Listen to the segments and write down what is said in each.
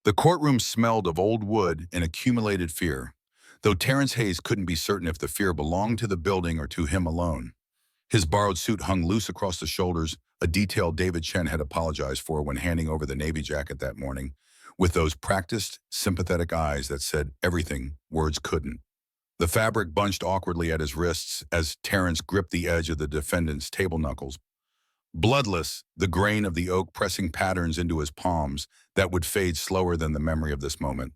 The courtroom smelled of old wood and accumulated fear, though Terrence Hayes couldn't be certain if the fear belonged to the building or to him alone. His borrowed suit hung loose across the shoulders, a detail David Chen had apologized for when handing over the Navy jacket that morning, with those practiced, sympathetic eyes that said everything words couldn't. The fabric bunched awkwardly at his wrists as Terrence gripped the edge of the defendant's table knuckles. Bloodless, the grain of the oak pressing patterns into his palms that would fade slower than the memory of this moment.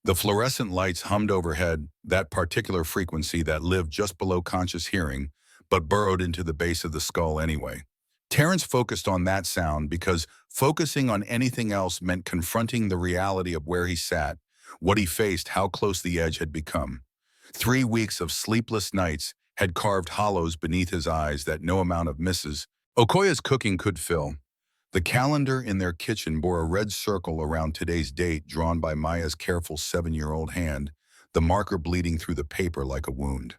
The fluorescent lights hummed overhead, that particular frequency that lived just below conscious hearing, but burrowed into the base of the skull anyway. Terrence focused on that sound because focusing on anything else meant confronting the reality of where he sat, what he faced, how close the edge had become. 3 weeks of sleepless nights had carved hollows beneath his eyes that no amount of Mrs. Okoye's cooking could fill. The calendar in their kitchen bore a red circle around today's date drawn by Maya's careful 7-year-old hand, the marker bleeding through the paper like a wound.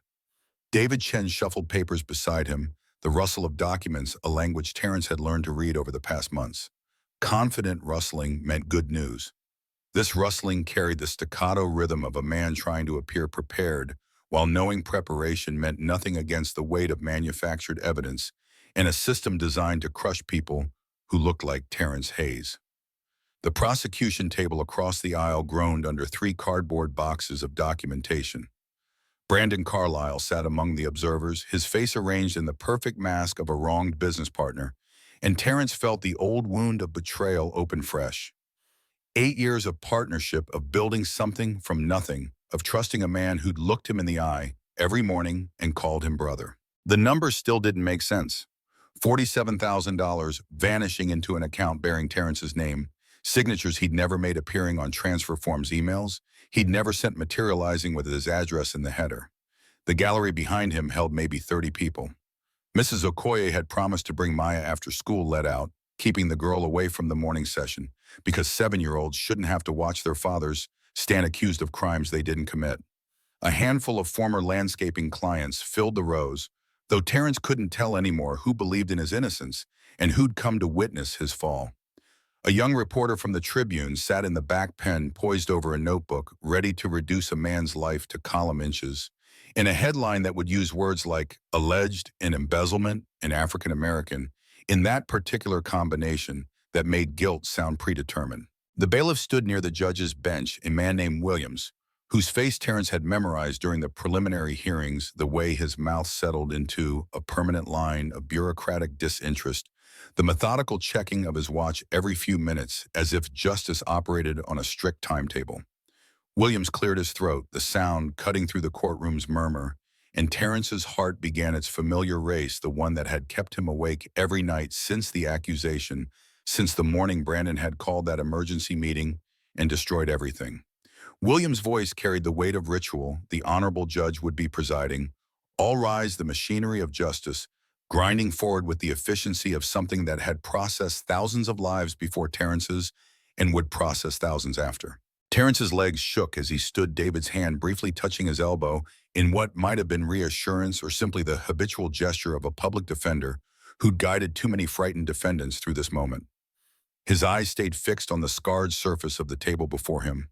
David Chen shuffled papers beside him, the rustle of documents, a language Terrence had learned to read over the past months. Confident rustling meant good news. This rustling carried the staccato rhythm of a man trying to appear prepared, while knowing preparation meant nothing against the weight of manufactured evidence and a system designed to crush people who looked like Terrence Hayes. The prosecution table across the aisle groaned under 3 cardboard boxes of documentation. Brandon Carlisle sat among the observers, his face arranged in the perfect mask of a wronged business partner, and Terrence felt the old wound of betrayal open fresh. 8 years of partnership, of building something from nothing, of trusting a man who'd looked him in the eye every morning and called him brother. The numbers still didn't make sense. $47,000 vanishing into an account bearing Terrence's name, signatures he'd never made appearing on transfer forms emails, he'd never sent materializing with his address in the header. The gallery behind him held maybe 30 people. Mrs. Okoye had promised to bring Maya after school let out, keeping the girl away from the morning session, because 7-year-olds shouldn't have to watch their fathers stand accused of crimes they didn't commit. A handful of former landscaping clients filled the rows, though Terrence couldn't tell anymore who believed in his innocence and who'd come to witness his fall. A young reporter from the Tribune sat in the back pen poised over a notebook, ready to reduce a man's life to column inches, in a headline that would use words like alleged and embezzlement and African American, in that particular combination that made guilt sound predetermined. The bailiff stood near the judge's bench, a man named Williams, whose face Terrence had memorized during the preliminary hearings, the way his mouth settled into a permanent line of bureaucratic disinterest, the methodical checking of his watch every few minutes as if justice operated on a strict timetable. Williams cleared his throat, the sound cutting through the courtroom's murmur, and Terrence's heart began its familiar race, the one that had kept him awake every night since the accusation, since the morning Brandon had called that emergency meeting and destroyed everything. Williams' voice carried the weight of ritual. The honorable judge would be presiding. All rise, the machinery of justice, grinding forward with the efficiency of something that had processed thousands of lives before Terrence's and would process thousands after. Terrence's legs shook as he stood, David's hand briefly touching his elbow in what might have been reassurance or simply the habitual gesture of a public defender who'd guided too many frightened defendants through this moment. His eyes stayed fixed on the scarred surface of the table before him.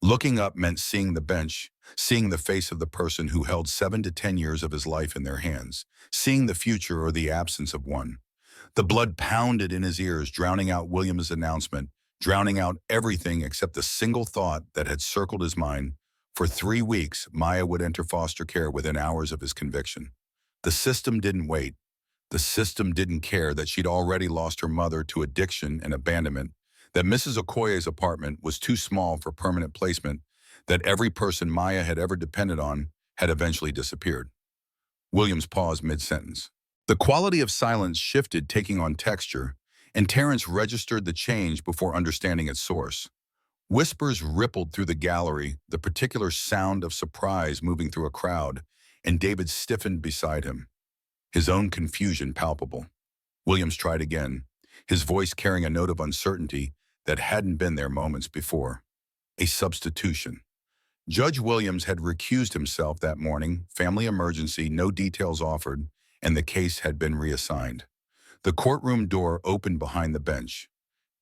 Looking up meant seeing the bench, seeing the face of the person who held 7 to 10 years of his life in their hands, seeing the future or the absence of one. The blood pounded in his ears, drowning out Williams' announcement, drowning out everything except the single thought that had circled his mind. For 3 weeks, Maya would enter foster care within hours of his conviction. The system didn't wait. The system didn't care that she'd already lost her mother to addiction and abandonment, that Mrs. Okoye's apartment was too small for permanent placement, that every person Maya had ever depended on had eventually disappeared. Williams paused mid-sentence. The quality of silence shifted, taking on texture, and Terrence registered the change before understanding its source. Whispers rippled through the gallery, the particular sound of surprise moving through a crowd, and David stiffened beside him, his own confusion palpable. Williams tried again, his voice carrying a note of uncertainty that hadn't been there moments before. A substitution. Judge Williams had recused himself that morning, family emergency, no details offered, and the case had been reassigned. The courtroom door opened behind the bench.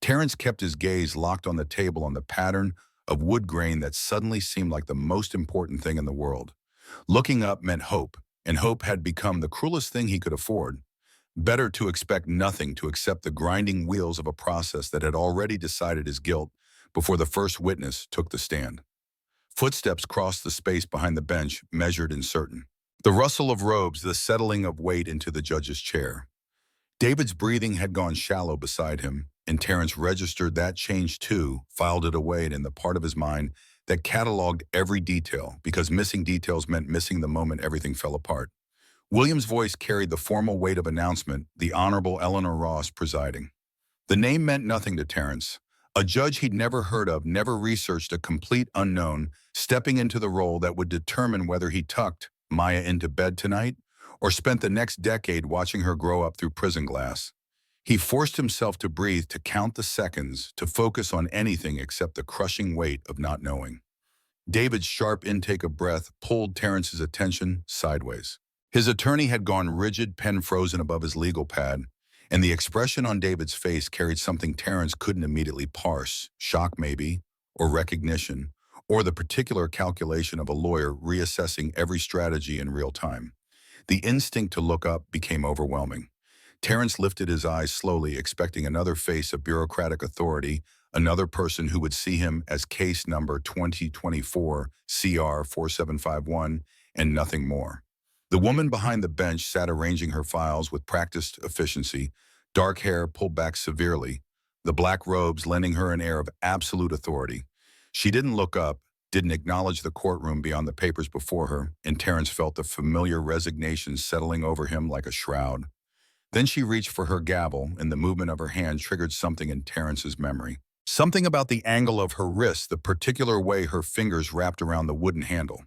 Terrence kept his gaze locked on the table on the pattern of wood grain that suddenly seemed like the most important thing in the world. Looking up meant hope, and hope had become the cruelest thing he could afford. Better to expect nothing, to accept the grinding wheels of a process that had already decided his guilt before the first witness took the stand. Footsteps crossed the space behind the bench, measured and certain. The rustle of robes, the settling of weight into the judge's chair. David's breathing had gone shallow beside him, and Terrence registered that change too, filed it away in the part of his mind that cataloged every detail, because missing details meant missing the moment everything fell apart. William's voice carried the formal weight of announcement, the Honorable Eleanor Ross presiding. The name meant nothing to Terrence. A judge he'd never heard of, never researched, a complete unknown, stepping into the role that would determine whether he tucked Maya into bed tonight or spent the next decade watching her grow up through prison glass. He forced himself to breathe, to count the seconds, to focus on anything except the crushing weight of not knowing. David's sharp intake of breath pulled Terrence's attention sideways. His attorney had gone rigid, pen frozen above his legal pad, and the expression on David's face carried something Terrence couldn't immediately parse, shock maybe, or recognition, or the particular calculation of a lawyer reassessing every strategy in real time. The instinct to look up became overwhelming. Terrence lifted his eyes slowly, expecting another face of bureaucratic authority, another person who would see him as case number 2024 CR 4751, and nothing more. The woman behind the bench sat arranging her files with practiced efficiency, dark hair pulled back severely, the black robes lending her an air of absolute authority. She didn't look up, didn't acknowledge the courtroom beyond the papers before her, and Terrence felt the familiar resignation settling over him like a shroud. Then she reached for her gavel, and the movement of her hand triggered something in Terrence's memory. Something about the angle of her wrist, the particular way her fingers wrapped around the wooden handle.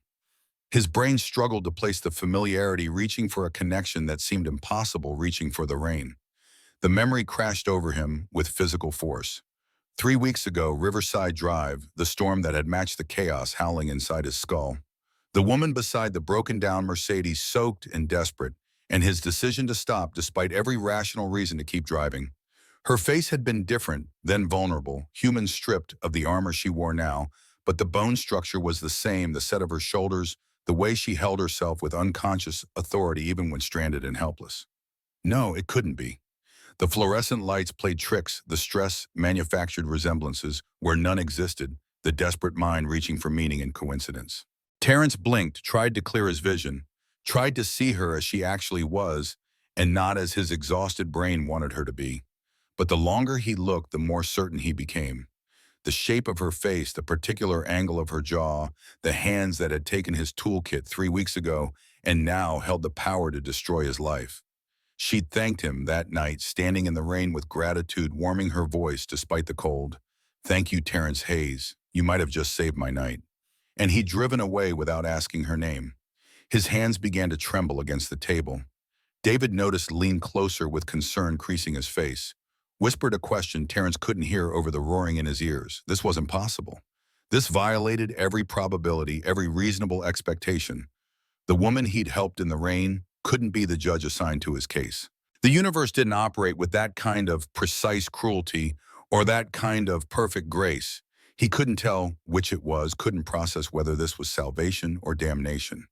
His brain struggled to place the familiarity, reaching for a connection that seemed impossible, reaching for the rain. The memory crashed over him with physical force. 3 weeks ago, Riverside Drive, the storm that had matched the chaos howling inside his skull. The woman beside the broken-down Mercedes, soaked and desperate, and his decision to stop despite every rational reason to keep driving. Her face had been different, then vulnerable, human, stripped of the armor she wore now, but the bone structure was the same, the set of her shoulders, the way she held herself with unconscious authority even when stranded and helpless. No, it couldn't be. The fluorescent lights played tricks, the stress manufactured resemblances where none existed, the desperate mind reaching for meaning in coincidence. Terrence blinked, tried to clear his vision, tried to see her as she actually was, and not as his exhausted brain wanted her to be. But the longer he looked, the more certain he became. The shape of her face, the particular angle of her jaw, the hands that had taken his toolkit 3 weeks ago and now held the power to destroy his life. She'd thanked him that night, standing in the rain with gratitude warming her voice despite the cold. "Thank you, Terrence Hayes. You might have just saved my night." And he'd driven away without asking her name. His hands began to tremble against the table. David noticed, leaned closer with concern creasing his face. Whispered a question Terrence couldn't hear over the roaring in his ears. This wasn't possible. This violated every probability, every reasonable expectation. The woman he'd helped in the rain couldn't be the judge assigned to his case. The universe didn't operate with that kind of precise cruelty or that kind of perfect grace. He couldn't tell which it was, couldn't process whether this was salvation or damnation.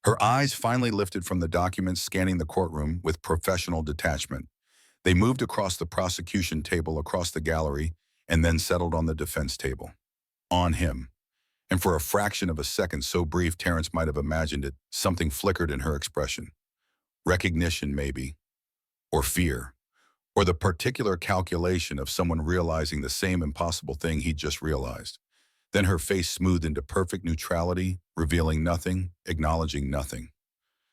Her eyes finally lifted from the documents, scanning the courtroom with professional detachment. They moved across the prosecution table, across the gallery, and then settled on the defense table. On him. And for a fraction of a second, so brief Terrence might have imagined it, something flickered in her expression. Recognition, maybe. Or fear. Or the particular calculation of someone realizing the same impossible thing he'd just realized. Then her face smoothed into perfect neutrality, revealing nothing, acknowledging nothing.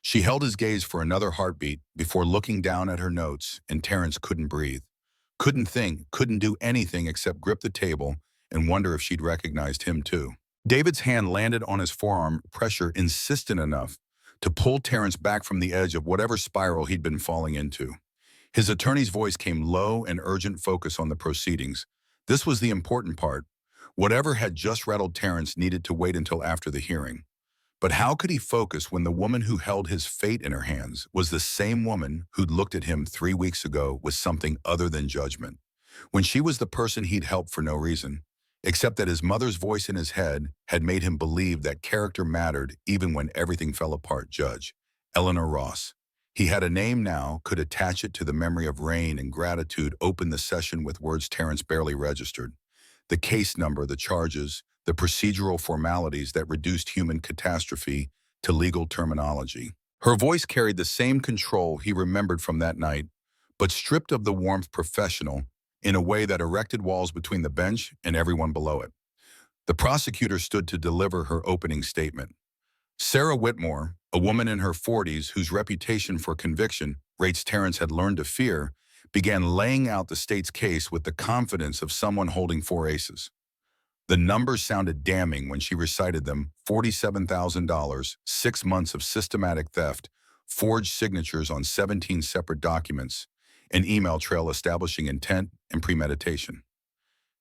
She held his gaze for another heartbeat before looking down at her notes, and Terrence couldn't breathe. Couldn't think, couldn't do anything except grip the table and wonder if she'd recognized him too. David's hand landed on his forearm, pressure insistent enough to pull Terrence back from the edge of whatever spiral he'd been falling into. His attorney's voice came low and urgent, focus on the proceedings. This was the important part. Whatever had just rattled Terrence needed to wait until after the hearing. But how could he focus when the woman who held his fate in her hands was the same woman who'd looked at him 3 weeks ago with something other than judgment? when she was the person he'd helped for no reason, except that his mother's voice in his head had made him believe that character mattered even when everything fell apart. Judge Eleanor Ross. He had a name now, could attach it to the memory of rain, and gratitude opened the session with words Terrence barely registered. The case number, the charges, the procedural formalities that reduced human catastrophe to legal terminology. Her voice carried the same control he remembered from that night, but stripped of the warmth professional in a way that erected walls between the bench and everyone below it. The prosecutor stood to deliver her opening statement. Sarah Whitmore, a woman in her 40s whose reputation for conviction rates Terrence had learned to fear, began laying out the state's case with the confidence of someone holding four aces. The numbers sounded damning when she recited them: $47,000, 6 months of systematic theft, forged signatures on 17 separate documents, an email trail establishing intent and premeditation.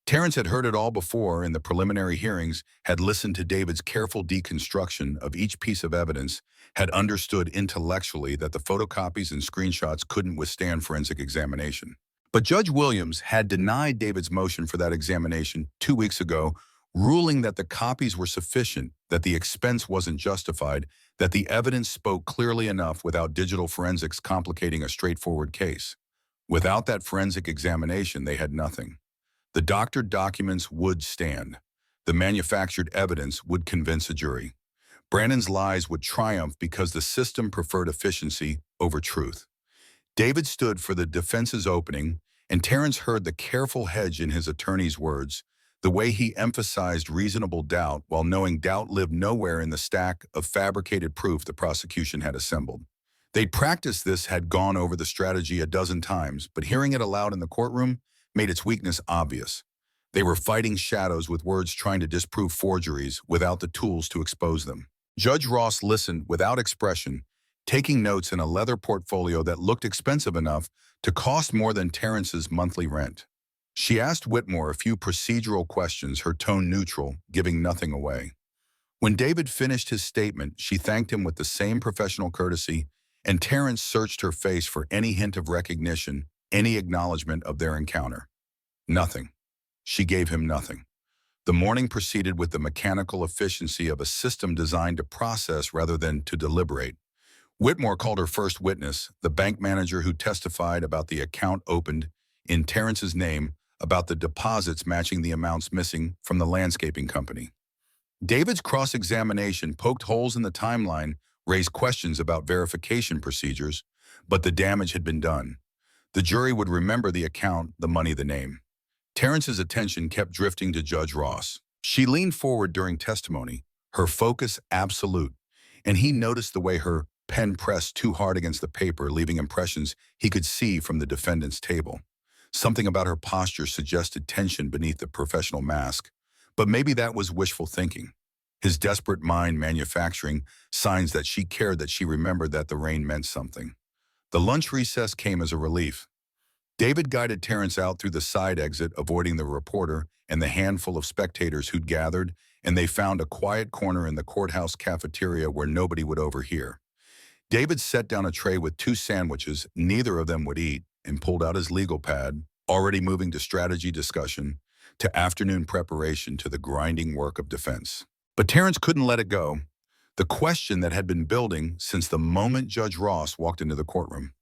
Terrence had heard it all before in the preliminary hearings, had listened to David's careful deconstruction of each piece of evidence, had understood intellectually that the photocopies and screenshots couldn't withstand forensic examination. But Judge Williams had denied David's motion for that examination 2 weeks ago, ruling that the copies were sufficient, that the expense wasn't justified, that the evidence spoke clearly enough without digital forensics complicating a straightforward case. Without that forensic examination, they had nothing. The doctored documents would stand. The manufactured evidence would convince a jury. Brandon's lies would triumph because the system preferred efficiency over truth. David stood for the defense's opening, and Terrence heard the careful hedge in his attorney's words, the way he emphasized reasonable doubt while knowing doubt lived nowhere in the stack of fabricated proof the prosecution had assembled. They'd practiced this, had gone over the strategy a dozen times, but hearing it aloud in the courtroom made its weakness obvious. They were fighting shadows with words, trying to disprove forgeries without the tools to expose them. Judge Ross listened without expression, taking notes in a leather portfolio that looked expensive enough to cost more than Terrence's monthly rent. She asked Whitmore a few procedural questions, her tone neutral, giving nothing away. When David finished his statement, she thanked him with the same professional courtesy, and Terrence searched her face for any hint of recognition, any acknowledgement of their encounter. Nothing. She gave him nothing. The morning proceeded with the mechanical efficiency of a system designed to process rather than to deliberate. Whitmore called her first witness, the bank manager who testified about the account opened in Terrence's name, about the deposits matching the amounts missing from the landscaping company. David's cross-examination poked holes in the timeline, raised questions about verification procedures, but the damage had been done. The jury would remember the account, the money, the name. Terrence's attention kept drifting to Judge Ross. She leaned forward during testimony, her focus absolute, and he noticed the way her pen pressed too hard against the paper, leaving impressions he could see from the defendant's table. Something about her posture suggested tension beneath the professional mask, but maybe that was wishful thinking. His desperate mind manufacturing signs that she cared, that she remembered that the rain meant something. The lunch recess came as a relief. David guided Terrence out through the side exit, avoiding the reporter and the handful of spectators who'd gathered, and they found a quiet corner in the courthouse cafeteria where nobody would overhear. David set down a tray with 2 sandwiches neither of them would eat, and pulled out his legal pad, already moving to strategy discussion, to afternoon preparation, to the grinding work of defense. But Terrence couldn't let it go. The question that had been building since the moment Judge Ross walked into the courtroom.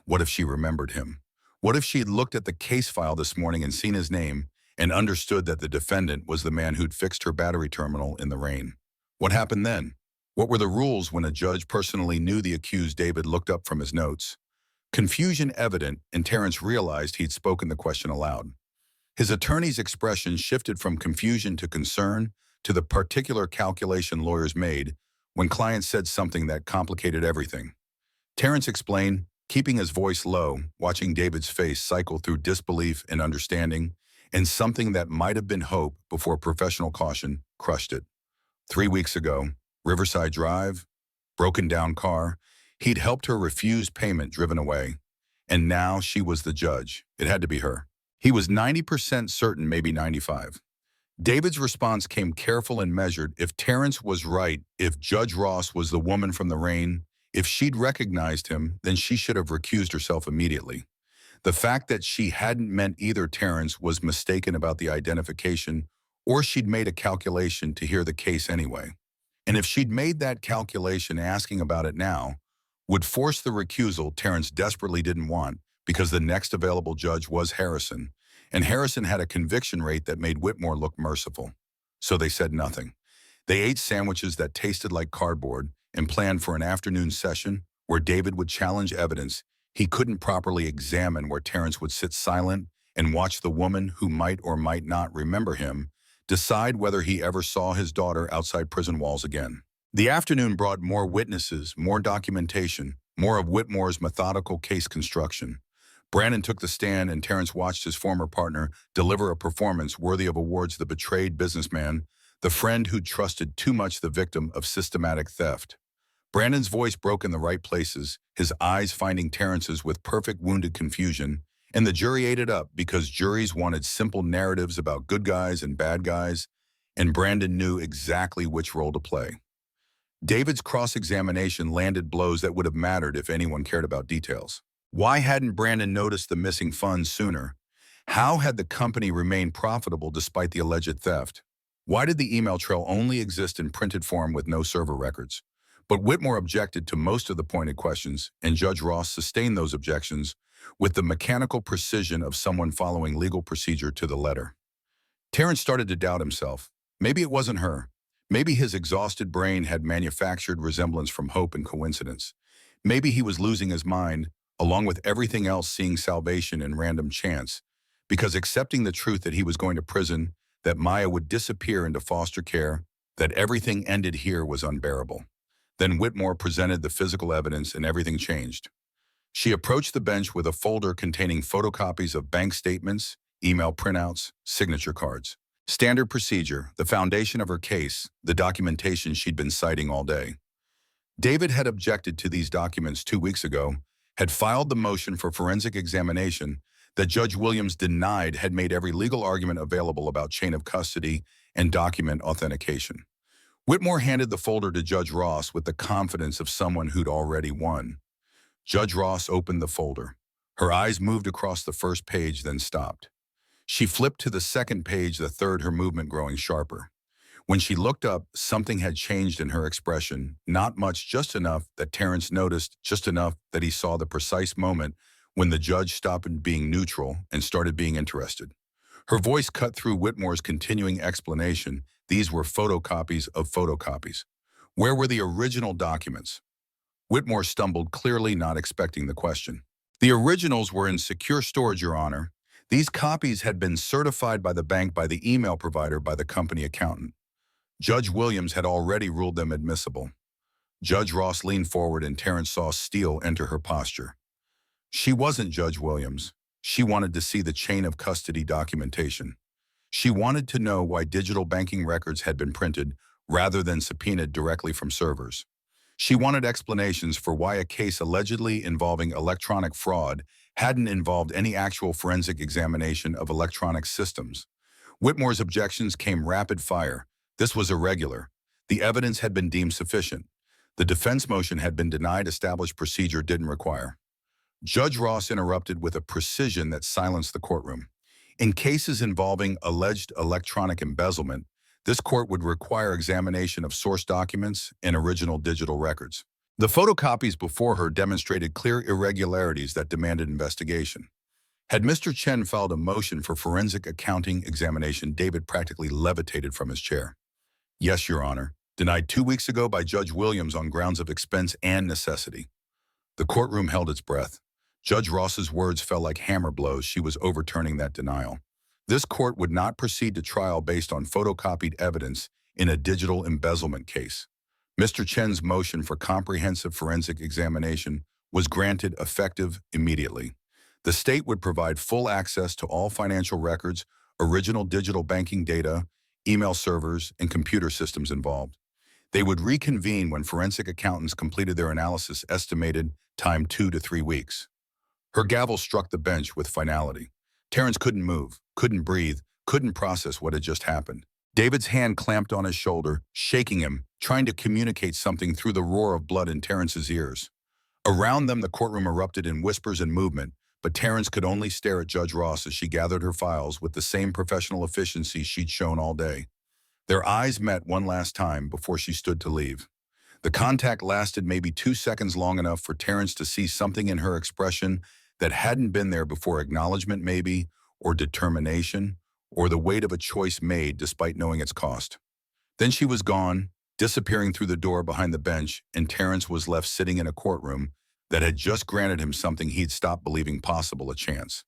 What if she remembered him? What if she had looked at the case file this morning and seen his name and understood that the defendant was the man who'd fixed her battery terminal in the rain? What happened then? What were the rules when a judge personally knew the accused? David looked up from his notes. Confusion evident, and Terrence realized he'd spoken the question aloud. His attorney's expression shifted from confusion to concern, to the particular calculation lawyers made when clients said something that complicated everything. Terrence explained, keeping his voice low, watching David's face cycle through disbelief and understanding, and something that might have been hope before professional caution crushed it. 3 weeks ago, Riverside Drive, broken down car, he'd helped her refuse payment, driven away. And now she was the judge. It had to be her. He was 90% certain, maybe 95. David's response came careful and measured. If Terrence was right, if Judge Ross was the woman from the rain, if she'd recognized him, then she should have recused herself immediately. The fact that she hadn't meant either Terrence was mistaken about the identification or she'd made a calculation to hear the case anyway. And if she'd made that calculation asking about it now, would force the recusal Terrence desperately didn't want because the next available judge was Harrison, and Harrison had a conviction rate that made Whitmore look merciful. So they said nothing. They ate sandwiches that tasted like cardboard and planned for an afternoon session where David would challenge evidence he couldn't properly examine, where Terrence would sit silent and watch the woman who might or might not remember him decide whether he ever saw his daughter outside prison walls again. The afternoon brought more witnesses, more documentation, more of Whitmore's methodical case construction. Brandon took the stand and Terrence watched his former partner deliver a performance worthy of awards: the betrayed businessman, the friend who trusted too much, the victim of systematic theft. Brandon's voice broke in the right places, his eyes finding Terrence's with perfect wounded confusion, and the jury ate it up because juries wanted simple narratives about good guys and bad guys, and Brandon knew exactly which role to play. David's cross-examination landed blows that would have mattered if anyone cared about details. Why hadn't Brandon noticed the missing funds sooner? How had the company remained profitable despite the alleged theft? Why did the email trail only exist in printed form with no server records? But Whitmore objected to most of the pointed questions, and Judge Ross sustained those objections with the mechanical precision of someone following legal procedure to the letter. Terrence started to doubt himself. Maybe it wasn't her. Maybe his exhausted brain had manufactured resemblance from hope and coincidence. Maybe he was losing his mind, along with everything else, seeing salvation in random chance, because accepting the truth that he was going to prison, that Maya would disappear into foster care, that everything ended here was unbearable. Then Whitmore presented the physical evidence and everything changed. She approached the bench with a folder containing photocopies of bank statements, email printouts, signature cards. Standard procedure, the foundation of her case, the documentation she'd been citing all day. David had objected to these documents 2 weeks ago, had filed the motion for forensic examination that Judge Williams denied, had made every legal argument available about chain of custody and document authentication. Whitmore handed the folder to Judge Ross with the confidence of someone who'd already won. Judge Ross opened the folder. Her eyes moved across the first page, then stopped. She flipped to the second page, the third, her movement growing sharper. When she looked up, something had changed in her expression. Not much, just enough that Terrence noticed, just enough that he saw the precise moment when the judge stopped being neutral and started being interested. Her voice cut through Whitmore's continuing explanation. These were photocopies of photocopies. Where were the original documents? Whitmore stumbled, clearly not expecting the question. The originals were in secure storage, Your Honor. These copies had been certified by the bank, by the email provider, by the company accountant. Judge Williams had already ruled them admissible. Judge Ross leaned forward and Terrence saw steel enter her posture. She wasn't Judge Williams. She wanted to see the chain of custody documentation. She wanted to know why digital banking records had been printed rather than subpoenaed directly from servers. She wanted explanations for why a case allegedly involving electronic fraud hadn't involved any actual forensic examination of electronic systems. Whitmore's objections came rapid fire. This was irregular. The evidence had been deemed sufficient. The defense motion had been denied. Established procedure didn't require. Judge Ross interrupted with a precision that silenced the courtroom. In cases involving alleged electronic embezzlement, this court would require examination of source documents and original digital records. The photocopies before her demonstrated clear irregularities that demanded investigation. Had Mr. Chen filed a motion for forensic accounting examination, David practically levitated from his chair. Yes, Your Honor. Denied 2 weeks ago by Judge Williams on grounds of expense and necessity. The courtroom held its breath. Judge Ross's words fell like hammer blows. She was overturning that denial. This court would not proceed to trial based on photocopied evidence in a digital embezzlement case. Mr. Chen's motion for comprehensive forensic examination was granted, effective immediately. The state would provide full access to all financial records, original digital banking data, email servers, and computer systems involved. They would reconvene when forensic accountants completed their analysis, estimated time 2 to 3 weeks. Her gavel struck the bench with finality. Terrence couldn't move, couldn't breathe, couldn't process what had just happened. David's hand clamped on his shoulder, shaking him, trying to communicate something through the roar of blood in Terrence's ears. Around them, the courtroom erupted in whispers and movement, but Terrence could only stare at Judge Ross as she gathered her files with the same professional efficiency she'd shown all day. Their eyes met one last time before she stood to leave. The contact lasted maybe 2 seconds, long enough for Terrence to see something in her expression that hadn't been there before: acknowledgement maybe, or determination, or the weight of a choice made despite knowing its cost. Then she was gone, disappearing through the door behind the bench, and Terrence was left sitting in a courtroom that had just granted him something he'd stopped believing possible: a chance.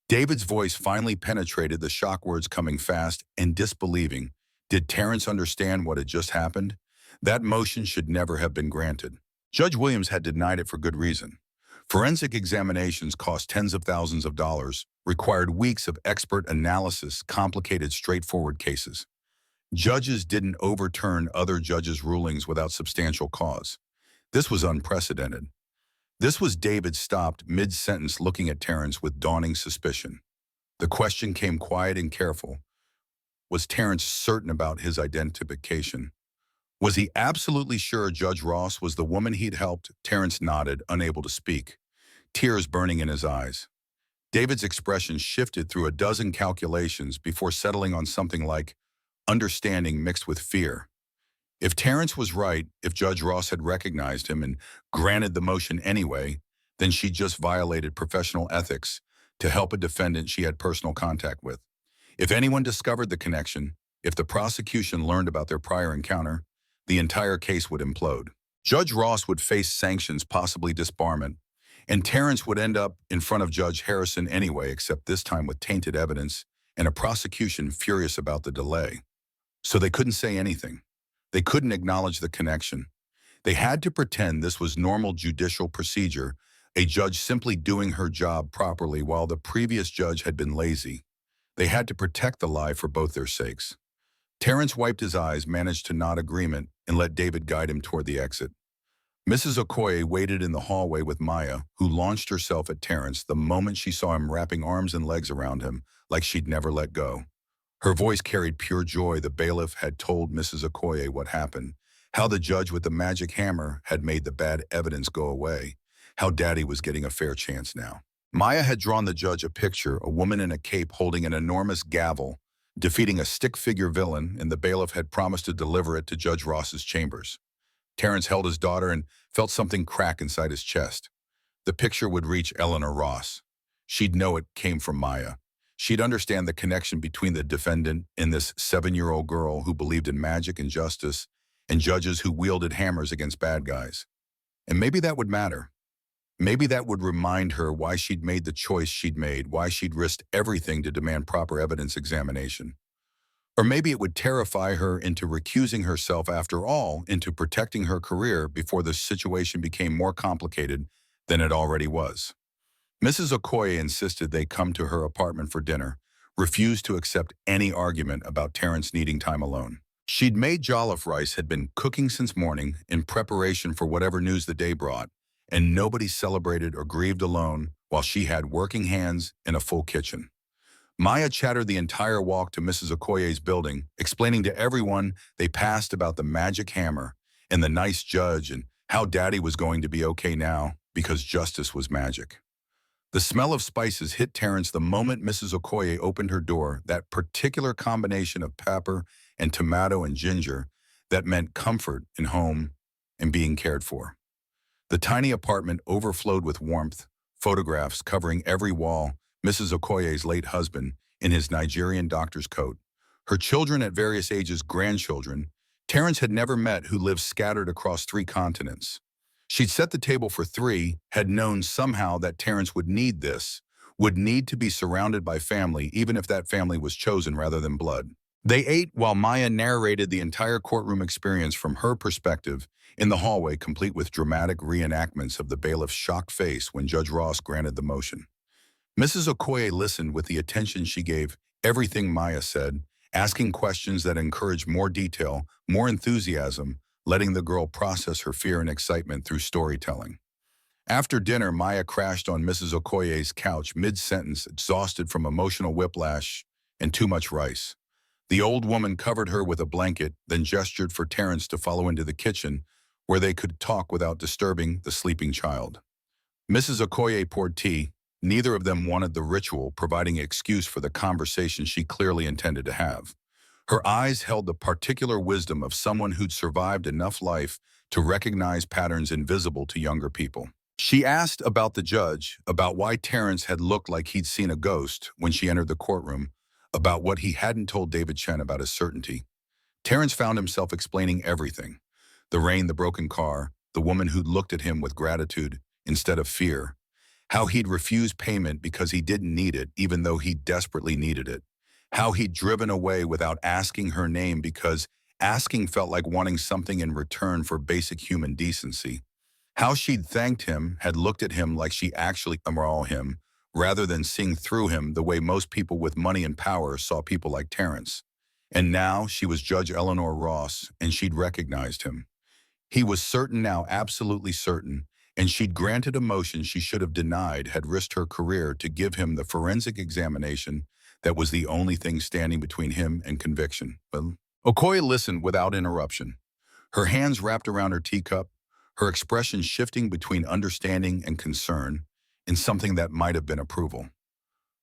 David's voice finally penetrated the shock words coming fast and disbelieving. Did Terrence understand what had just happened? That motion should never have been granted. Judge Williams had denied it for good reason. Forensic examinations cost tens of thousands of dollars, required weeks of expert analysis, complicated, straightforward cases. Judges didn't overturn other judges' rulings without substantial cause. This was unprecedented. This was David stopped mid-sentence, looking at Terrence with dawning suspicion. The question came quiet and careful. Was Terrence certain about his identification? Was he absolutely sure Judge Ross was the woman he'd helped? Terrence nodded, unable to speak, tears burning in his eyes. David's expression shifted through a dozen calculations before settling on something like understanding mixed with fear. If Terrence was right, if Judge Ross had recognized him and granted the motion anyway, then she just violated professional ethics to help a defendant she had personal contact with. If anyone discovered the connection, if the prosecution learned about their prior encounter, the entire case would implode. Judge Ross would face sanctions, possibly disbarment, and Terrence would end up in front of Judge Harrison anyway, except this time with tainted evidence and a prosecution furious about the delay. So they couldn't say anything. They couldn't acknowledge the connection. They had to pretend this was normal judicial procedure, a judge simply doing her job properly while the previous judge had been lazy. They had to protect the lie for both their sakes. Terrence wiped his eyes, managed to nod agreement, and let David guide him toward the exit. Mrs. Okoye waited in the hallway with Maya, who launched herself at Terrence the moment she saw him, wrapping arms and legs around him like she'd never let go. Her voice carried pure joy. The bailiff had told Mrs. Okoye what happened, how the judge with the magic hammer had made the bad evidence go away, how Daddy was getting a fair chance now. Maya had drawn the judge a picture, a woman in a cape holding an enormous gavel, defeating a stick-figure villain, and the bailiff had promised to deliver it to Judge Ross's chambers. Terrence held his daughter and felt something crack inside his chest. The picture would reach Eleanor Ross. She'd know it came from Maya. She'd understand the connection between the defendant and this 7-year-old girl who believed in magic and justice, and judges who wielded hammers against bad guys. And maybe that would matter. Maybe that would remind her why she'd made the choice she'd made, why she'd risked everything to demand proper evidence examination. Or maybe it would terrify her into recusing herself after all, into protecting her career before the situation became more complicated than it already was. Mrs. Okoye insisted they come to her apartment for dinner, refused to accept any argument about Terrence needing time alone. She'd made jollof rice, had been cooking since morning in preparation for whatever news the day brought, and nobody celebrated or grieved alone while she had working hands and a full kitchen. Maya chattered the entire walk to Mrs. Okoye's building, explaining to everyone they passed about the magic hammer and the nice judge and how Daddy was going to be okay now because justice was magic. The smell of spices hit Terrence the moment Mrs. Okoye opened her door, that particular combination of pepper and tomato and ginger that meant comfort in home and being cared for. The tiny apartment overflowed with warmth, photographs covering every wall, Mrs. Okoye's late husband in his Nigerian doctor's coat, her children at various ages, grandchildren Terrence had never met, who lived scattered across 3 continents. She'd set the table for 3, had known somehow that Terrence would need this, would need to be surrounded by family, even if that family was chosen rather than blood. They ate while Maya narrated the entire courtroom experience from her perspective in the hallway, complete with dramatic reenactments of the bailiff's shocked face when Judge Ross granted the motion. Mrs. Okoye listened with the attention she gave everything Maya said, asking questions that encouraged more detail, more enthusiasm, letting the girl process her fear and excitement through storytelling. After dinner, Maya crashed on Mrs. Okoye's couch mid-sentence, exhausted from emotional whiplash and too much rice. The old woman covered her with a blanket, then gestured for Terrence to follow into the kitchen, where they could talk without disturbing the sleeping child. Mrs. Okoye poured tea, Neither of them wanted the ritual, providing excuse for the conversation she clearly intended to have. Her eyes held the particular wisdom of someone who'd survived enough life to recognize patterns invisible to younger people. She asked about the judge, about why Terrence had looked like he'd seen a ghost when she entered the courtroom, about what he hadn't told David Chen about his certainty. Terrence found himself explaining everything. The rain, the broken car, the woman who'd looked at him with gratitude instead of fear. How he'd refused payment because he didn't need it, even though he desperately needed it. How he'd driven away without asking her name because asking felt like wanting something in return for basic human decency. How she'd thanked him, had looked at him like she actually saw him, rather than seeing through him the way most people with money and power saw people like Terrence. And now she was Judge Eleanor Ross, and she'd recognized him. He was certain now, absolutely certain, and she'd granted a motion she should have denied, had risked her career to give him the forensic examination that was the only thing standing between him and conviction. Well, Okoye listened without interruption, her hands wrapped around her teacup, her expression shifting between understanding and concern in something that might have been approval.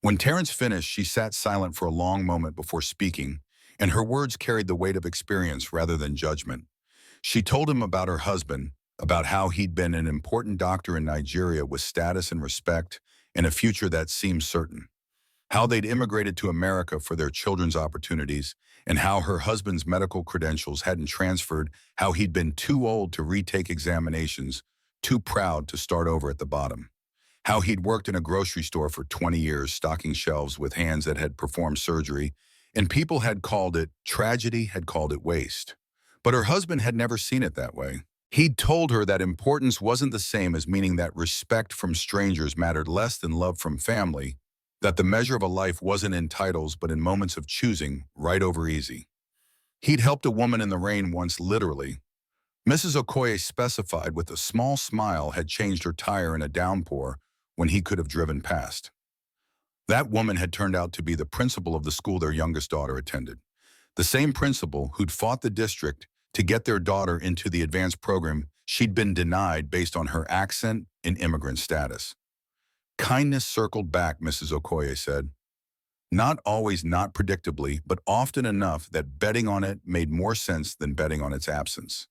When Terrence finished, she sat silent for a long moment before speaking, and her words carried the weight of experience rather than judgment. She told him about her husband, about how he'd been an important doctor in Nigeria with status and respect and a future that seemed certain. How they'd immigrated to America for their children's opportunities, and how her husband's medical credentials hadn't transferred, how he'd been too old to retake examinations, too proud to start over at the bottom. How he'd worked in a grocery store for 20 years, stocking shelves with hands that had performed surgery, and people had called it tragedy, had called it waste. But her husband had never seen it that way. He'd told her that importance wasn't the same as meaning that respect from strangers mattered less than love from family, that the measure of a life wasn't in titles but in moments of choosing right over easy. He'd helped a woman in the rain once, literally. Mrs. Okoye specified with a small smile had changed her tire in a downpour when he could have driven past. That woman had turned out to be the principal of the school their youngest daughter attended. The same principal who'd fought the district to get their daughter into the advanced program she'd been denied based on her accent and immigrant status. Kindness circled back, Mrs. Okoye said. Not always, not predictably, but often enough that betting on it made more sense than betting on its absence.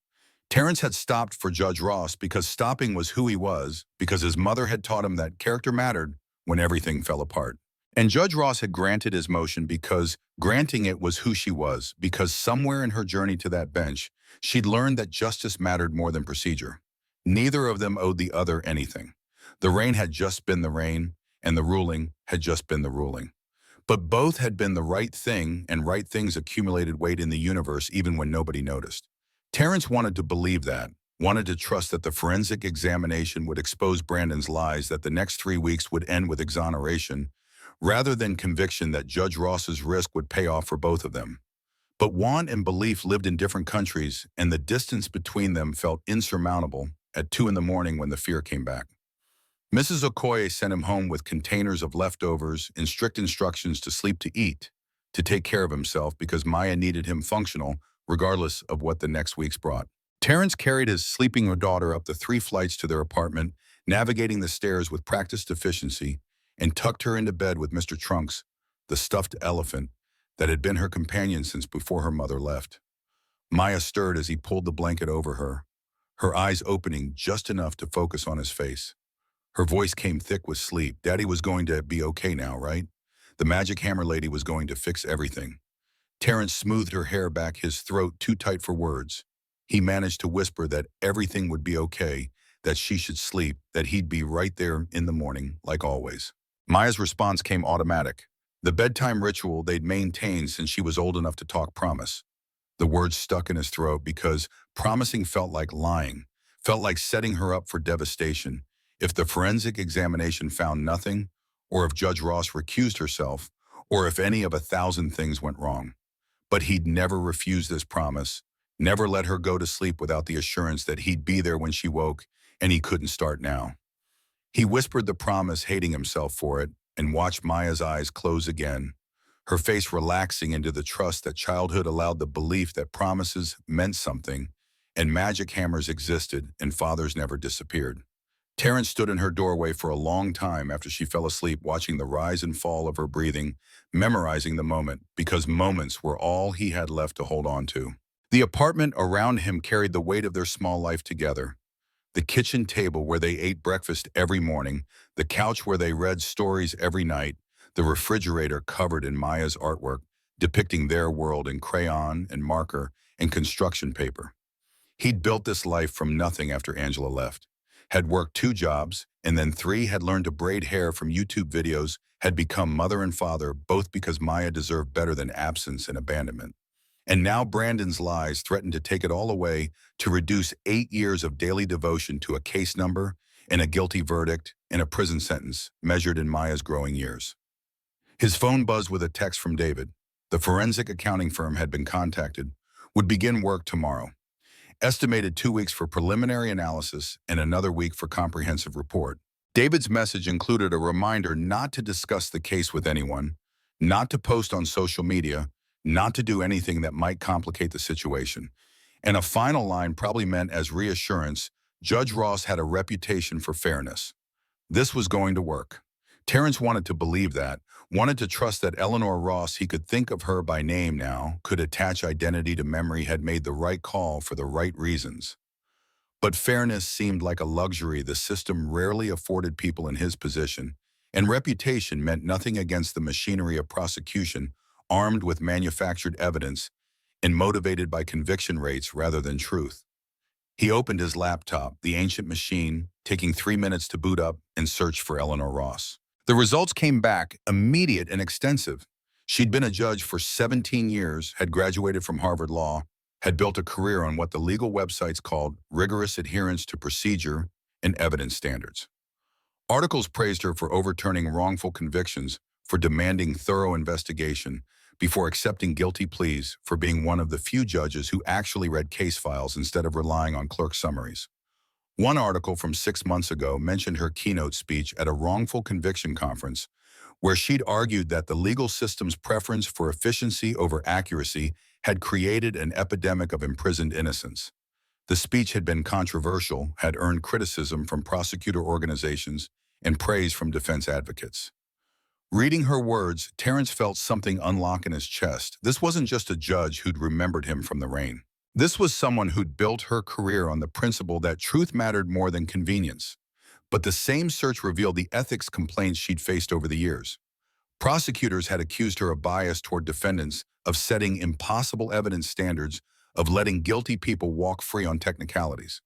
Terrence had stopped for Judge Ross because stopping was who he was, because his mother had taught him that character mattered when everything fell apart. And Judge Ross had granted his motion because granting it was who she was, because somewhere in her journey to that bench, she'd learned that justice mattered more than procedure. Neither of them owed the other anything. The rain had just been the rain, and the ruling had just been the ruling. But both had been the right thing, and right things accumulated weight in the universe even when nobody noticed. Terrence wanted to believe that, wanted to trust that the forensic examination would expose Brandon's lies, that the next 3 weeks would end with exoneration, rather than conviction that Judge Ross's risk would pay off for both of them. But want and belief lived in different countries, and the distance between them felt insurmountable at 2 in the morning when the fear came back. Mrs. Okoye sent him home with containers of leftovers and strict instructions to sleep, to eat, to take care of himself, because Maya needed him functional regardless of what the next weeks brought. Terrence carried his sleeping daughter up the 3 flights to their apartment, navigating the stairs with practiced efficiency, and tucked her into bed with Mr. Trunks, the stuffed elephant that had been her companion since before her mother left. Maya stirred as he pulled the blanket over her, her eyes opening just enough to focus on his face. Her voice came thick with sleep. Daddy was going to be okay now, right? The magic hammer lady was going to fix everything. Terrence smoothed her hair back, his throat too tight for words. He managed to whisper that everything would be okay, that she should sleep, that he'd be right there in the morning, like always. Maya's response came automatic. The bedtime ritual they'd maintained since she was old enough to talk promise. The words stuck in his throat because promising felt like lying, felt like setting her up for devastation. If the forensic examination found nothing, or if Judge Ross recused herself, or if any of 1,000 things went wrong. But he'd never refused this promise, never let her go to sleep without the assurance that he'd be there when she woke, and he couldn't start now. He whispered the promise, hating himself for it, and watched Maya's eyes close again, her face relaxing into the trust that childhood allowed, the belief that promises meant something, and magic hammers existed, and fathers never disappeared. Terrence stood in her doorway for a long time after she fell asleep, watching the rise and fall of her breathing, memorizing the moment, because moments were all he had left to hold on to. The apartment around him carried the weight of their small life together. The kitchen table where they ate breakfast every morning, the couch where they read stories every night, the refrigerator covered in Maya's artwork, depicting their world in crayon and marker and construction paper. He'd built this life from nothing after Angela left, had worked 2 jobs, and then 3, had learned to braid hair from YouTube videos, had become mother and father, both because Maya deserved better than absence and abandonment. And now Brandon's lies threatened to take it all away, to reduce 8 years of daily devotion to a case number and a guilty verdict and a prison sentence measured in Maya's growing years. His phone buzzed with a text from David. The forensic accounting firm had been contacted, would begin work tomorrow. Estimated 2 weeks for preliminary analysis and another week for comprehensive report. David's message included a reminder not to discuss the case with anyone, not to post on social media, not to do anything that might complicate the situation. And a final line probably meant as reassurance, Judge Ross had a reputation for fairness. This was going to work. Terrence wanted to believe that, wanted to trust that Eleanor Ross, he could think of her by name now, could attach identity to memory, had made the right call for the right reasons. But fairness seemed like a luxury the system rarely afforded people in his position, and reputation meant nothing against the machinery of prosecution, armed with manufactured evidence and motivated by conviction rates rather than truth. He opened his laptop, the ancient machine, taking 3 minutes to boot up and search for Eleanor Ross. The results came back, immediate and extensive. She'd been a judge for 17 years, had graduated from Harvard Law, had built a career on what the legal websites called rigorous adherence to procedure and evidence standards. Articles praised her for overturning wrongful convictions, for demanding thorough investigation, before accepting guilty pleas, for being one of the few judges who actually read case files instead of relying on clerk summaries. One article from 6 months ago mentioned her keynote speech at a wrongful conviction conference, where she'd argued that the legal system's preference for efficiency over accuracy had created an epidemic of imprisoned innocence. The speech had been controversial, had earned criticism from prosecutor organizations and praise from defense advocates. Reading her words, Terrence felt something unlock in his chest. This wasn't just a judge who'd remembered him from the rain. This was someone who'd built her career on the principle that truth mattered more than convenience. But the same search revealed the ethics complaints she'd faced over the years. Prosecutors had accused her of bias toward defendants, of setting impossible evidence standards, of letting guilty people walk free on technicalities.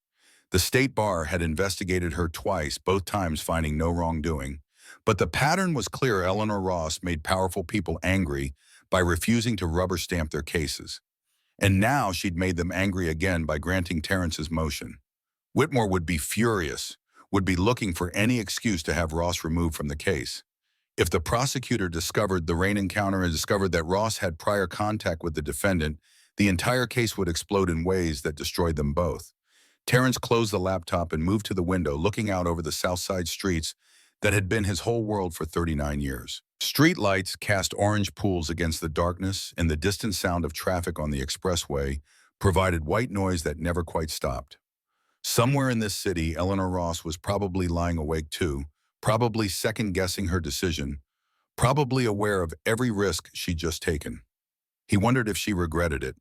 The state bar had investigated her twice, both times finding no wrongdoing. But the pattern was clear. Eleanor Ross made powerful people angry by refusing to rubber stamp their cases. And now she'd made them angry again by granting Terrence's motion. Whitmore would be furious, would be looking for any excuse to have Ross removed from the case. If the prosecutor discovered the rain encounter and discovered that Ross had prior contact with the defendant, the entire case would explode in ways that destroyed them both. Terrence closed the laptop and moved to the window, looking out over the South Side streets that had been his whole world for 39 years. Street lights cast orange pools against the darkness, and the distant sound of traffic on the expressway provided white noise that never quite stopped. Somewhere in this city, Eleanor Ross was probably lying awake too, probably second-guessing her decision, probably aware of every risk she'd just taken. He wondered if she regretted it,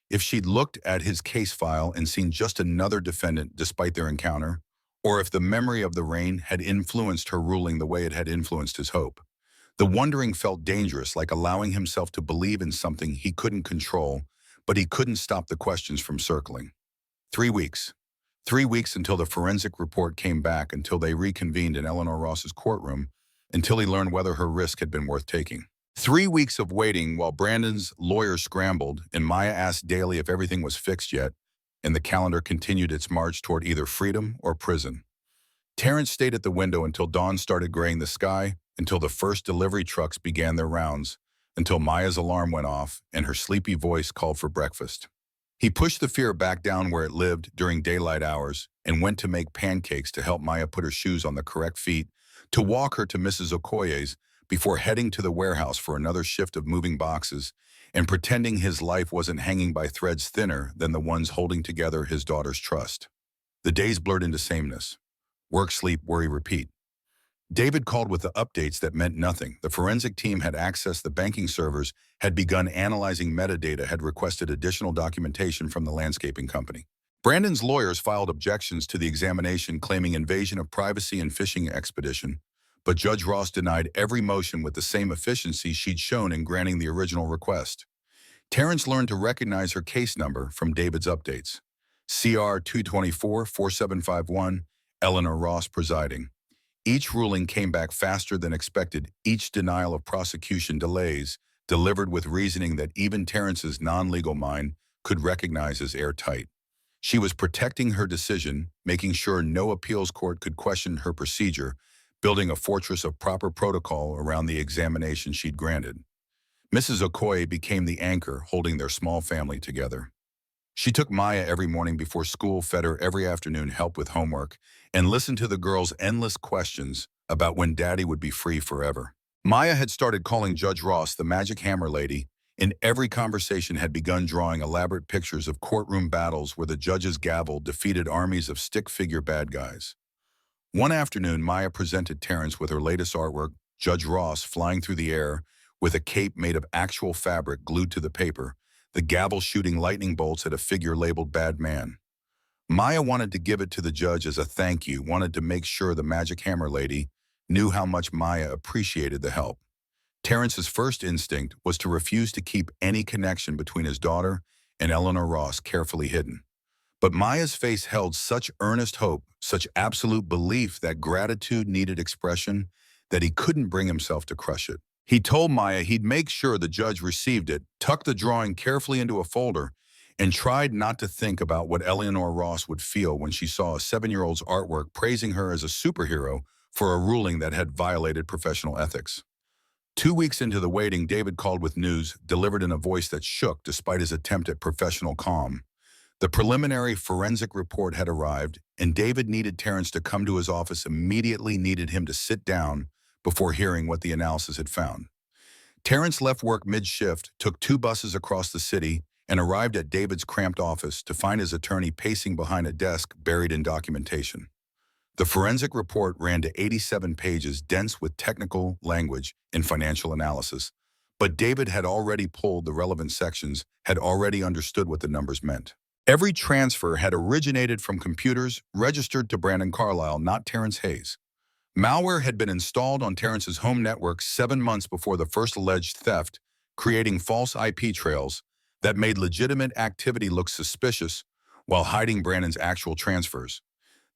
if she'd looked at his case file and seen just another defendant despite their encounter, or if the memory of the rain had influenced her ruling the way it had influenced his hope. The wondering felt dangerous, like allowing himself to believe in something he couldn't control, but he couldn't stop the questions from circling. 3 weeks. 3 weeks until the forensic report came back, until they reconvened in Eleanor Ross's courtroom, until he learned whether her risk had been worth taking. 3 weeks of waiting while Brandon's lawyer scrambled and Maya asked daily if everything was fixed yet, and the calendar continued its march toward either freedom or prison. Terrence stayed at the window until dawn started graying the sky, until the first delivery trucks began their rounds, until Maya's alarm went off and her sleepy voice called for breakfast. He pushed the fear back down where it lived during daylight hours and went to make pancakes to help Maya put her shoes on the correct feet, to walk her to Mrs. Okoye's before heading to the warehouse for another shift of moving boxes and pretending his life wasn't hanging by threads thinner than the ones holding together his daughter's trust. The days blurred into sameness. Work, sleep, worry, repeat. David called with the updates that meant nothing. The forensic team had accessed the banking servers, had begun analyzing metadata, had requested additional documentation from the landscaping company. Brandon's lawyers filed objections to the examination claiming invasion of privacy and fishing expedition, but Judge Ross denied every motion with the same efficiency she'd shown in granting the original request. Terrence learned to recognize her case number from David's updates. CR 224-4751, Eleanor Ross presiding. Each ruling came back faster than expected, each denial of prosecution delays, delivered with reasoning that even Terrence's non-legal mind could recognize as airtight. She was protecting her decision, making sure no appeals court could question her procedure, building a fortress of proper protocol around the examination she'd granted. Mrs. Okoye became the anchor holding their small family together. She took Maya every morning before school, fed her every afternoon, helped with homework, and listened to the girls' endless questions about when Daddy would be free forever. Maya had started calling Judge Ross the Magic Hammer Lady. In every conversation had begun drawing elaborate pictures of courtroom battles where the judge's gavel defeated armies of stick-figure bad guys. One afternoon, Maya presented Terrence with her latest artwork, Judge Ross flying through the air with a cape made of actual fabric glued to the paper, the gavel shooting lightning bolts at a figure labeled Bad Man. Maya wanted to give it to the judge as a thank you, wanted to make sure the Magic Hammer Lady knew how much Maya appreciated the help. Terrence's first instinct was to refuse to keep any connection between his daughter and Eleanor Ross carefully hidden. But Maya's face held such earnest hope, such absolute belief that gratitude needed expression, that he couldn't bring himself to crush it. He told Maya he'd make sure the judge received it, tucked the drawing carefully into a folder, and tried not to think about what Eleanor Ross would feel when she saw a 7-year-old's artwork praising her as a superhero for a ruling that had violated professional ethics. 2 weeks into the waiting, David called with news, delivered in a voice that shook despite his attempt at professional calm. The preliminary forensic report had arrived, and David needed Terrence to come to his office immediately, needed him to sit down before hearing what the analysis had found. Terrence left work mid-shift, took 2 buses across the city, and arrived at David's cramped office to find his attorney pacing behind a desk buried in documentation. The forensic report ran to 87 pages, dense with technical language and financial analysis, but David had already pulled the relevant sections, had already understood what the numbers meant. Every transfer had originated from computers registered to Brandon Carlisle, not Terrence Hayes. Malware had been installed on Terrence's home network 7 months before the first alleged theft, creating false IP trails that made legitimate activity look suspicious while hiding Brandon's actual transfers.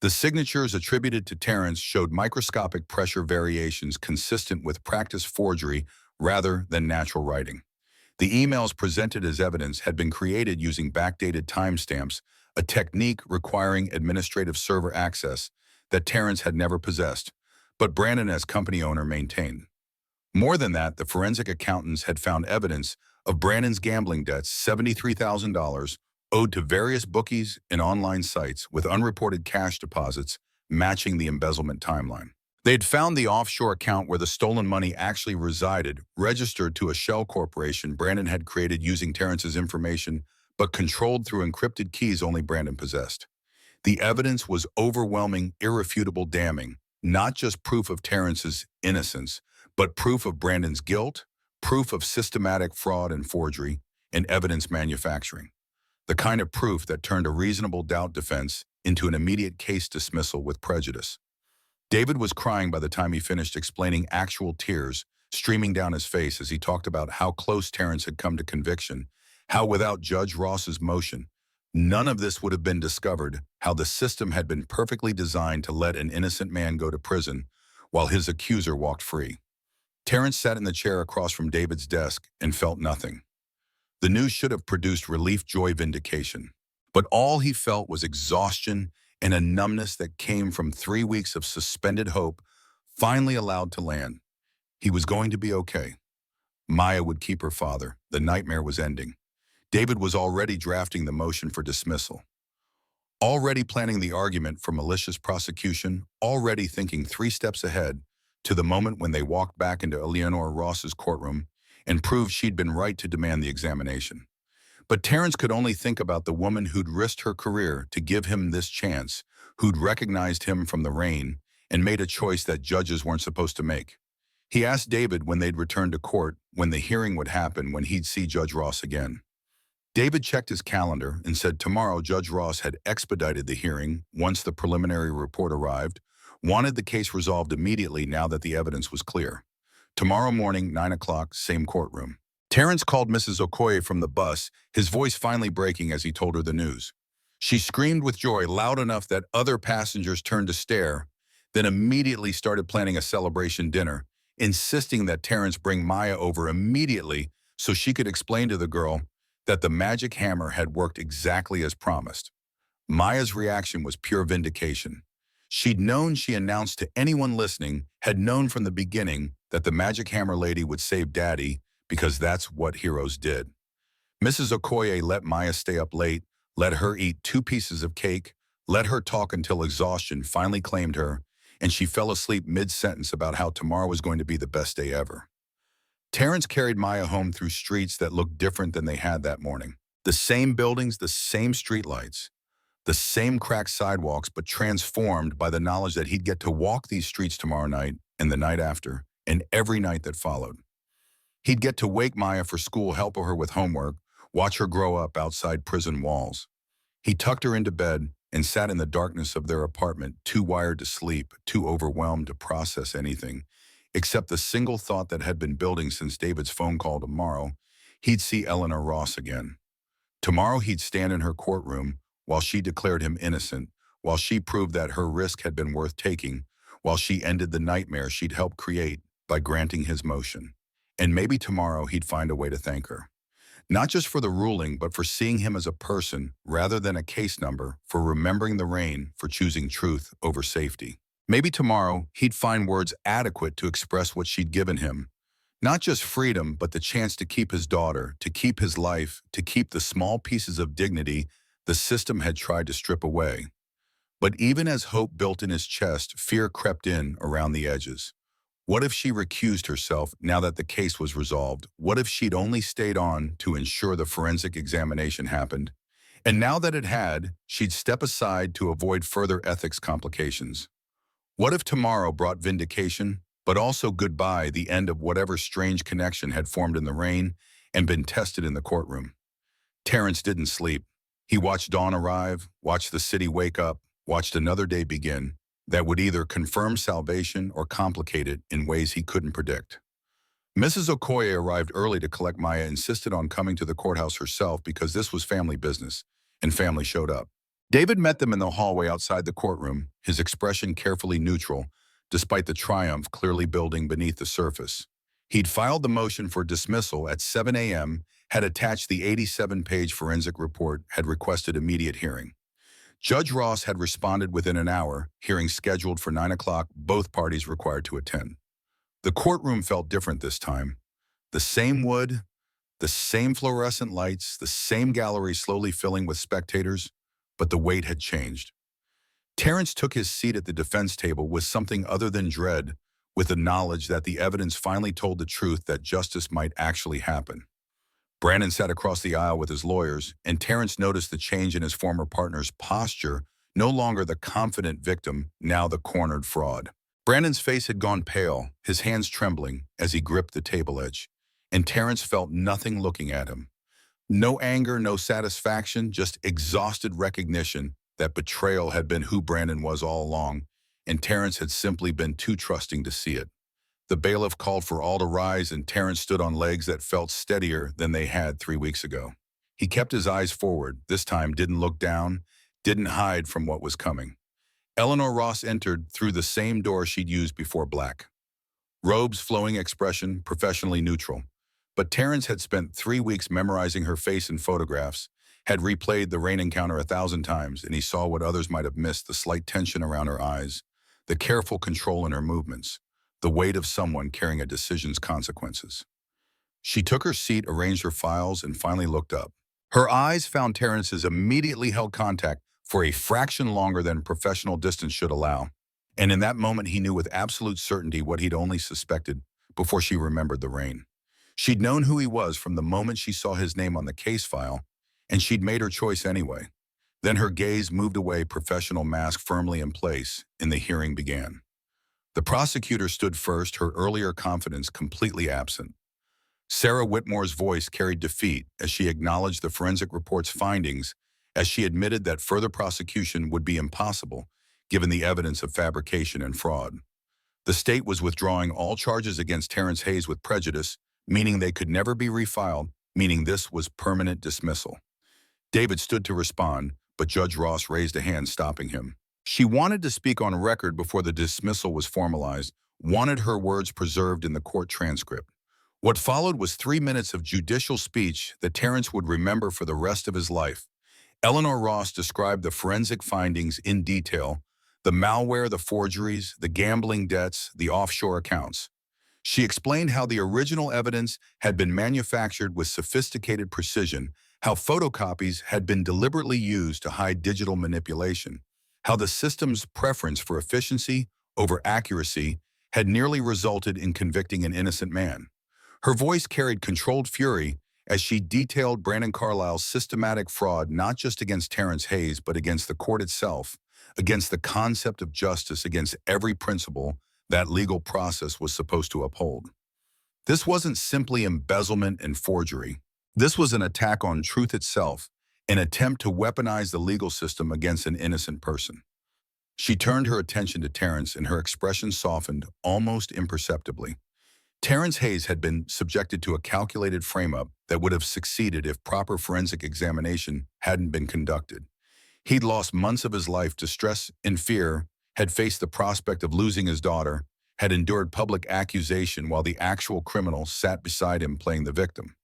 The signatures attributed to Terrence showed microscopic pressure variations consistent with practice forgery rather than natural writing. The emails presented as evidence had been created using backdated timestamps, a technique requiring administrative server access that Terrence had never possessed, but Brandon as company owner maintained. More than that, the forensic accountants had found evidence of Brandon's gambling debts, $73,000, owed to various bookies and online sites with unreported cash deposits matching the embezzlement timeline. They had found the offshore account where the stolen money actually resided, registered to a shell corporation Brandon had created using Terrence's information, but controlled through encrypted keys only Brandon possessed. The evidence was overwhelming, irrefutable, damning, not just proof of Terrence's innocence, but proof of Brandon's guilt, proof of systematic fraud and forgery, and evidence manufacturing. The kind of proof that turned a reasonable doubt defense into an immediate case dismissal with prejudice. David was crying by the time he finished explaining, actual tears streaming down his face as he talked about how close Terrence had come to conviction, how without Judge Ross's motion, none of this would have been discovered, how the system had been perfectly designed to let an innocent man go to prison while his accuser walked free. Terrence sat in the chair across from David's desk and felt nothing. The news should have produced relief, joy, vindication. But all he felt was exhaustion and a numbness that came from 3 weeks of suspended hope, finally allowed to land. He was going to be okay. Maya would keep her father. The nightmare was ending. David was already drafting the motion for dismissal, already planning the argument for malicious prosecution, already thinking 3 steps ahead to the moment when they walked back into Eleanor Ross's courtroom and proved she'd been right to demand the examination. But Terrence could only think about the woman who'd risked her career to give him this chance, who'd recognized him from the rain and made a choice that judges weren't supposed to make. He asked David when they'd return to court, when the hearing would happen, when he'd see Judge Ross again. David checked his calendar and said tomorrow Judge Ross had expedited the hearing once the preliminary report arrived, wanted the case resolved immediately now that the evidence was clear. Tomorrow morning, 9 o'clock, same courtroom. Terrence called Mrs. Okoye from the bus, his voice finally breaking as he told her the news. She screamed with joy loud enough that other passengers turned to stare, then immediately started planning a celebration dinner, insisting that Terrence bring Maya over immediately so she could explain to the girl that the magic hammer had worked exactly as promised. Maya's reaction was pure vindication. She'd known, she announced to anyone listening, had known from the beginning that the magic hammer lady would save Daddy because that's what heroes did. Mrs. Okoye let Maya stay up late, let her eat 2 pieces of cake, let her talk until exhaustion finally claimed her, and she fell asleep mid-sentence about how tomorrow was going to be the best day ever. Terrence carried Maya home through streets that looked different than they had that morning. The same buildings, the same streetlights, the same cracked sidewalks, but transformed by the knowledge that he'd get to walk these streets tomorrow night and the night after and every night that followed. He'd get to wake Maya for school, help her with homework, watch her grow up outside prison walls. He tucked her into bed and sat in the darkness of their apartment, too wired to sleep, too overwhelmed to process anything, except the single thought that had been building since David's phone call tomorrow. He'd see Eleanor Ross again. Tomorrow he'd stand in her courtroom while she declared him innocent, while she proved that her risk had been worth taking, while she ended the nightmare she'd helped create by granting his motion. And maybe tomorrow he'd find a way to thank her. Not just for the ruling, but for seeing him as a person rather than a case number, for remembering the rain, for choosing truth over safety. Maybe tomorrow he'd find words adequate to express what she'd given him. Not just freedom, but the chance to keep his daughter, to keep his life, to keep the small pieces of dignity the system had tried to strip away. But even as hope built in his chest, fear crept in around the edges. What if she recused herself now that the case was resolved? What if she'd only stayed on to ensure the forensic examination happened? And now that it had, she'd step aside to avoid further ethics complications. What if tomorrow brought vindication, but also goodbye, the end of whatever strange connection had formed in the rain and been tested in the courtroom? Terrence didn't sleep. He watched dawn arrive, watched the city wake up, watched another day begin that would either confirm salvation or complicate it in ways he couldn't predict. Mrs. Okoye arrived early to collect Maya, insisted on coming to the courthouse herself because this was family business, and family showed up. David met them in the hallway outside the courtroom, his expression carefully neutral, despite the triumph clearly building beneath the surface. He'd filed the motion for dismissal at 7 a.m., had attached the 87-page forensic report, had requested immediate hearing. Judge Ross had responded within an hour, hearing scheduled for 9 o'clock, both parties required to attend. The courtroom felt different this time. The same wood, the same fluorescent lights, the same gallery slowly filling with spectators, but the weight had changed. Terrence took his seat at the defense table with something other than dread, with the knowledge that the evidence finally told the truth, that justice might actually happen. Brandon sat across the aisle with his lawyers, and Terrence noticed the change in his former partner's posture, no longer the confident victim, now the cornered fraud. Brandon's face had gone pale, his hands trembling as he gripped the table edge, and Terrence felt nothing looking at him. No anger, no satisfaction, just exhausted recognition that betrayal had been who Brandon was all along, and Terrence had simply been too trusting to see it. The bailiff called for all to rise, and Terrence stood on legs that felt steadier than they had 3 weeks ago. He kept his eyes forward, this time didn't look down, didn't hide from what was coming. Eleanor Ross entered through the same door she'd used before, black robes, flowing expression, professionally neutral. But Terrence had spent 3 weeks memorizing her face in photographs, had replayed the rain encounter 1,000 times, and he saw what others might have missed: the slight tension around her eyes, the careful control in her movements, the weight of someone carrying a decision's consequences. She took her seat, arranged her files, and finally looked up. Her eyes found Terrence's, immediately held contact for a fraction longer than professional distance should allow. And in that moment, he knew with absolute certainty what he'd only suspected before she remembered the rain. She'd known who he was from the moment she saw his name on the case file, and she'd made her choice anyway. Then her gaze moved away, professional mask firmly in place, and the hearing began. The prosecutor stood first, her earlier confidence completely absent. Sarah Whitmore's voice carried defeat as she acknowledged the forensic report's findings, as she admitted that further prosecution would be impossible, given the evidence of fabrication and fraud. The state was withdrawing all charges against Terrence Hayes with prejudice, meaning they could never be refiled, meaning this was permanent dismissal. David stood to respond, but Judge Ross raised a hand, stopping him. She wanted to speak on record before the dismissal was formalized, wanted her words preserved in the court transcript. What followed was 3 minutes of judicial speech that Terrence would remember for the rest of his life. Eleanor Ross described the forensic findings in detail: the malware, the forgeries, the gambling debts, the offshore accounts. She explained how the original evidence had been manufactured with sophisticated precision, how photocopies had been deliberately used to hide digital manipulation, how the system's preference for efficiency over accuracy had nearly resulted in convicting an innocent man. Her voice carried controlled fury as she detailed Brandon Carlisle's systematic fraud not just against Terrence Hayes but against the court itself, against the concept of justice, against every principle that legal process was supposed to uphold. This wasn't simply embezzlement and forgery. This was an attack on truth itself, an attempt to weaponize the legal system against an innocent person. She turned her attention to Terrence, and her expression softened almost imperceptibly. Terrence Hayes had been subjected to a calculated frame-up that would have succeeded if proper forensic examination hadn't been conducted. He'd lost months of his life to stress and fear, had faced the prospect of losing his daughter, had endured public accusation while the actual criminal sat beside him playing the victim.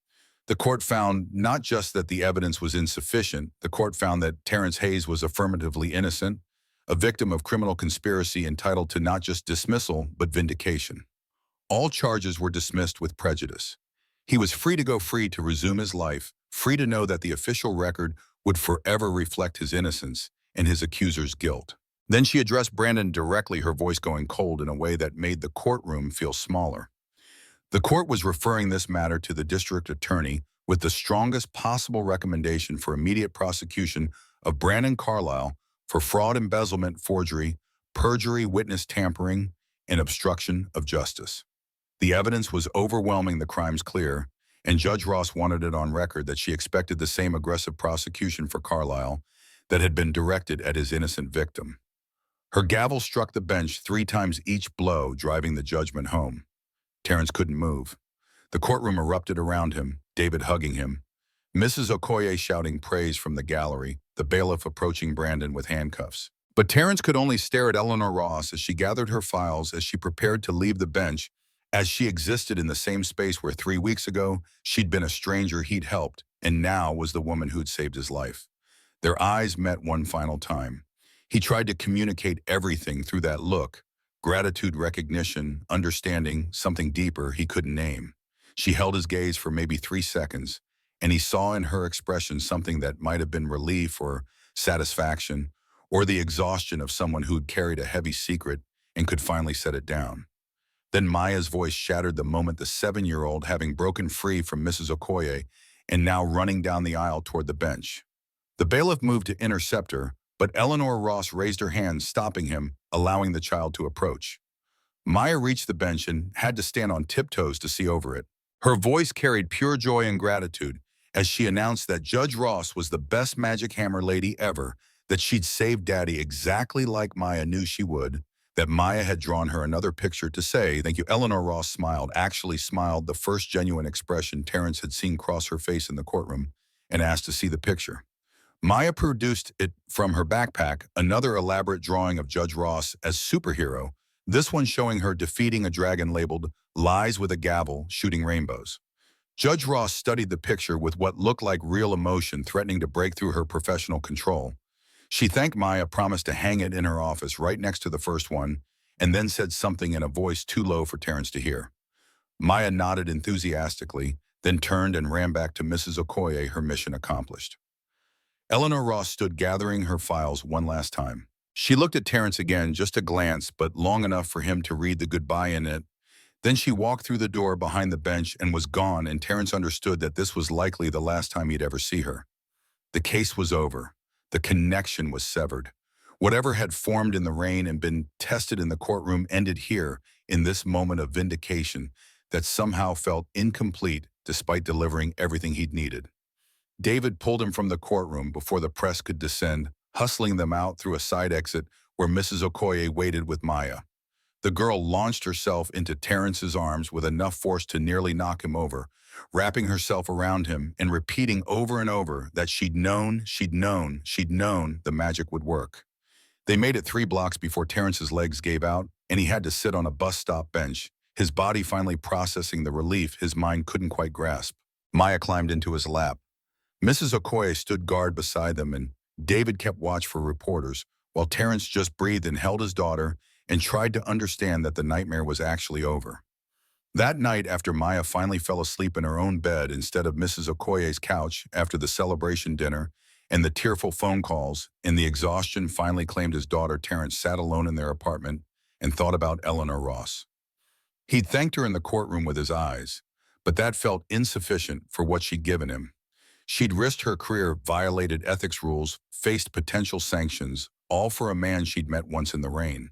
The court found not just that the evidence was insufficient, the court found that Terrence Hayes was affirmatively innocent, a victim of criminal conspiracy entitled to not just dismissal but vindication. All charges were dismissed with prejudice. He was free to go free to resume his life, free to know that the official record would forever reflect his innocence and his accuser's guilt. Then she addressed Brandon directly, her voice going cold in a way that made the courtroom feel smaller. The court was referring this matter to the district attorney with the strongest possible recommendation for immediate prosecution of Brandon Carlisle for fraud, embezzlement, forgery, perjury, witness tampering, and obstruction of justice. The evidence was overwhelming, the crimes clear, and Judge Ross wanted it on record that she expected the same aggressive prosecution for Carlisle that had been directed at his innocent victim. Her gavel struck the bench 3 times, each blow driving the judgment home. Terrence couldn't move. The courtroom erupted around him, David hugging him, Mrs. Okoye shouting praise from the gallery, the bailiff approaching Brandon with handcuffs. But Terrence could only stare at Eleanor Ross as she gathered her files, as she prepared to leave the bench, as she existed in the same space where 3 weeks ago she'd been a stranger he'd helped, and now was the woman who'd saved his life. Their eyes met one final time. He tried to communicate everything through that look: gratitude, recognition, understanding, something deeper he couldn't name. She held his gaze for maybe 3 seconds, and he saw in her expression something that might have been relief or satisfaction, or the exhaustion of someone who'd carried a heavy secret and could finally set it down. Then Maya's voice shattered the moment, the 7-year-old having broken free from Mrs. Okoye and now running down the aisle toward the bench. The bailiff moved to intercept her, but Eleanor Ross raised her hand, stopping him, allowing the child to approach. Maya reached the bench and had to stand on tiptoes to see over it. Her voice carried pure joy and gratitude as she announced that Judge Ross was the best magic hammer lady ever, that she'd saved Daddy exactly like Maya knew she would, that Maya had drawn her another picture to say thank you. Eleanor Ross smiled, actually smiled, the first genuine expression Terrence had seen cross her face in the courtroom, and asked to see the picture. Maya produced it from her backpack, another elaborate drawing of Judge Ross as superhero, this one showing her defeating a dragon labeled "Lies with a Gavel, Shooting Rainbows." Judge Ross studied the picture with what looked like real emotion, threatening to break through her professional control. She thanked Maya, promised to hang it in her office right next to the first one, and then said something in a voice too low for Terrence to hear. Maya nodded enthusiastically, then turned and ran back to Mrs. Okoye, her mission accomplished. Eleanor Ross stood gathering her files one last time. She looked at Terrence again, just a glance, but long enough for him to read the goodbye in it. Then she walked through the door behind the bench and was gone, and Terrence understood that this was likely the last time he'd ever see her. The case was over. The connection was severed. Whatever had formed in the rain and been tested in the courtroom ended here, in this moment of vindication that somehow felt incomplete despite delivering everything he'd needed. David pulled him from the courtroom before the press could descend, hustling them out through a side exit where Mrs. Okoye waited with Maya. The girl launched herself into Terrence's arms with enough force to nearly knock him over, wrapping herself around him and repeating over and over that she'd known, she'd known, she'd known the magic would work. They made it 3 blocks before Terrence's legs gave out, and he had to sit on a bus stop bench, his body finally processing the relief his mind couldn't quite grasp. Maya climbed into his lap. Mrs. Okoye stood guard beside them, and David kept watch for reporters, while Terrence just breathed and held his daughter and tried to understand that the nightmare was actually over. That night, after Maya finally fell asleep in her own bed instead of Mrs. Okoye's couch after the celebration dinner, and the tearful phone calls, and the exhaustion finally claimed his daughter, Terrence sat alone in their apartment and thought about Eleanor Ross. He'd thanked her in the courtroom with his eyes, but that felt insufficient for what she'd given him. She'd risked her career, violated ethics rules, faced potential sanctions, all for a man she'd met once in the rain.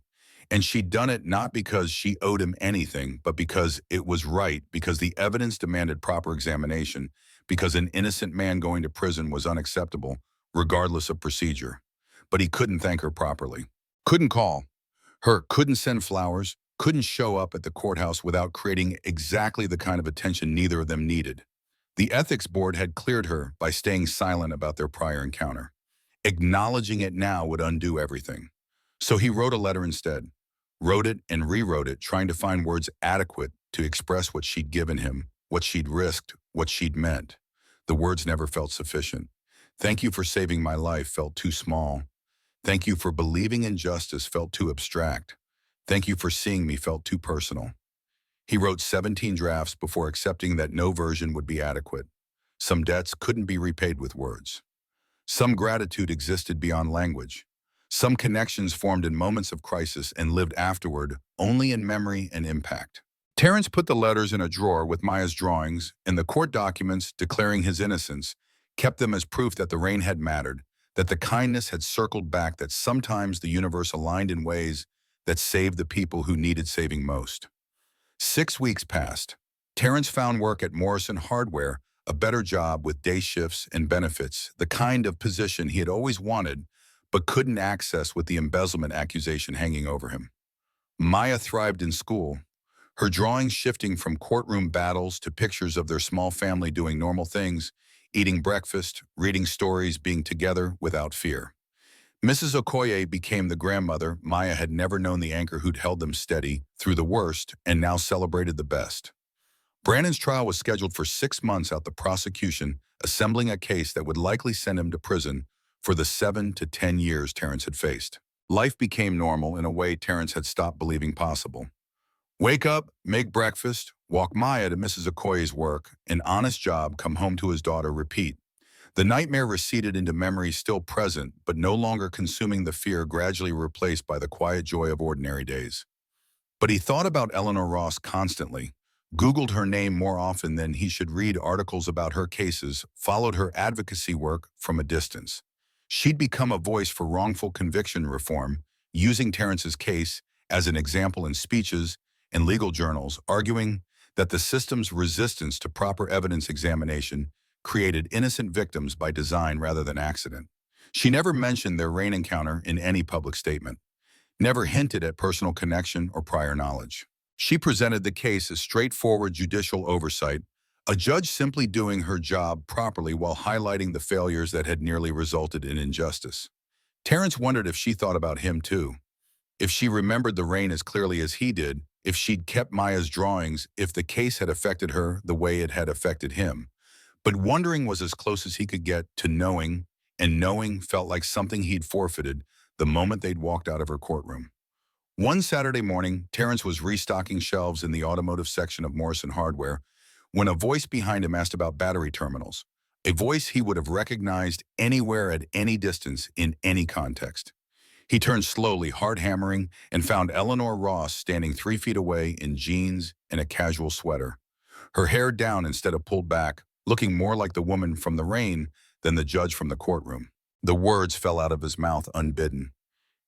And she'd done it not because she owed him anything, but because it was right, because the evidence demanded proper examination, because an innocent man going to prison was unacceptable, regardless of procedure. But he couldn't thank her properly. Couldn't call her, couldn't send flowers, couldn't show up at the courthouse without creating exactly the kind of attention neither of them needed. The ethics board had cleared her by staying silent about their prior encounter. Acknowledging it now would undo everything. So he wrote a letter instead. Wrote it and rewrote it, trying to find words adequate to express what she'd given him, what she'd risked, what she'd meant. The words never felt sufficient. Thank you for saving my life felt too small. Thank you for believing in justice felt too abstract. Thank you for seeing me felt too personal. He wrote 17 drafts before accepting that no version would be adequate. Some debts couldn't be repaid with words. Some gratitude existed beyond language. Some connections formed in moments of crisis and lived afterward only in memory and impact. Terrence put the letters in a drawer with Maya's drawings, and the court documents declaring his innocence kept them as proof that the rain had mattered, that the kindness had circled back, that sometimes the universe aligned in ways that saved the people who needed saving most. 6 weeks passed. Terrence found work at Morrison Hardware, a better job with day shifts and benefits, the kind of position he had always wanted but couldn't access with the embezzlement accusation hanging over him. Maya thrived in school, her drawings shifting from courtroom battles to pictures of their small family doing normal things, eating breakfast, reading stories, being together without fear. Mrs. Okoye became the grandmother. Maya had never known the anchor who'd held them steady through the worst and now celebrated the best. Brandon's trial was scheduled for 6 months out, the prosecution assembling a case that would likely send him to prison for the 7 to 10 years Terrence had faced. Life became normal in a way Terrence had stopped believing possible. Wake up, make breakfast, walk Maya to Mrs. Okoye's work, an honest job, come home to his daughter, repeat. The nightmare receded into memories still present, but no longer consuming the fear, gradually replaced by the quiet joy of ordinary days. But he thought about Eleanor Ross constantly, Googled her name more often than he should read articles about her cases, followed her advocacy work from a distance. She'd become a voice for wrongful conviction reform, using Terrence's case as an example in speeches and legal journals, arguing that the system's resistance to proper evidence examination created innocent victims by design rather than accident. She never mentioned their rain encounter in any public statement, never hinted at personal connection or prior knowledge. She presented the case as straightforward judicial oversight, a judge simply doing her job properly while highlighting the failures that had nearly resulted in injustice. Terrence wondered if she thought about him too, if she remembered the rain as clearly as he did, if she'd kept Maya's drawings, if the case had affected her the way it had affected him. But wondering was as close as he could get to knowing, and knowing felt like something he'd forfeited the moment they'd walked out of her courtroom. One Saturday morning, Terrence was restocking shelves in the automotive section of Morrison Hardware when a voice behind him asked about battery terminals, a voice he would have recognized anywhere at any distance in any context. He turned slowly, hard hammering, and found Eleanor Ross standing 3 feet away in jeans and a casual sweater, her hair down instead of pulled back, looking more like the woman from the rain than the judge from the courtroom. The words fell out of his mouth unbidden.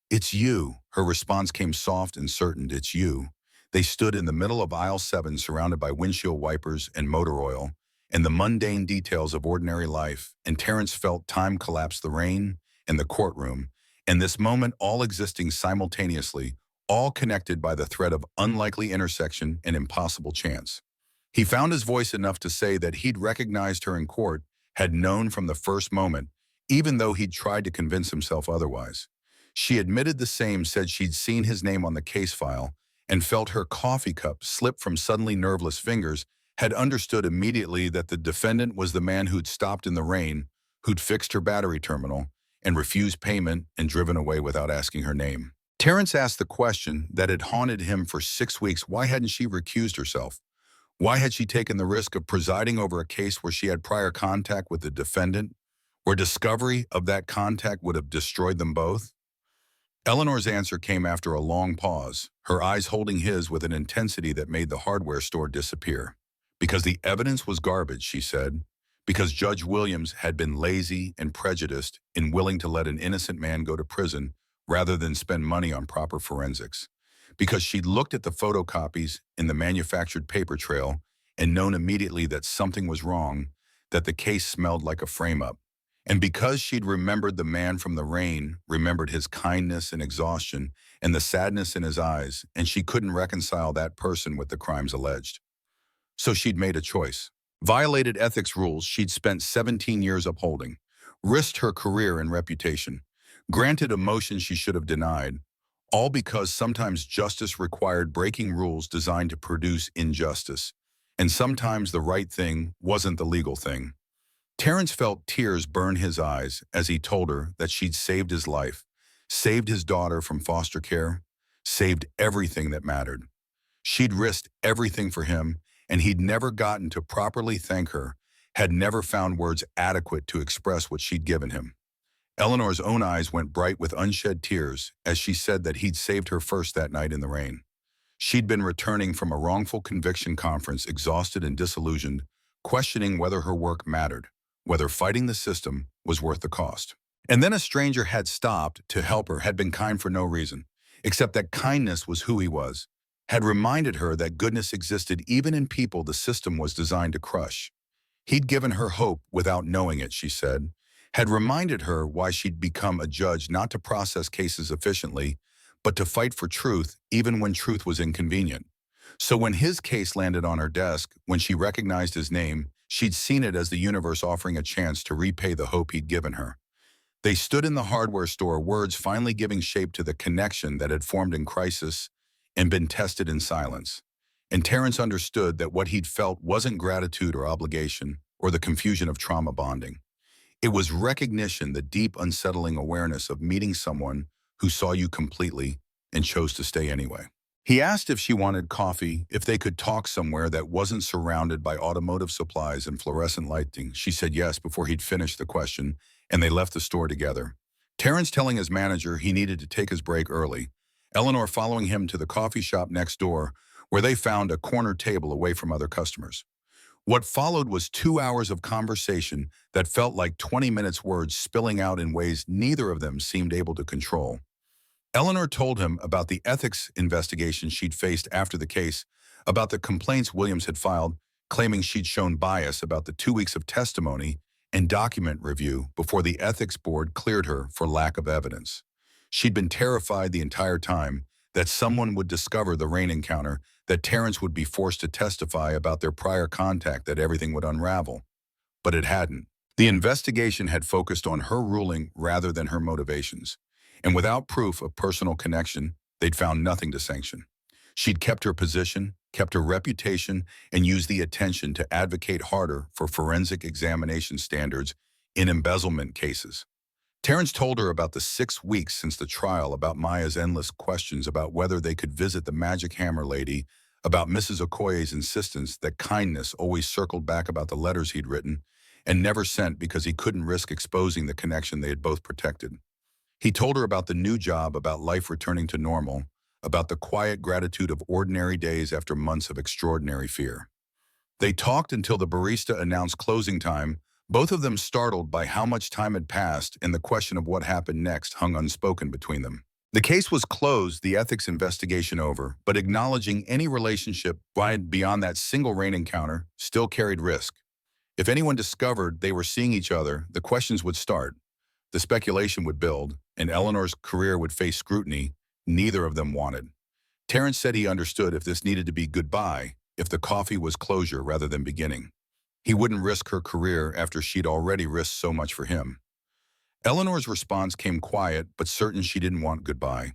"It's you." Her response came soft and certain. "It's you." They stood in the middle of aisle 7, surrounded by windshield wipers and motor oil, and the mundane details of ordinary life, and Terrence felt time collapse, the rain and the courtroom, and this moment all existing simultaneously, all connected by the thread of unlikely intersection and impossible chance. He found his voice enough to say that he'd recognized her in court, had known from the first moment, even though he'd tried to convince himself otherwise. She admitted the same, said she'd seen his name on the case file, and felt her coffee cup slip from suddenly nerveless fingers, had understood immediately that the defendant was the man who'd stopped in the rain, who'd fixed her battery terminal, and refused payment and driven away without asking her name. Terrence asked the question that had haunted him for 6 weeks. Why hadn't she recused herself? Why had she taken the risk of presiding over a case where she had prior contact with the defendant, where discovery of that contact would have destroyed them both? Eleanor's answer came after a long pause, her eyes holding his with an intensity that made the hardware store disappear. "Because the evidence was garbage," she said. "Because Judge Williams had been lazy and prejudiced in willing to let an innocent man go to prison rather than spend money on proper forensics. Because she'd looked at the photocopies in the manufactured paper trail and known immediately that something was wrong, that the case smelled like a frame-up. And because she'd remembered the man from the rain, remembered his kindness and exhaustion, and the sadness in his eyes, and she couldn't reconcile that person with the crimes alleged. So she'd made a choice. Violated ethics rules she'd spent 17 years upholding, risked her career and reputation, granted emotions she should have denied, all because sometimes justice required breaking rules designed to produce injustice, and sometimes the right thing wasn't the legal thing. Terrence felt tears burn his eyes as he told her that she'd saved his life, saved his daughter from foster care, saved everything that mattered. She'd risked everything for him, and he'd never gotten to properly thank her, had never found words adequate to express what she'd given him. Eleanor's own eyes went bright with unshed tears as she said that he'd saved her first that night in the rain. She'd been returning from a wrongful conviction conference, exhausted and disillusioned, questioning whether her work mattered, whether fighting the system was worth the cost. And then a stranger had stopped to help her, had been kind for no reason, except that kindness was who he was, had reminded her that goodness existed even in people the system was designed to crush. He'd given her hope without knowing it, she said, had reminded her why she'd become a judge, not to process cases efficiently, but to fight for truth even when truth was inconvenient. So when his case landed on her desk, when she recognized his name, she'd seen it as the universe offering a chance to repay the hope he'd given her. They stood in the hardware store, words finally giving shape to the connection that had formed in crisis and been tested in silence. And Terrence understood that what he'd felt wasn't gratitude or obligation or the confusion of trauma bonding. It was recognition, the deep, unsettling awareness of meeting someone who saw you completely and chose to stay anyway. He asked if she wanted coffee, if they could talk somewhere that wasn't surrounded by automotive supplies and fluorescent lighting. She said yes before he'd finished the question, and they left the store together. Terrence telling his manager he needed to take his break early, Eleanor following him to the coffee shop next door, where they found a corner table away from other customers. What followed was 2 hours of conversation that felt like 20 minutes, words spilling out in ways neither of them seemed able to control. Eleanor told him about the ethics investigation she'd faced after the case, about the complaints Williams had filed, claiming she'd shown bias, about the 2 weeks of testimony and document review before the ethics board cleared her for lack of evidence. She'd been terrified the entire time that someone would discover the rain encounter, that Terrence would be forced to testify about their prior contact, that everything would unravel. But it hadn't. The investigation had focused on her ruling rather than her motivations. And without proof of personal connection, they'd found nothing to sanction. She'd kept her position, kept her reputation, and used the attention to advocate harder for forensic examination standards in embezzlement cases. Terrence told her about the 6 weeks since the trial, about Maya's endless questions about whether they could visit the Magic Hammer lady, about Mrs. Okoye's insistence that kindness always circled back about the letters he'd written and never sent because he couldn't risk exposing the connection they had both protected. He told her about the new job, about life returning to normal, about the quiet gratitude of ordinary days after months of extraordinary fear. They talked until the barista announced closing time, Both of them startled by how much time had passed and the question of what happened next hung unspoken between them. The case was closed, the ethics investigation over, but acknowledging any relationship beyond that single rain encounter still carried risk. If anyone discovered they were seeing each other, the questions would start, the speculation would build, and Eleanor's career would face scrutiny neither of them wanted. Terrence said he understood if this needed to be goodbye, if the coffee was closure rather than beginning. He wouldn't risk her career after she'd already risked so much for him. Eleanor's response came quiet, but certain she didn't want goodbye.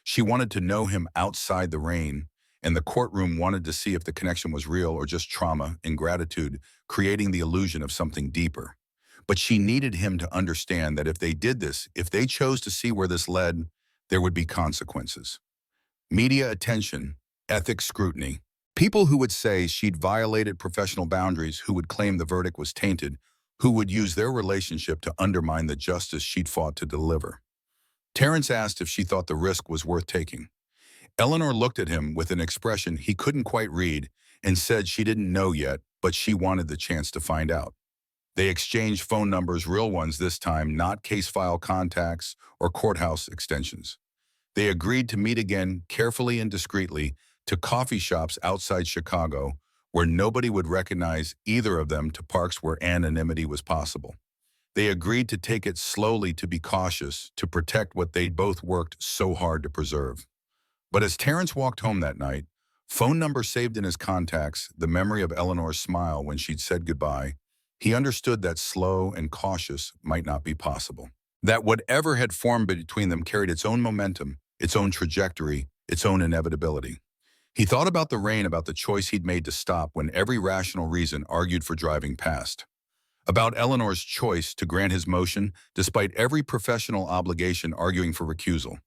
She wanted to know him outside the rain, and the courtroom wanted to see if the connection was real or just trauma and gratitude, creating the illusion of something deeper. But she needed him to understand that if they did this, if they chose to see where this led, there would be consequences. Media attention, ethics scrutiny. People who would say she'd violated professional boundaries, who would claim the verdict was tainted, who would use their relationship to undermine the justice she'd fought to deliver. Terrence asked if she thought the risk was worth taking. Eleanor looked at him with an expression he couldn't quite read and said she didn't know yet, but she wanted the chance to find out. They exchanged phone numbers, real ones this time, not case file contacts or courthouse extensions. They agreed to meet again, carefully and discreetly, to coffee shops outside Chicago, where nobody would recognize either of them, to parks where anonymity was possible. They agreed to take it slowly, to be cautious, to protect what they'd both worked so hard to preserve. But as Terrence walked home that night, phone number saved in his contacts, the memory of Eleanor's smile when she'd said goodbye, he understood that slow and cautious might not be possible. That whatever had formed between them carried its own momentum, its own trajectory, its own inevitability. He thought about the rain, about the choice he'd made to stop when every rational reason argued for driving past. About Eleanor's choice to grant his motion despite every professional obligation arguing for recusal.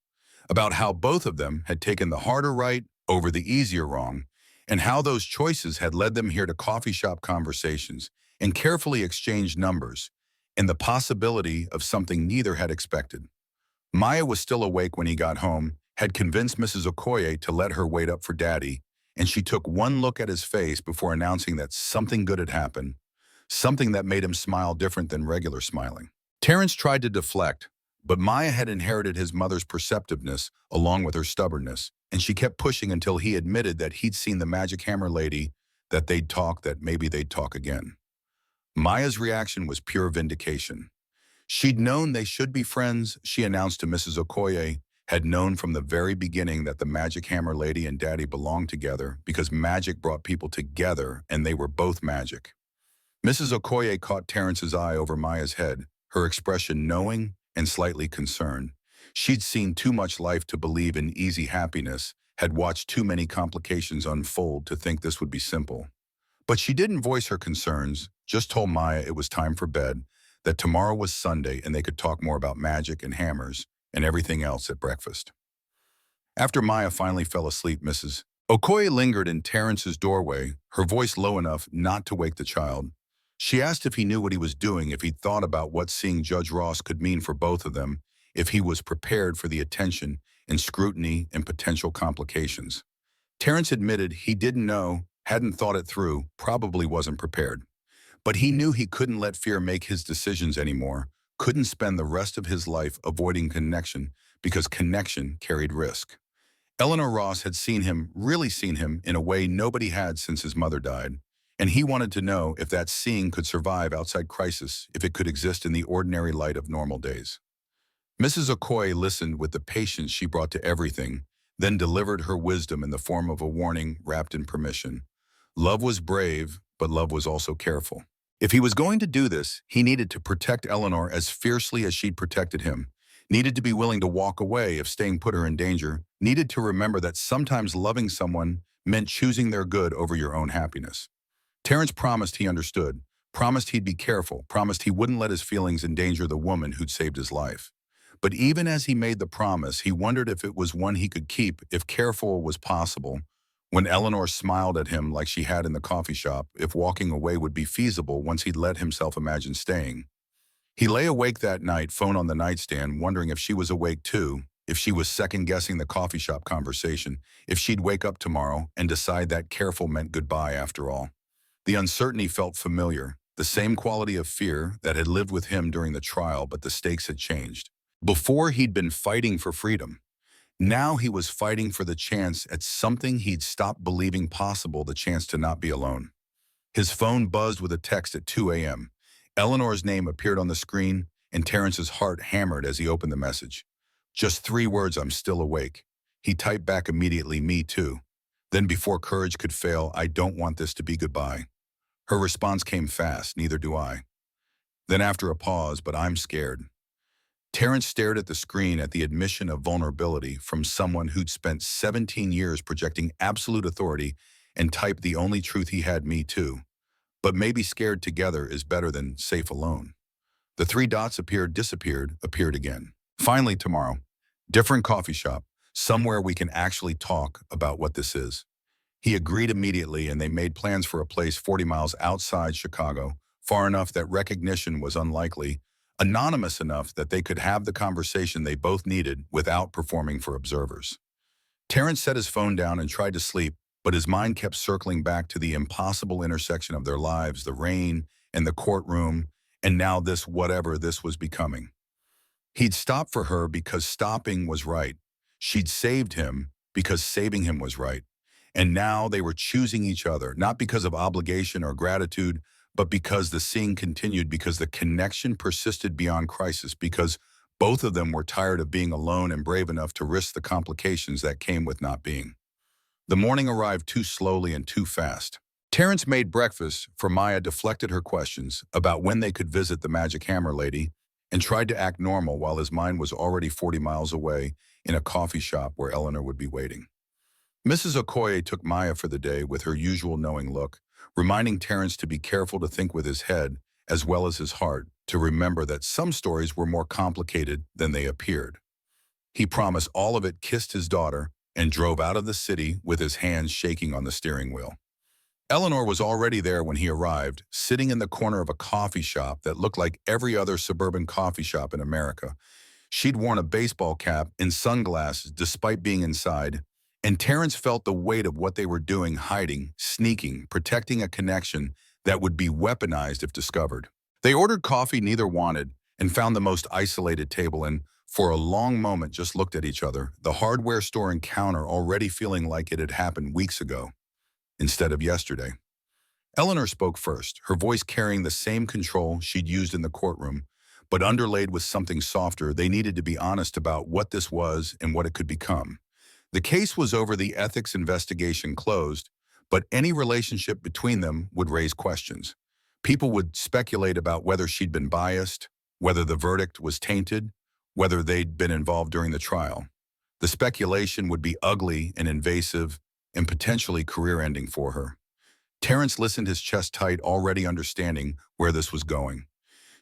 About how both of them had taken the harder right over the easier wrong, and how those choices had led them here to coffee shop conversations and carefully exchanged numbers, and the possibility of something neither had expected. Maya was still awake when he got home, had convinced Mrs. Okoye to let her wait up for Daddy, and she took one look at his face before announcing that something good had happened, something that made him smile different than regular smiling. Terrence tried to deflect, but Maya had inherited his mother's perceptiveness along with her stubbornness, and she kept pushing until he admitted that he'd seen the magic hammer lady, that they'd talk, that maybe they'd talk again. Maya's reaction was pure vindication. She'd known they should be friends, she announced to Mrs. Okoye, had known from the very beginning that the magic hammer lady and Daddy belonged together because magic brought people together and they were both magic. Mrs. Okoye caught Terrence's eye over Maya's head, her expression knowing and slightly concerned. She'd seen too much life to believe in easy happiness, had watched too many complications unfold to think this would be simple. But she didn't voice her concerns, just told Maya it was time for bed, that tomorrow was Sunday and they could talk more about magic and hammers and everything else at breakfast. After Maya finally fell asleep, Mrs. Okoye lingered in Terrence's doorway, her voice low enough not to wake the child. She asked if he knew what he was doing, if he'd thought about what seeing Judge Ross could mean for both of them, if he was prepared for the attention and scrutiny and potential complications. Terrence admitted he didn't know, hadn't thought it through, probably wasn't prepared. But he knew he couldn't let fear make his decisions anymore, couldn't spend the rest of his life avoiding connection because connection carried risk. Eleanor Ross had seen him, really seen him, in a way nobody had since his mother died. And he wanted to know if that seeing could survive outside crisis, if it could exist in the ordinary light of normal days. Mrs. Okoye listened with the patience she brought to everything, then delivered her wisdom in the form of a warning wrapped in permission. Love was brave, but love was also careful. If he was going to do this, he needed to protect Eleanor as fiercely as she'd protected him, needed to be willing to walk away if staying put her in danger, needed to remember that sometimes loving someone meant choosing their good over your own happiness. Terrence promised he understood, promised he'd be careful, promised he wouldn't let his feelings endanger the woman who'd saved his life. But even as he made the promise, he wondered if it was one he could keep, if careful was possible. When Eleanor smiled at him like she had in the coffee shop, if walking away would be feasible once he'd let himself imagine staying. He lay awake that night, phone on the nightstand, wondering if she was awake too, if she was second-guessing the coffee shop conversation, if she'd wake up tomorrow and decide that careful meant goodbye after all. The uncertainty felt familiar, the same quality of fear that had lived with him during the trial, but the stakes had changed. Before, he'd been fighting for freedom. Now he was fighting for the chance at something he'd stopped believing possible, the chance to not be alone. His phone buzzed with a text at 2 a.m. Eleanor's name appeared on the screen, and Terrence's heart hammered as he opened the message. Just 3 words, "I'm still awake." He typed back immediately, "Me too." Then, before courage could fail, "I don't want this to be goodbye." Her response came fast, "Neither do I." Then, after a pause, "But I'm scared." Terrence stared at the screen at the admission of vulnerability from someone who'd spent 17 years projecting absolute authority, and typed the only truth he had, "Me too. But maybe scared together is better than safe alone." The 3 dots appeared, disappeared, appeared again. "Finally, tomorrow. Different coffee shop. Somewhere we can actually talk about what this is." He agreed immediately, and they made plans for a place 40 miles outside Chicago, far enough that recognition was unlikely, anonymous enough that they could have the conversation they both needed without performing for observers. Terrence set his phone down and tried to sleep, but his mind kept circling back to the impossible intersection of their lives, the rain and the courtroom, and now this, whatever this was becoming. He'd stopped for her because stopping was right. She'd saved him because saving him was right. And now they were choosing each other, not because of obligation or gratitude, but because the seeing continued, because the connection persisted beyond crisis, because both of them were tired of being alone and brave enough to risk the complications that came with not being. The morning arrived too slowly and too fast. Terrence made breakfast for Maya, deflected her questions about when they could visit the Magic Hammer lady, and tried to act normal while his mind was already 40 miles away in a coffee shop where Eleanor would be waiting. Mrs. Okoye took Maya for the day with her usual knowing look, reminding Terrence to be careful to think with his head as well as his heart, to remember that some stories were more complicated than they appeared. He promised all of it, kissed his daughter, and drove out of the city with his hands shaking on the steering wheel. Eleanor was already there when he arrived, sitting in the corner of a coffee shop that looked like every other suburban coffee shop in America. She'd worn a baseball cap and sunglasses despite being inside, and Terrence felt the weight of what they were doing, hiding, sneaking, protecting a connection that would be weaponized if discovered. They ordered coffee neither wanted and found the most isolated table, and for a long moment just looked at each other, the hardware store encounter already feeling like it had happened weeks ago instead of yesterday. Eleanor spoke first, her voice carrying the same control she'd used in the courtroom, but underlaid with something softer. They needed to be honest about what this was and what it could become. The case was over, the ethics investigation closed, but any relationship between them would raise questions. People would speculate about whether she'd been biased, whether the verdict was tainted, whether they'd been involved during the trial. The speculation would be ugly and invasive and potentially career-ending for her. Terrence listened, his chest tight, already understanding where this was going.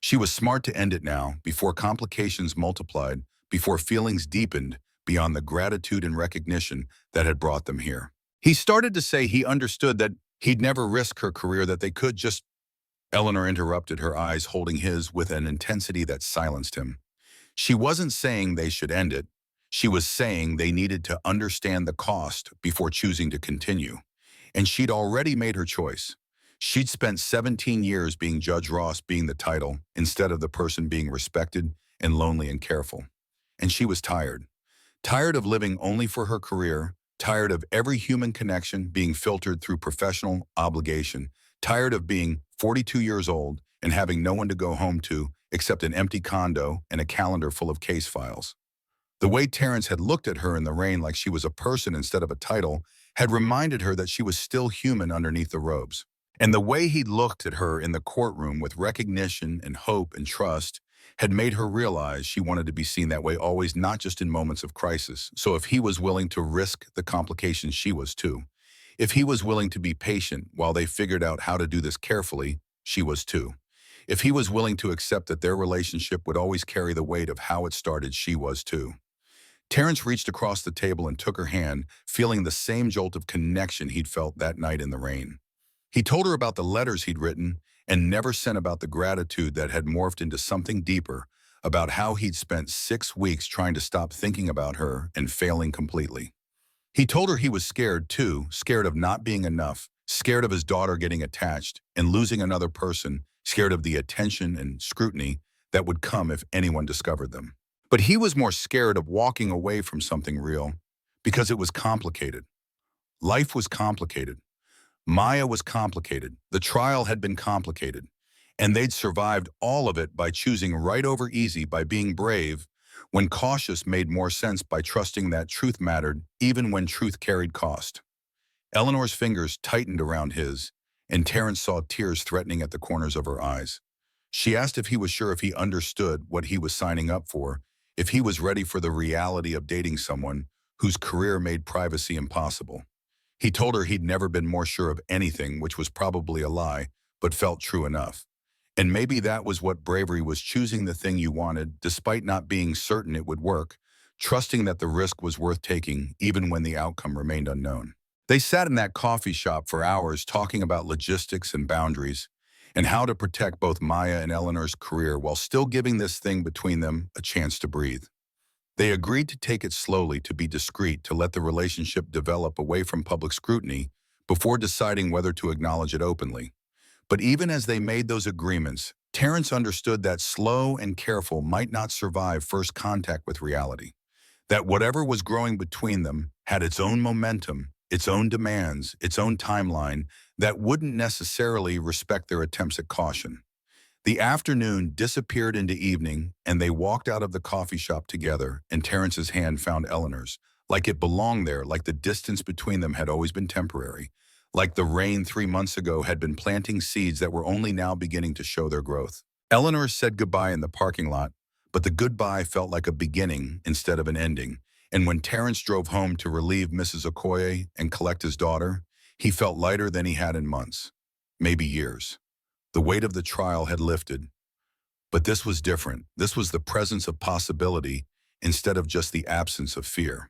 She was smart to end it now, before complications multiplied, before feelings deepened beyond the gratitude and recognition that had brought them here. He started to say he understood that he'd never risk her career, that they could just... Eleanor interrupted, her eyes holding his with an intensity that silenced him. She wasn't saying they should end it. She was saying they needed to understand the cost before choosing to continue. And she'd already made her choice. She'd spent 17 years being Judge Ross, being the title, instead of the person being respected and lonely and careful. And she was tired. Tired of living only for her career, tired of every human connection being filtered through professional obligation, tired of being 42 years old and having no one to go home to except an empty condo and a calendar full of case files. The way Terrence had looked at her in the rain, like she was a person instead of a title, had reminded her that she was still human underneath the robes. And the way he'd looked at her in the courtroom with recognition and hope and trust had made her realize she wanted to be seen that way always, not just in moments of crisis. So if he was willing to risk the complications, she was too. If he was willing to be patient while they figured out how to do this carefully, she was too. If he was willing to accept that their relationship would always carry the weight of how it started, she was too. Terrence reached across the table and took her hand, feeling the same jolt of connection he'd felt that night in the rain. He told her about the letters he'd written and never sent, about the gratitude that had morphed into something deeper, about how he'd spent 6 weeks trying to stop thinking about her and failing completely. He told her he was scared too, scared of not being enough, scared of his daughter getting attached and losing another person, scared of the attention and scrutiny that would come if anyone discovered them. But he was more scared of walking away from something real because it was complicated. Life was complicated. Maya was complicated. The trial had been complicated. And they'd survived all of it by choosing right over easy, by being brave, when cautious made more sense, by trusting that truth mattered, even when truth carried cost. Eleanor's fingers tightened around his, and Terence saw tears threatening at the corners of her eyes. She asked if he was sure, if he understood what he was signing up for, if he was ready for the reality of dating someone whose career made privacy impossible. He told her he'd never been more sure of anything, which was probably a lie, but felt true enough. And maybe that was what bravery was: choosing the thing you wanted, despite not being certain it would work, trusting that the risk was worth taking, even when the outcome remained unknown. They sat in that coffee shop for hours talking about logistics and boundaries, and how to protect both Maya and Eleanor's career while still giving this thing between them a chance to breathe. They agreed to take it slowly, to be discreet, to let the relationship develop away from public scrutiny before deciding whether to acknowledge it openly. But even as they made those agreements, Terence understood that slow and careful might not survive first contact with reality. That whatever was growing between them had its own momentum, its own demands, its own timeline that wouldn't necessarily respect their attempts at caution. The afternoon disappeared into evening, and they walked out of the coffee shop together, and Terence's hand found Eleanor's, like it belonged there, like the distance between them had always been temporary, like the rain 3 months ago had been planting seeds that were only now beginning to show their growth. Eleanor said goodbye in the parking lot, but the goodbye felt like a beginning instead of an ending, and when Terence drove home to relieve Mrs. Okoye and collect his daughter, he felt lighter than he had in months, maybe years. The weight of the trial had lifted, but this was different. This was the presence of possibility instead of just the absence of fear.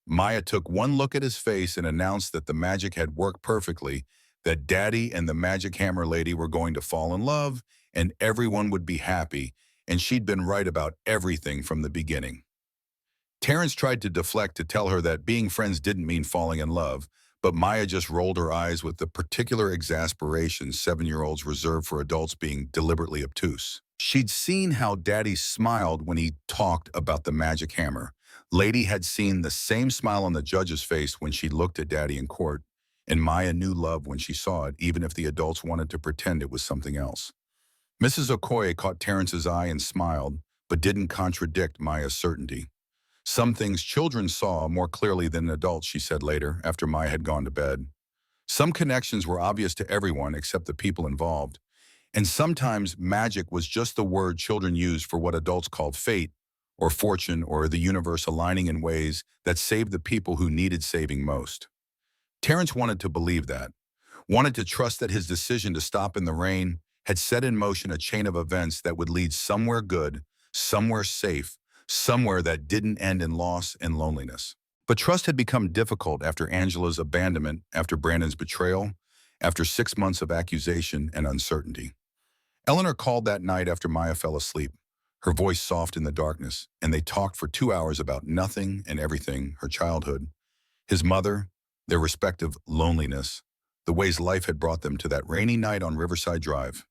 Maya took one look at his face and announced that the magic had worked perfectly, that Daddy and the magic hammer lady were going to fall in love, and everyone would be happy, and she'd been right about everything from the beginning. Terence tried to deflect, to tell her that being friends didn't mean falling in love, but Maya just rolled her eyes with the particular exasperation 7-year-olds reserve for adults being deliberately obtuse. She'd seen how Daddy smiled when he talked about the magic hammer. Lady had seen the same smile on the judge's face when she looked at Daddy in court, and Maya knew love when she saw it, even if the adults wanted to pretend it was something else. Mrs. Okoye caught Terence's eye and smiled, but didn't contradict Maya's certainty. Some things children saw more clearly than adults, she said later, after Maya had gone to bed. Some connections were obvious to everyone except the people involved, and sometimes magic was just the word children used for what adults called fate, or fortune, or the universe aligning in ways that saved the people who needed saving most. Terence wanted to believe that, wanted to trust that his decision to stop in the rain had set in motion a chain of events that would lead somewhere good, somewhere safe, somewhere that didn't end in loss and loneliness. But trust had become difficult after Angela's abandonment, after Brandon's betrayal, after 6 months of accusation and uncertainty. Eleanor called that night after Maya fell asleep, her voice soft in the darkness, and they talked for 2 hours about nothing and everything: her childhood, his mother, their respective loneliness, the ways life had brought them to that rainy night on Riverside Drive.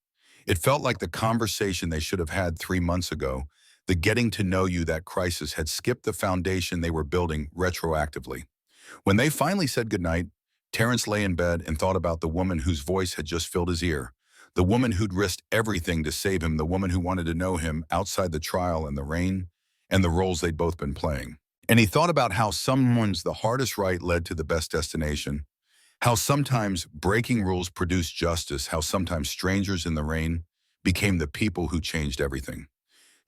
It felt like the conversation they should have had 3 months ago. The getting to know you that crisis had skipped the foundation they were building retroactively. When they finally said goodnight, Terence lay in bed and thought about the woman whose voice had just filled his ear, the woman who'd risked everything to save him, the woman who wanted to know him outside the trial and the rain and the roles they'd both been playing. And he thought about how sometimes the hardest right led to the best destination, how sometimes breaking rules produced justice, how sometimes strangers in the rain became the people who changed everything.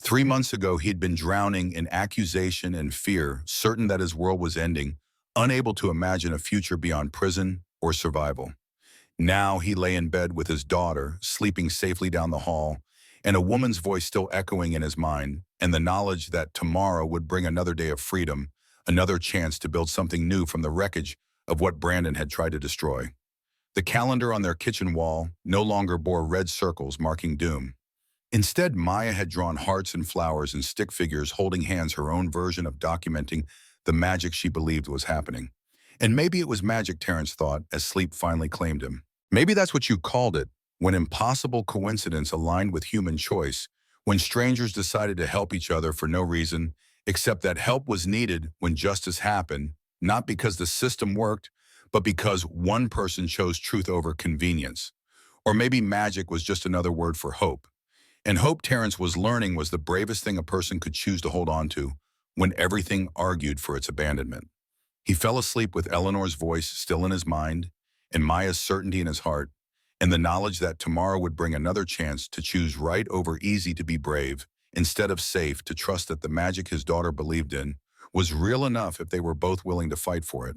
3 months ago, he'd been drowning in accusation and fear, certain that his world was ending, unable to imagine a future beyond prison or survival. Now he lay in bed with his daughter, sleeping safely down the hall, and a woman's voice still echoing in his mind, and the knowledge that tomorrow would bring another day of freedom, another chance to build something new from the wreckage of what Brandon had tried to destroy. The calendar on their kitchen wall no longer bore red circles marking doom. Instead, Maya had drawn hearts and flowers and stick figures holding hands, her own version of documenting the magic she believed was happening. And maybe it was magic, Terence thought, as sleep finally claimed him. Maybe that's what you called it, when impossible coincidence aligned with human choice, when strangers decided to help each other for no reason, except that help was needed when justice happened, not because the system worked, but because one person chose truth over convenience. Or maybe magic was just another word for hope. And hope, Terrence was learning, was the bravest thing a person could choose to hold on to when everything argued for its abandonment. He fell asleep with Eleanor's voice still in his mind, and Maya's certainty in his heart, and the knowledge that tomorrow would bring another chance to choose right over easy, to be brave, instead of safe, to trust that the magic his daughter believed in was real enough if they were both willing to fight for it.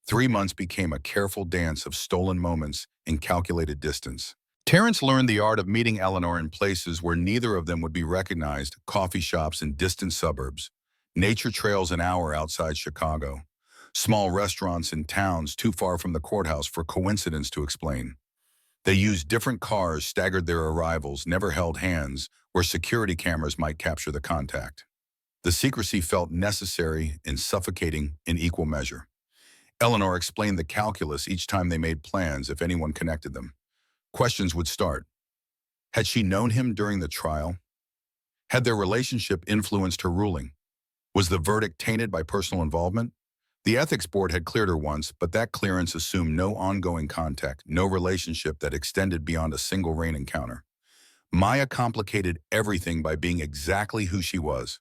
3 months became a careful dance of stolen moments and calculated distance. Terrence learned the art of meeting Eleanor in places where neither of them would be recognized: coffee shops in distant suburbs, nature trails an hour outside Chicago, small restaurants in towns too far from the courthouse for coincidence to explain. They used different cars, staggered their arrivals, never held hands, where security cameras might capture the contact. The secrecy felt necessary and suffocating in equal measure. Eleanor explained the calculus each time they made plans if anyone connected them. Questions would start. Had she known him during the trial? Had their relationship influenced her ruling? Was the verdict tainted by personal involvement? The ethics board had cleared her once, but that clearance assumed no ongoing contact, no relationship that extended beyond a single rain encounter. Maya complicated everything by being exactly who she was: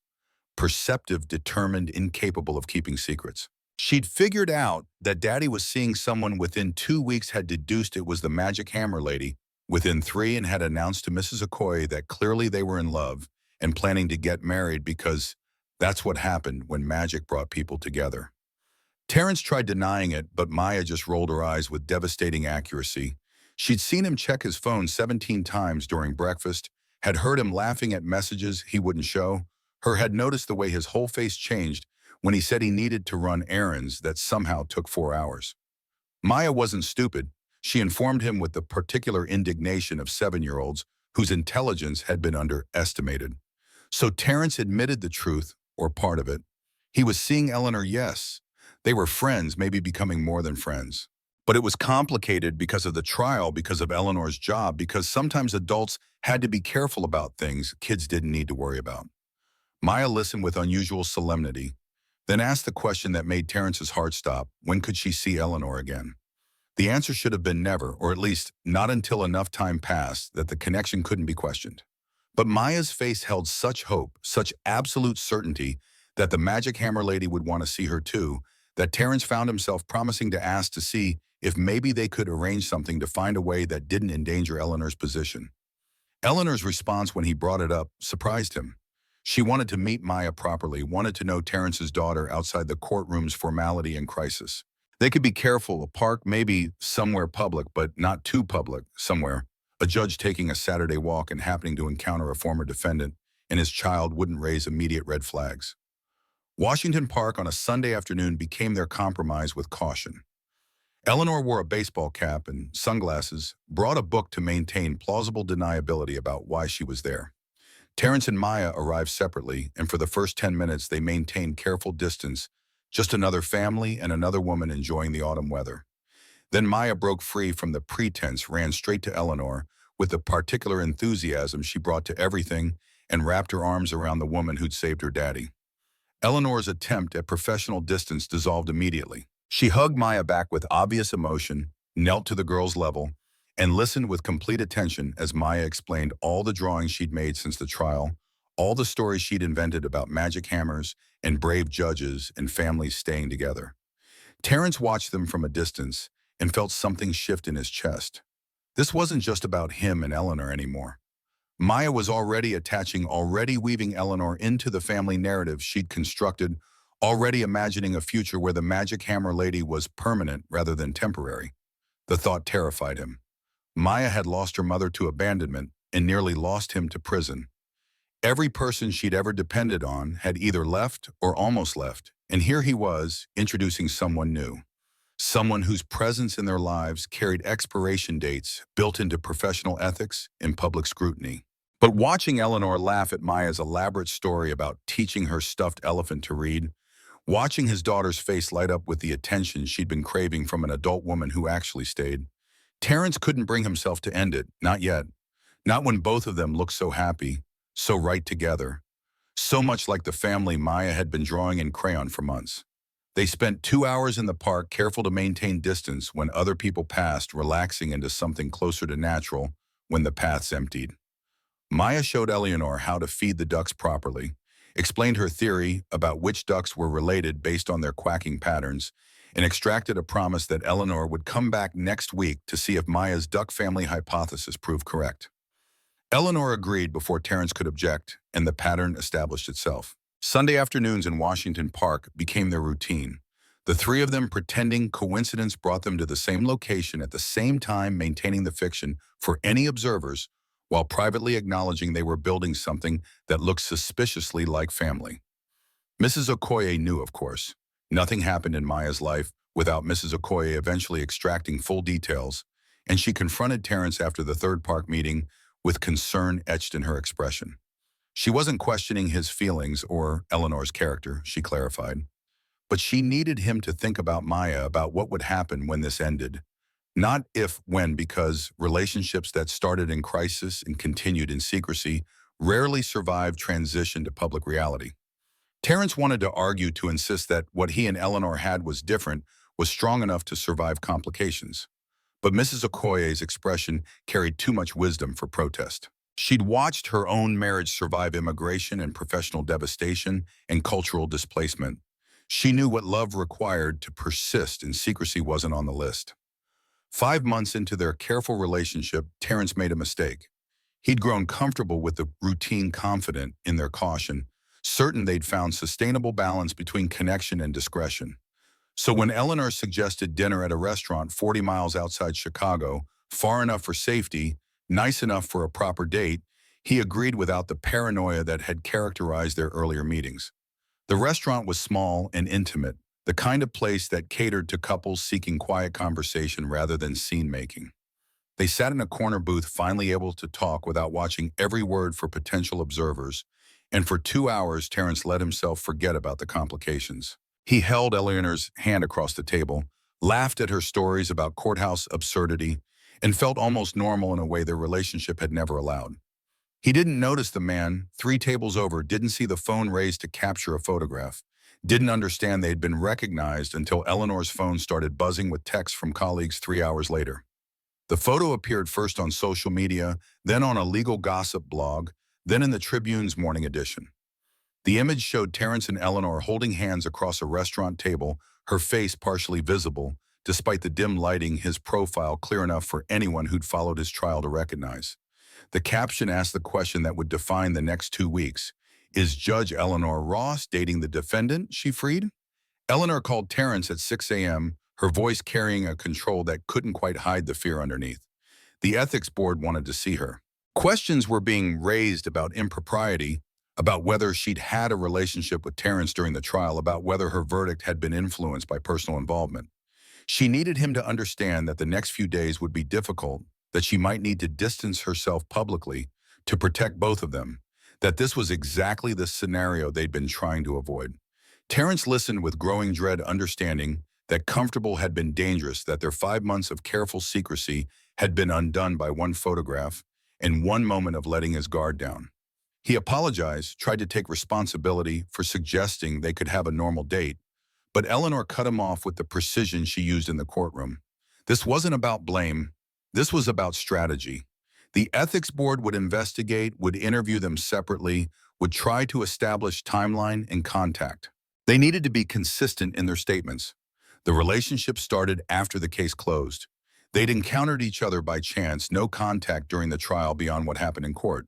perceptive, determined, incapable of keeping secrets. She'd figured out that Daddy was seeing someone within 2 weeks, had deduced it was the Magic Hammer lady within 3, and had announced to Mrs. Okoye that clearly they were in love and planning to get married, because that's what happened when magic brought people together. Terrence tried denying it, but Maya just rolled her eyes with devastating accuracy. She'd seen him check his phone 17 times during breakfast, had heard him laughing at messages he wouldn't show, had noticed the way his whole face changed when he said he needed to run errands that somehow took 4 hours. Maya wasn't stupid. She informed him with the particular indignation of 7-year-olds whose intelligence had been underestimated. So Terrence admitted the truth, or part of it. He was seeing Eleanor, yes. They were friends, maybe becoming more than friends. But it was complicated because of the trial, because of Eleanor's job, because sometimes adults had to be careful about things kids didn't need to worry about. Maya listened with unusual solemnity, then asked the question that made Terrence's heart stop: when could she see Eleanor again? The answer should have been never, or at least not until enough time passed that the connection couldn't be questioned. But Maya's face held such hope, such absolute certainty that the Magic Hammer lady would want to see her too, that Terrence found himself promising to ask to see if maybe they could arrange something to find a way that didn't endanger Eleanor's position. Eleanor's response when he brought it up surprised him. She wanted to meet Maya properly, wanted to know Terrence's daughter outside the courtroom's formality and crisis. They could be careful: a park, maybe somewhere public, but not too public, somewhere. A judge taking a Saturday walk and happening to encounter a former defendant and his child wouldn't raise immediate red flags. Washington Park on a Sunday afternoon became their compromise with caution. Eleanor wore a baseball cap and sunglasses, brought a book to maintain plausible deniability about why she was there. Terrence and Maya arrived separately, and for the first 10 minutes they maintained careful distance, just another family and another woman enjoying the autumn weather. Then Maya broke free from the pretense, ran straight to Eleanor with the particular enthusiasm she brought to everything, and wrapped her arms around the woman who'd saved her daddy. Eleanor's attempt at professional distance dissolved immediately. She hugged Maya back with obvious emotion, knelt to the girl's level, and listened with complete attention as Maya explained all the drawings she'd made since the trial, all the stories she'd invented about magic hammers and brave judges and families staying together. Terrence watched them from a distance and felt something shift in his chest. This wasn't just about him and Eleanor anymore. Maya was already attaching, already weaving Eleanor into the family narrative she'd constructed, already imagining a future where the Magic Hammer lady was permanent rather than temporary. The thought terrified him. Maya had lost her mother to abandonment and nearly lost him to prison. Every person she'd ever depended on had either left or almost left, and here he was, introducing someone new. Someone whose presence in their lives carried expiration dates built into professional ethics and public scrutiny. But watching Eleanor laugh at Maya's elaborate story about teaching her stuffed elephant to read, watching his daughter's face light up with the attention she'd been craving from an adult woman who actually stayed, Terrence couldn't bring himself to end it, not yet. Not when both of them looked so happy, so right together. So much like the family Maya had been drawing in crayon for months. They spent 2 hours in the park, careful to maintain distance when other people passed, relaxing into something closer to natural when the paths emptied. Maya showed Eleanor how to feed the ducks properly, explained her theory about which ducks were related based on their quacking patterns, and extracted a promise that Eleanor would come back next week to see if Maya's duck family hypothesis proved correct. Eleanor agreed before Terrence could object, and the pattern established itself. Sunday afternoons in Washington Park became their routine. The three of them pretending coincidence brought them to the same location at the same time, maintaining the fiction for any observers, while privately acknowledging they were building something that looked suspiciously like family. Mrs. Okoye knew, of course. Nothing happened in Maya's life without Mrs. Okoye eventually extracting full details, and she confronted Terrence after the third park meeting with concern etched in her expression. She wasn't questioning his feelings or Eleanor's character, she clarified, but she needed him to think about Maya, about what would happen when this ended. Not if, when, because relationships that started in crisis and continued in secrecy rarely survive transition to public reality. Terrence wanted to argue, to insist that what he and Eleanor had was different, was strong enough to survive complications. But Mrs. Okoye's expression carried too much wisdom for protest. She'd watched her own marriage survive immigration and professional devastation and cultural displacement. She knew what love required to persist, and secrecy wasn't on the list. 5 months into their careful relationship, Terrence made a mistake. He'd grown comfortable with the routine, confident in their caution, certain they'd found sustainable balance between connection and discretion. So when Eleanor suggested dinner at a restaurant 40 miles outside Chicago, far enough for safety, nice enough for a proper date, he agreed without the paranoia that had characterized their earlier meetings. The restaurant was small and intimate, the kind of place that catered to couples seeking quiet conversation rather than scene-making. They sat in a corner booth, finally able to talk without watching every word for potential observers, and for 2 hours Terrence let himself forget about the complications. He held Eleanor's hand across the table, laughed at her stories about courthouse absurdity, and felt almost normal in a way their relationship had never allowed. He didn't notice the man 3 tables over, didn't see the phone raised to capture a photograph, didn't understand they'd been recognized until Eleanor's phone started buzzing with texts from colleagues 3 hours later. The photo appeared first on social media, then on a legal gossip blog, then in the Tribune's morning edition. The image showed Terrence and Eleanor holding hands across a restaurant table, her face partially visible, despite the dim lighting, his profile clear enough for anyone who'd followed his trial to recognize. The caption asked the question that would define the next 2 weeks. Is Judge Eleanor Ross dating the defendant she freed? Eleanor called Terrence at 6 a.m., her voice carrying a control that couldn't quite hide the fear underneath. The ethics board wanted to see her. Questions were being raised about impropriety, about whether she'd had a relationship with Terrence during the trial, about whether her verdict had been influenced by personal involvement. She needed him to understand that the next few days would be difficult, that she might need to distance herself publicly to protect both of them, that this was exactly the scenario they'd been trying to avoid. Terrence listened with growing dread, understanding that comfortable had been dangerous, that their 5 months of careful secrecy had been undone by one photograph and one moment of letting his guard down. He apologized, tried to take responsibility for suggesting they could have a normal date, but Eleanor cut him off with the precision she used in the courtroom. This wasn't about blame. This was about strategy. The ethics board would investigate, would interview them separately, would try to establish timeline and contact. They needed to be consistent in their statements. The relationship started after the case closed. They'd encountered each other by chance, no contact during the trial beyond what happened in court.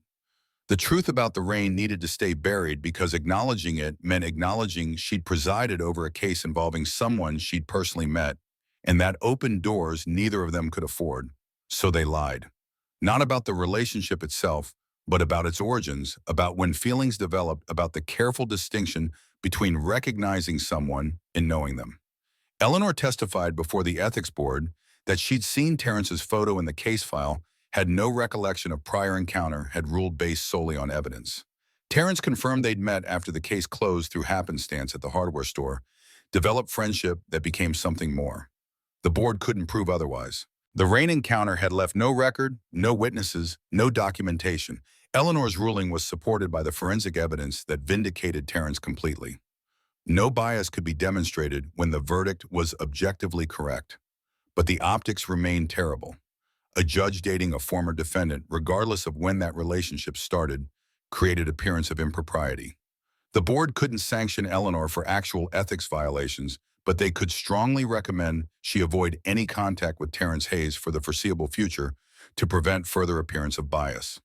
The truth about the rain needed to stay buried because acknowledging it meant acknowledging she'd presided over a case involving someone she'd personally met, and that opened doors neither of them could afford. So they lied. Not about the relationship itself, but about its origins, about when feelings developed, about the careful distinction between recognizing someone and knowing them. Eleanor testified before the ethics board that she'd seen Terrence's photo in the case file, had no recollection of prior encounter, had ruled based solely on evidence. Terrence confirmed they'd met after the case closed through happenstance at the hardware store, developed friendship that became something more. The board couldn't prove otherwise. The rain encounter had left no record, no witnesses, no documentation. Eleanor's ruling was supported by the forensic evidence that vindicated Terrence completely. No bias could be demonstrated when the verdict was objectively correct. But the optics remained terrible. A judge dating a former defendant, regardless of when that relationship started, created appearance of impropriety. The board couldn't sanction Eleanor for actual ethics violations, but they could strongly recommend she avoid any contact with Terrence Hayes for the foreseeable future to prevent further appearance of bias.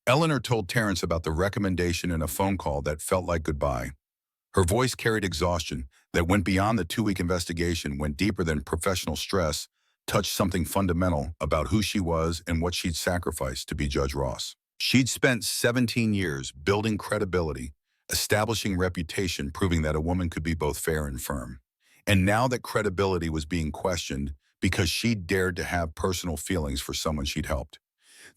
Eleanor told Terrence about the recommendation in a phone call that felt like goodbye. Her voice carried exhaustion that went beyond the 2-week investigation, went deeper than professional stress, touched something fundamental about who she was and what she'd sacrificed to be Judge Ross. She'd spent 17 years building credibility, establishing reputation, proving that a woman could be both fair and firm. And now that credibility was being questioned because she'd dared to have personal feelings for someone she'd helped.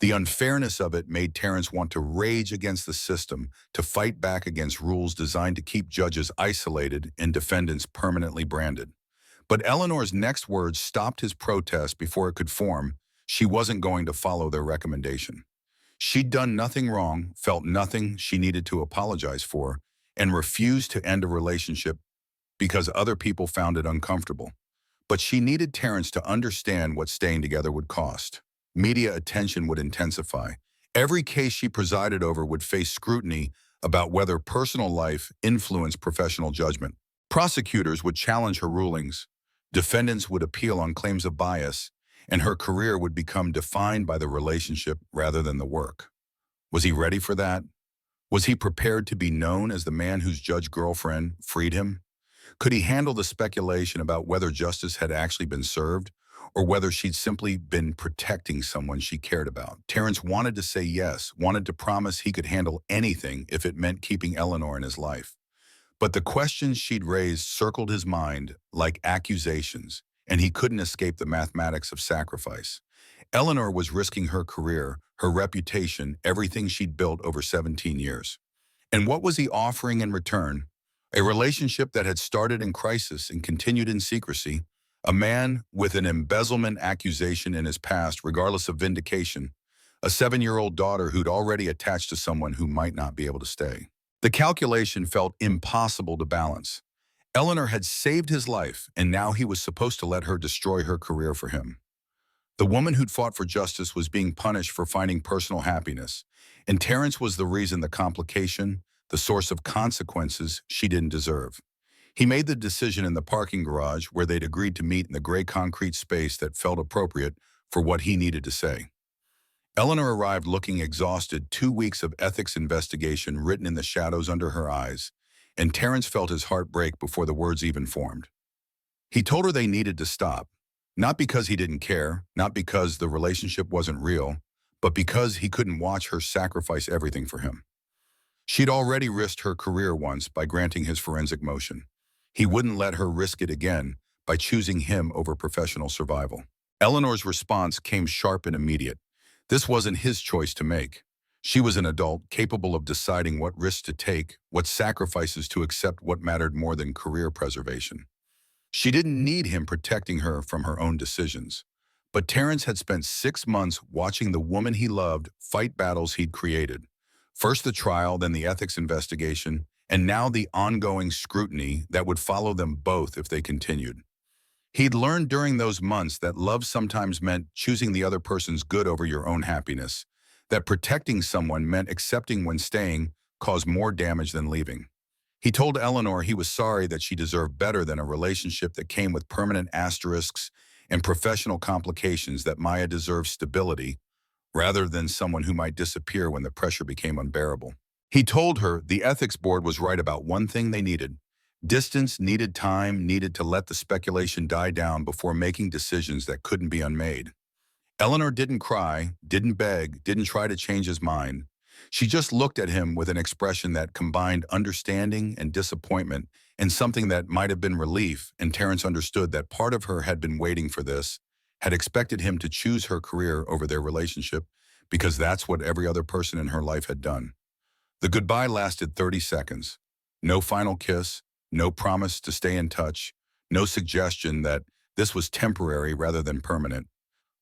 The unfairness of it made Terrence want to rage against the system, to fight back against rules designed to keep judges isolated and defendants permanently branded. But Eleanor's next words stopped his protest before it could form. She wasn't going to follow their recommendation. She'd done nothing wrong, felt nothing she needed to apologize for, and refused to end a relationship because other people found it uncomfortable. But she needed Terrence to understand what staying together would cost. Media attention would intensify. Every case she presided over would face scrutiny about whether personal life influenced professional judgment. Prosecutors would challenge her rulings. Defendants would appeal on claims of bias, and her career would become defined by the relationship rather than the work. Was he ready for that? Was he prepared to be known as the man whose judge girlfriend freed him? Could he handle the speculation about whether justice had actually been served, or whether she'd simply been protecting someone she cared about? Terrence wanted to say yes, wanted to promise he could handle anything if it meant keeping Eleanor in his life. But the questions she'd raised circled his mind like accusations, and he couldn't escape the mathematics of sacrifice. Eleanor was risking her career, her reputation, everything she'd built over 17 years. And what was he offering in return? A relationship that had started in crisis and continued in secrecy, a man with an embezzlement accusation in his past, regardless of vindication, a 7-year-old daughter who'd already attached to someone who might not be able to stay. The calculation felt impossible to balance. Eleanor had saved his life, and now he was supposed to let her destroy her career for him. The woman who'd fought for justice was being punished for finding personal happiness, and Terrence was the reason, the complication, the source of consequences she didn't deserve. He made the decision in the parking garage where they'd agreed to meet in the gray concrete space that felt appropriate for what he needed to say. Eleanor arrived looking exhausted, 2 weeks of ethics investigation written in the shadows under her eyes, and Terrence felt his heart break before the words even formed. He told her they needed to stop, not because he didn't care, not because the relationship wasn't real, but because he couldn't watch her sacrifice everything for him. She'd already risked her career once by granting his forensic motion. He wouldn't let her risk it again by choosing him over professional survival. Eleanor's response came sharp and immediate. This wasn't his choice to make. She was an adult capable of deciding what risks to take, what sacrifices to accept, what mattered more than career preservation. She didn't need him protecting her from her own decisions. But Terrence had spent 6 months watching the woman he loved fight battles he'd created. First the trial, then the ethics investigation, and now the ongoing scrutiny that would follow them both if they continued. He'd learned during those months that love sometimes meant choosing the other person's good over your own happiness, that protecting someone meant accepting when staying caused more damage than leaving. He told Eleanor he was sorry, that she deserved better than a relationship that came with permanent asterisks and professional complications, that Maya deserved stability rather than someone who might disappear when the pressure became unbearable. He told her the ethics board was right about one thing they needed. Distance, needed time, needed to let the speculation die down before making decisions that couldn't be unmade. Eleanor didn't cry, didn't beg, didn't try to change his mind. She just looked at him with an expression that combined understanding and disappointment, and something that might have been relief, and Terrence understood that part of her had been waiting for this, had expected him to choose her career over their relationship, because that's what every other person in her life had done. The goodbye lasted 30 seconds. No final kiss, no promise to stay in touch, no suggestion that this was temporary rather than permanent.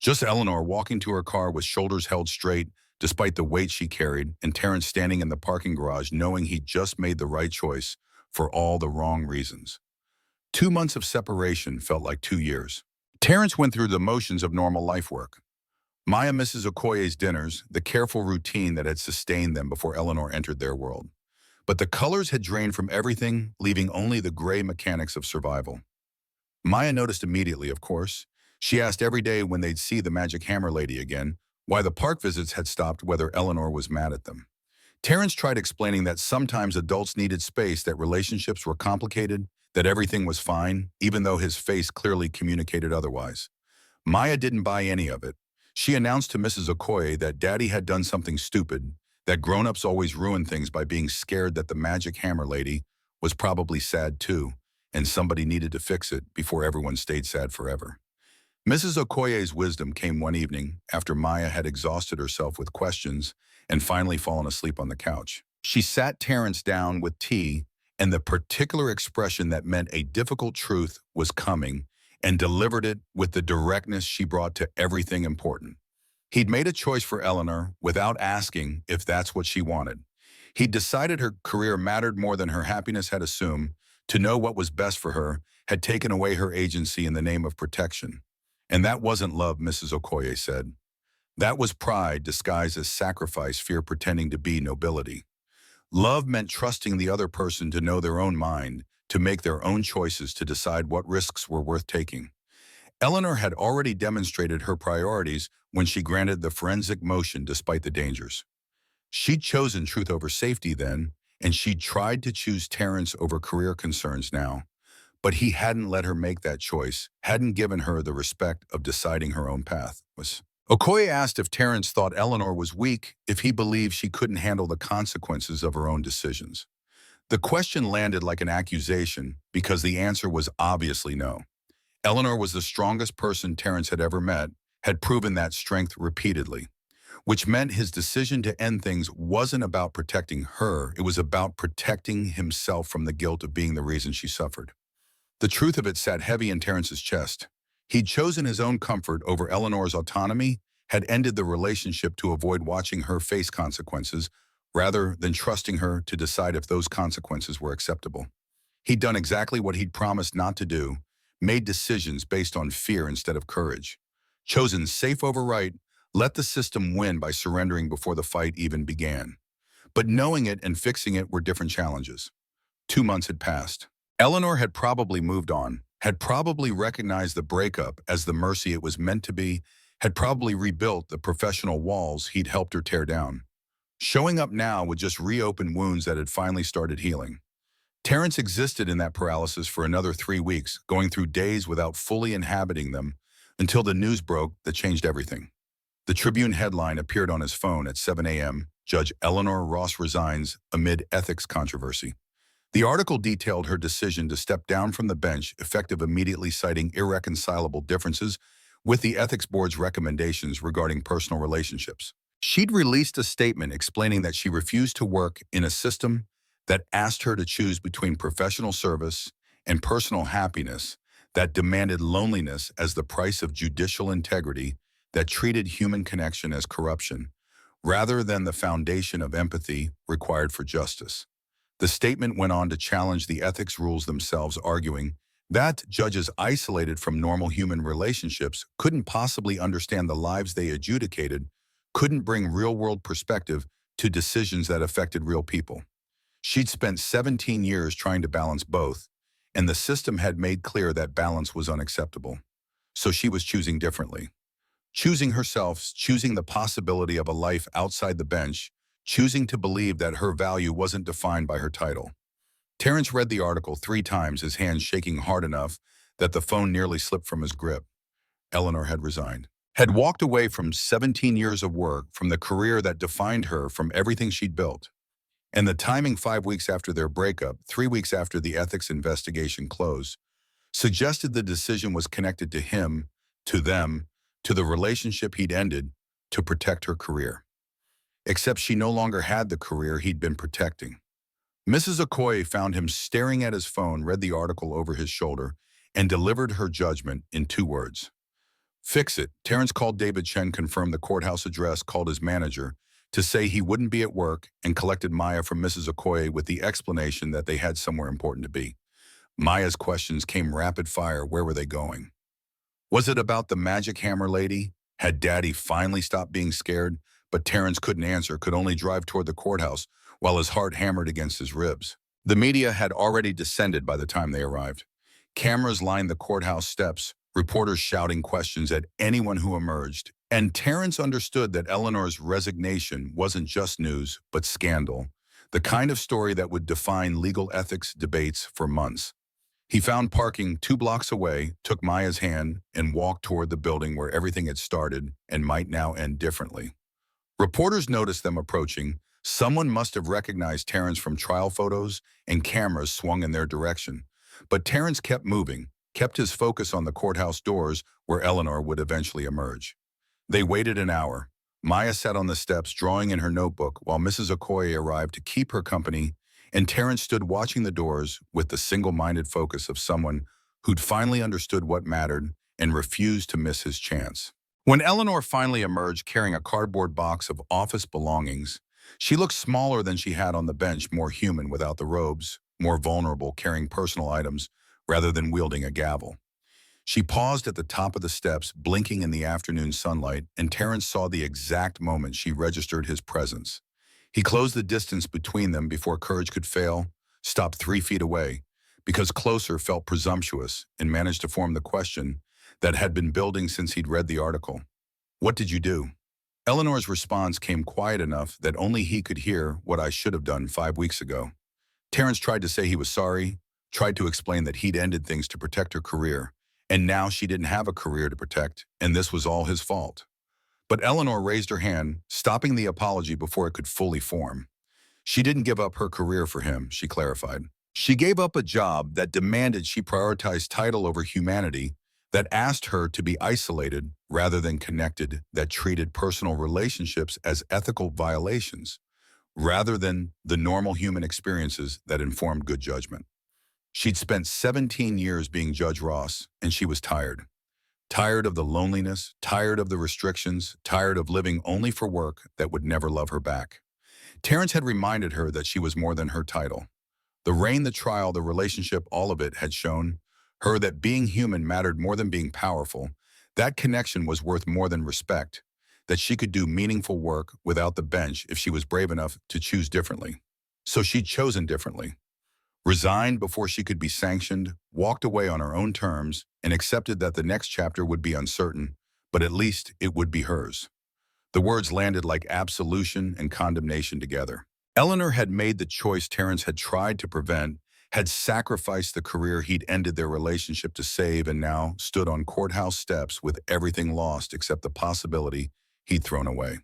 Just Eleanor walking to her car with shoulders held straight despite the weight she carried, and Terrence standing in the parking garage knowing he'd just made the right choice for all the wrong reasons. 2 months of separation felt like 2 years. Terrence went through the motions of normal life work. Maya Mrs. Okoye's dinners, the careful routine that had sustained them before Eleanor entered their world. But the colors had drained from everything, leaving only the gray mechanics of survival. Maya noticed immediately, of course. She asked every day when they'd see the magic hammer lady again, why the park visits had stopped, whether Eleanor was mad at them. Terrence tried explaining that sometimes adults needed space, that relationships were complicated, that everything was fine, even though his face clearly communicated otherwise. Maya didn't buy any of it. She announced to Mrs. Okoye that Daddy had done something stupid, that grown-ups always ruin things by being scared that the magic hammer lady was probably sad too, and somebody needed to fix it before everyone stayed sad forever. Mrs. Okoye's wisdom came one evening after Maya had exhausted herself with questions and finally fallen asleep on the couch. She sat Terrence down with tea and the particular expression that meant a difficult truth was coming, and delivered it with the directness she brought to everything important. He'd made a choice for Eleanor without asking if that's what she wanted. He'd decided her career mattered more than her happiness had assumed. To know what was best for her had taken away her agency in the name of protection. And that wasn't love, Mrs. Okoye said. That was pride disguised as sacrifice, fear pretending to be nobility. Love meant trusting the other person to know their own mind, to make their own choices, to decide what risks were worth taking. Eleanor had already demonstrated her priorities when she granted the forensic motion despite the dangers. She'd chosen truth over safety then, and she'd tried to choose Terrence over career concerns now. But he hadn't let her make that choice, hadn't given her the respect of deciding her own path. Okoye asked if Terrence thought Eleanor was weak, if he believed she couldn't handle the consequences of her own decisions. The question landed like an accusation because the answer was obviously no. Eleanor was the strongest person Terrence had ever met, had proven that strength repeatedly, which meant his decision to end things wasn't about protecting her, it was about protecting himself from the guilt of being the reason she suffered. The truth of it sat heavy in Terrence's chest. He'd chosen his own comfort over Eleanor's autonomy, had ended the relationship to avoid watching her face consequences, rather than trusting her to decide if those consequences were acceptable. He'd done exactly what he'd promised not to do, made decisions based on fear instead of courage, chosen safe over right, let the system win by surrendering before the fight even began. But knowing it and fixing it were different challenges. 2 months had passed. Eleanor had probably moved on, had probably recognized the breakup as the mercy it was meant to be, had probably rebuilt the professional walls he'd helped her tear down. Showing up now with just reopened wounds that had finally started healing. Terrence existed in that paralysis for another 3 weeks, going through days without fully inhabiting them, until the news broke that changed everything. The Tribune headline appeared on his phone at 7 a.m., Judge Eleanor Ross resigns amid ethics controversy. The article detailed her decision to step down from the bench, effective immediately, citing irreconcilable differences with the ethics board's recommendations regarding personal relationships. She'd released a statement explaining that she refused to work in a system that asked her to choose between professional service and personal happiness, that demanded loneliness as the price of judicial integrity, that treated human connection as corruption, rather than the foundation of empathy required for justice. The statement went on to challenge the ethics rules themselves, arguing that judges isolated from normal human relationships couldn't possibly understand the lives they adjudicated, couldn't bring real-world perspective to decisions that affected real people. She'd spent 17 years trying to balance both, and the system had made clear that balance was unacceptable. So she was choosing differently. Choosing herself, choosing the possibility of a life outside the bench, choosing to believe that her value wasn't defined by her title. Terrence read the article 3 times, his hands shaking hard enough that the phone nearly slipped from his grip. Eleanor had resigned. Had walked away from 17 years of work, from the career that defined her, from everything she'd built. And the timing, 5 weeks after their breakup, 3 weeks after the ethics investigation closed, suggested the decision was connected to him, to them, to the relationship he'd ended, to protect her career. Except she no longer had the career he'd been protecting. Mrs. Okoye found him staring at his phone, read the article over his shoulder, and delivered her judgment in 2 words. Fix it. Terrence called David Chen, confirmed the courthouse address, called his manager to say he wouldn't be at work, and collected Maya from Mrs. Okoye with the explanation that they had somewhere important to be. Maya's questions came rapid fire. Where were they going? Was it about the magic hammer lady? Had Daddy finally stopped being scared? But Terrence couldn't answer, could only drive toward the courthouse while his heart hammered against his ribs. The media had already descended by the time they arrived. Cameras lined the courthouse steps, reporters shouting questions at anyone who emerged. And Terrence understood that Eleanor's resignation wasn't just news, but scandal. The kind of story that would define legal ethics debates for months. He found parking 2 blocks away, took Maya's hand, and walked toward the building where everything had started and might now end differently. Reporters noticed them approaching. Someone must have recognized Terrence from trial photos, and cameras swung in their direction. But Terrence kept moving, kept his focus on the courthouse doors where Eleanor would eventually emerge. They waited an hour. Maya sat on the steps, drawing in her notebook, while Mrs. Okoye arrived to keep her company, and Terrence stood watching the doors with the single-minded focus of someone who'd finally understood what mattered and refused to miss his chance. When Eleanor finally emerged carrying a cardboard box of office belongings, she looked smaller than she had on the bench, more human without the robes, more vulnerable carrying personal items rather than wielding a gavel. She paused at the top of the steps, blinking in the afternoon sunlight, and Terrence saw the exact moment she registered his presence. He closed the distance between them before courage could fail, stopped 3 feet away, because closer felt presumptuous, and managed to form the question that had been building since he'd read the article. "What did you do?" Eleanor's response came quiet enough that only he could hear. "What I should have done 5 weeks ago." Terrence tried to say he was sorry, tried to explain that he'd ended things to protect her career, and now she didn't have a career to protect, and this was all his fault. But Eleanor raised her hand, stopping the apology before it could fully form. She didn't give up her career for him, she clarified. She gave up a job that demanded she prioritize title over humanity, that asked her to be isolated rather than connected, that treated personal relationships as ethical violations, rather than the normal human experiences that informed good judgment. She'd spent 17 years being Judge Ross, and she was tired. Tired of the loneliness, tired of the restrictions, tired of living only for work that would never love her back. Terrence had reminded her that she was more than her title. The reign, the trial, the relationship, all of it had shown her that being human mattered more than being powerful. That connection was worth more than respect, that she could do meaningful work without the bench if she was brave enough to choose differently. So she'd chosen differently. Resigned before she could be sanctioned, walked away on her own terms, and accepted that the next chapter would be uncertain, but at least it would be hers. The words landed like absolution and condemnation together. Eleanor had made the choice Terrence had tried to prevent, had sacrificed the career he'd ended their relationship to save, and now stood on courthouse steps with everything lost except the possibility he'd thrown away.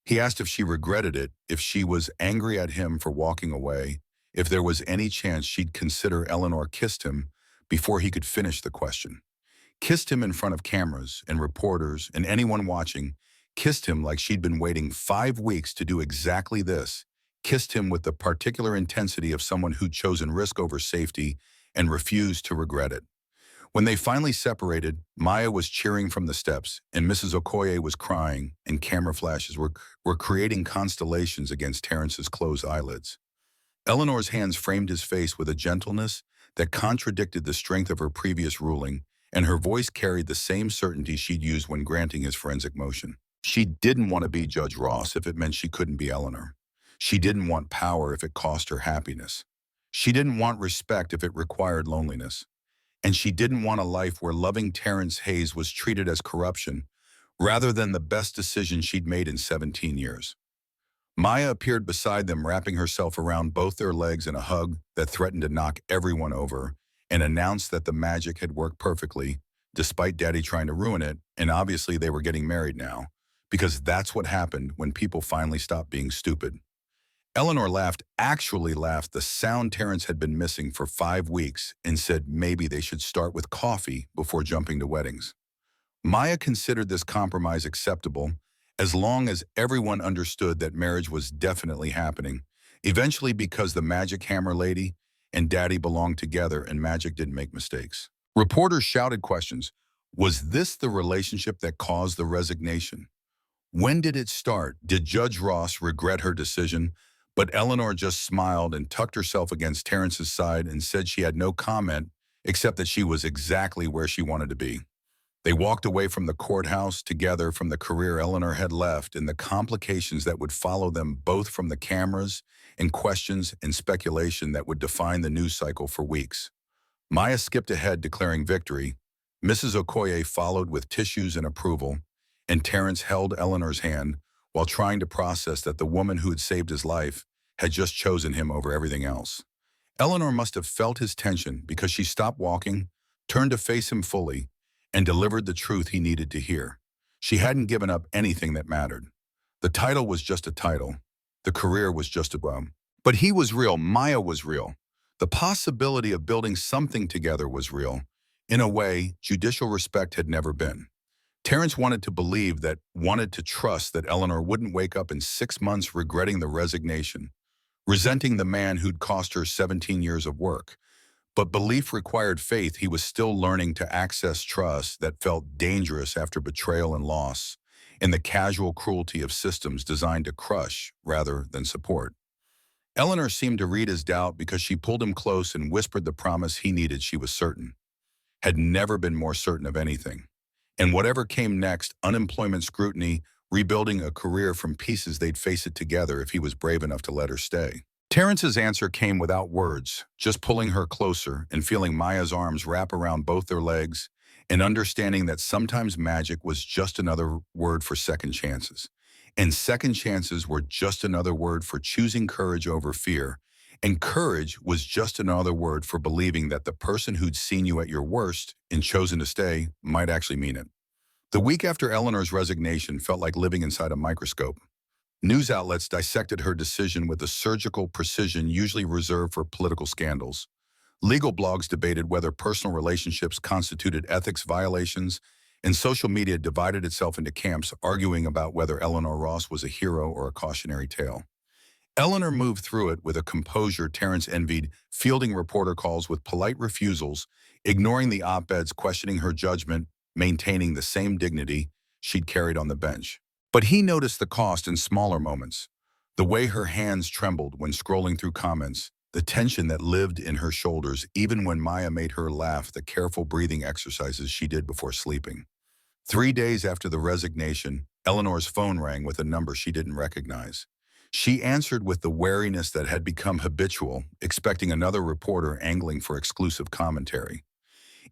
He asked if she regretted it, if she was angry at him for walking away, if there was any chance she'd consider. Eleanor kissed him before he could finish the question. Kissed him in front of cameras and reporters and anyone watching. Kissed him like she'd been waiting 5 weeks to do exactly this. Kissed him with the particular intensity of someone who'd chosen risk over safety and refused to regret it. When they finally separated, Maya was cheering from the steps, and Mrs. Okoye was crying, and camera flashes were creating constellations against Terrence's closed eyelids. Eleanor's hands framed his face with a gentleness that contradicted the strength of her previous ruling, and her voice carried the same certainty she'd used when granting his forensic motion. She didn't want to be Judge Ross if it meant she couldn't be Eleanor. She didn't want power if it cost her happiness. She didn't want respect if it required loneliness. And she didn't want a life where loving Terrence Hayes was treated as corruption rather than the best decision she'd made in 17 years. Maya appeared beside them, wrapping herself around both their legs in a hug that threatened to knock everyone over, and announced that the magic had worked perfectly, despite Daddy trying to ruin it, and obviously they were getting married now, because that's what happened when people finally stopped being stupid. Eleanor laughed, actually laughed, the sound Terrence had been missing for 5 weeks, and said maybe they should start with coffee before jumping to weddings. Maya considered this compromise acceptable, as long as everyone understood that marriage was definitely happening, eventually, because the magic hammer lady and Daddy belonged together and magic didn't make mistakes. Reporters shouted questions. Was this the relationship that caused the resignation? When did it start? Did Judge Ross regret her decision? But Eleanor just smiled and tucked herself against Terrence's side and said she had no comment except that she was exactly where she wanted to be. They walked away from the courthouse together from the career Eleanor had left and the complications that would follow them both from the cameras and questions and speculation that would define the news cycle for weeks. Maya skipped ahead, declaring victory. Mrs. Okoye followed with tissues and approval, and Terrence held Eleanor's hand while trying to process that the woman who had saved his life had just chosen him over everything else. Eleanor must have felt his tension because she stopped walking, turned to face him fully, and delivered the truth he needed to hear. She hadn't given up anything that mattered. The title was just a title. The career was just a bum. But he was real. Maya was real. The possibility of building something together was real. In a way, judicial respect had never been. Terrence wanted to trust that Eleanor wouldn't wake up in 6 months regretting the resignation, resenting the man who'd cost her 17 years of work. But belief required faith. He was still learning to access trust that felt dangerous after betrayal and loss, and the casual cruelty of systems designed to crush rather than support. Eleanor seemed to read his doubt because she pulled him close and whispered the promise he needed. She was certain, had never been more certain of anything. And whatever came next, unemployment scrutiny, rebuilding a career from pieces, they'd face it together if he was brave enough to let her stay. Terrence's answer came without words, just pulling her closer and feeling Maya's arms wrap around both their legs and understanding that sometimes magic was just another word for second chances. And second chances were just another word for choosing courage over fear. And courage was just another word for believing that the person who'd seen you at your worst and chosen to stay might actually mean it. The week after Eleanor's resignation felt like living inside a microscope. News outlets dissected her decision with the surgical precision usually reserved for political scandals. Legal blogs debated whether personal relationships constituted ethics violations, and social media divided itself into camps arguing about whether Eleanor Ross was a hero or a cautionary tale. Eleanor moved through it with a composure Terrence envied, fielding reporter calls with polite refusals, ignoring the op-eds questioning her judgment, maintaining the same dignity she'd carried on the bench. But he noticed the cost in smaller moments, the way her hands trembled when scrolling through comments, the tension that lived in her shoulders even when Maya made her laugh, the careful breathing exercises she did before sleeping. 3 days after the resignation, Eleanor's phone rang with a number she didn't recognize. She answered with the wariness that had become habitual, expecting another reporter angling for exclusive commentary.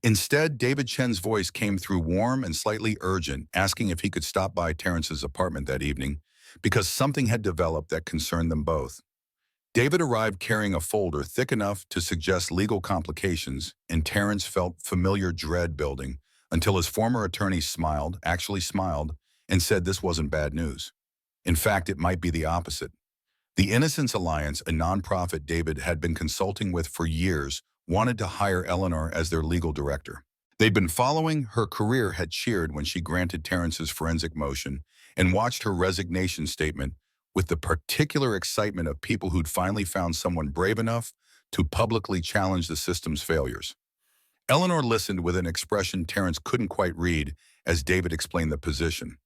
Instead, David Chen's voice came through warm and slightly urgent, asking if he could stop by Terrence's apartment that evening, because something had developed that concerned them both. David arrived carrying a folder thick enough to suggest legal complications, and Terrence felt familiar dread building until his former attorney actually smiled, and said this wasn't bad news. In fact, it might be the opposite. The Innocence Alliance, a nonprofit David had been consulting with for years, wanted to hire Eleanor as their legal director. They'd been following her career, had cheered when she granted Terrence's forensic motion, and watched her resignation statement with the particular excitement of people who'd finally found someone brave enough to publicly challenge the system's failures. Eleanor listened with an expression Terrence couldn't quite read as David explained the position.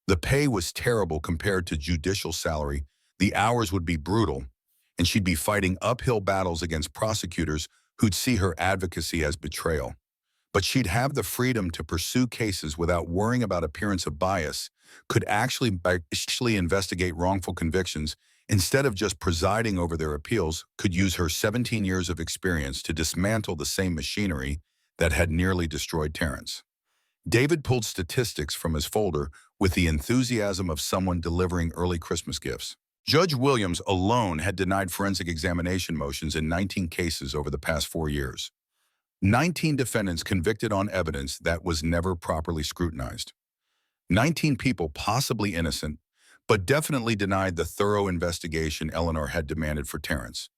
The pay was terrible compared to judicial salary, the hours would be brutal, and she'd be fighting uphill battles against prosecutors who'd see her advocacy as betrayal. But she'd have the freedom to pursue cases without worrying about appearance of bias, could actually investigate wrongful convictions instead of just presiding over their appeals, could use her 17 years of experience to dismantle the same machinery that had nearly destroyed Terrence. David pulled statistics from his folder with the enthusiasm of someone delivering early Christmas gifts. Judge Williams alone had denied forensic examination motions in 19 cases over the past 4 years. 19 defendants convicted on evidence that was never properly scrutinized. 19 people possibly innocent, but definitely denied the thorough investigation Eleanor had demanded for Terrence.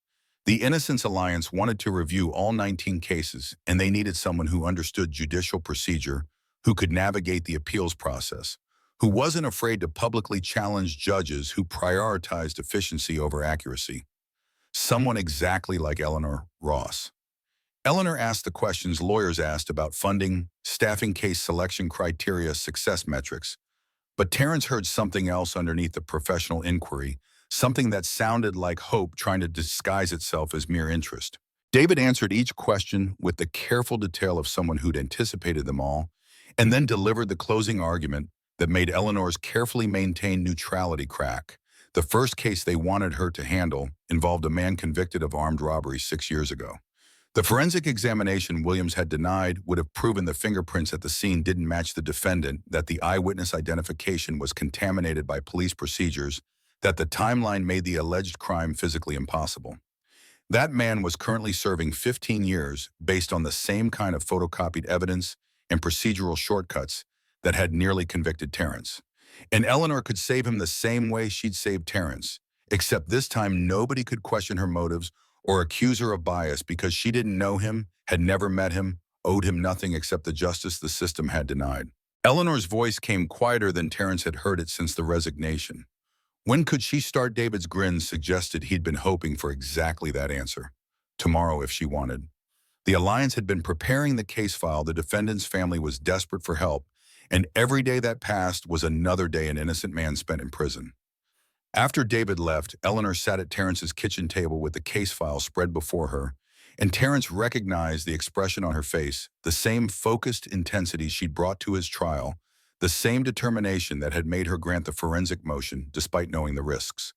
The Innocence Alliance wanted to review all 19 cases, and they needed someone who understood judicial procedure, who could navigate the appeals process, who wasn't afraid to publicly challenge judges who prioritized efficiency over accuracy. Someone exactly like Eleanor Ross. Eleanor asked the questions lawyers asked about funding, staffing, case selection criteria, success metrics. But Terrence heard something else underneath the professional inquiry, something that sounded like hope trying to disguise itself as mere interest. David answered each question with the careful detail of someone who'd anticipated them all, and then delivered the closing argument that made Eleanor's carefully maintained neutrality crack. The first case they wanted her to handle involved a man convicted of armed robbery 6 years ago. The forensic examination Williams had denied would have proven the fingerprints at the scene didn't match the defendant, that the eyewitness identification was contaminated by police procedures, that the timeline made the alleged crime physically impossible. That man was currently serving 15 years based on the same kind of photocopied evidence and procedural shortcuts that had nearly convicted Terrence. And Eleanor could save him the same way she'd saved Terrence, except this time nobody could question her motives or accuse her of bias because she didn't know him, had never met him, owed him nothing except the justice the system had denied. Eleanor's voice came quieter than Terrence had heard it since the resignation. When could she start? David's grin suggested he'd been hoping for exactly that answer. Tomorrow, if she wanted. The Alliance had been preparing the case file. The defendant's family was desperate for help, and every day that passed was another day an innocent man spent in prison. After David left, Eleanor sat at Terrence's kitchen table with the case file spread before her, and Terrence recognized the expression on her face, the same focused intensity she'd brought to his trial, the same determination that had made her grant the forensic motion despite knowing the risks.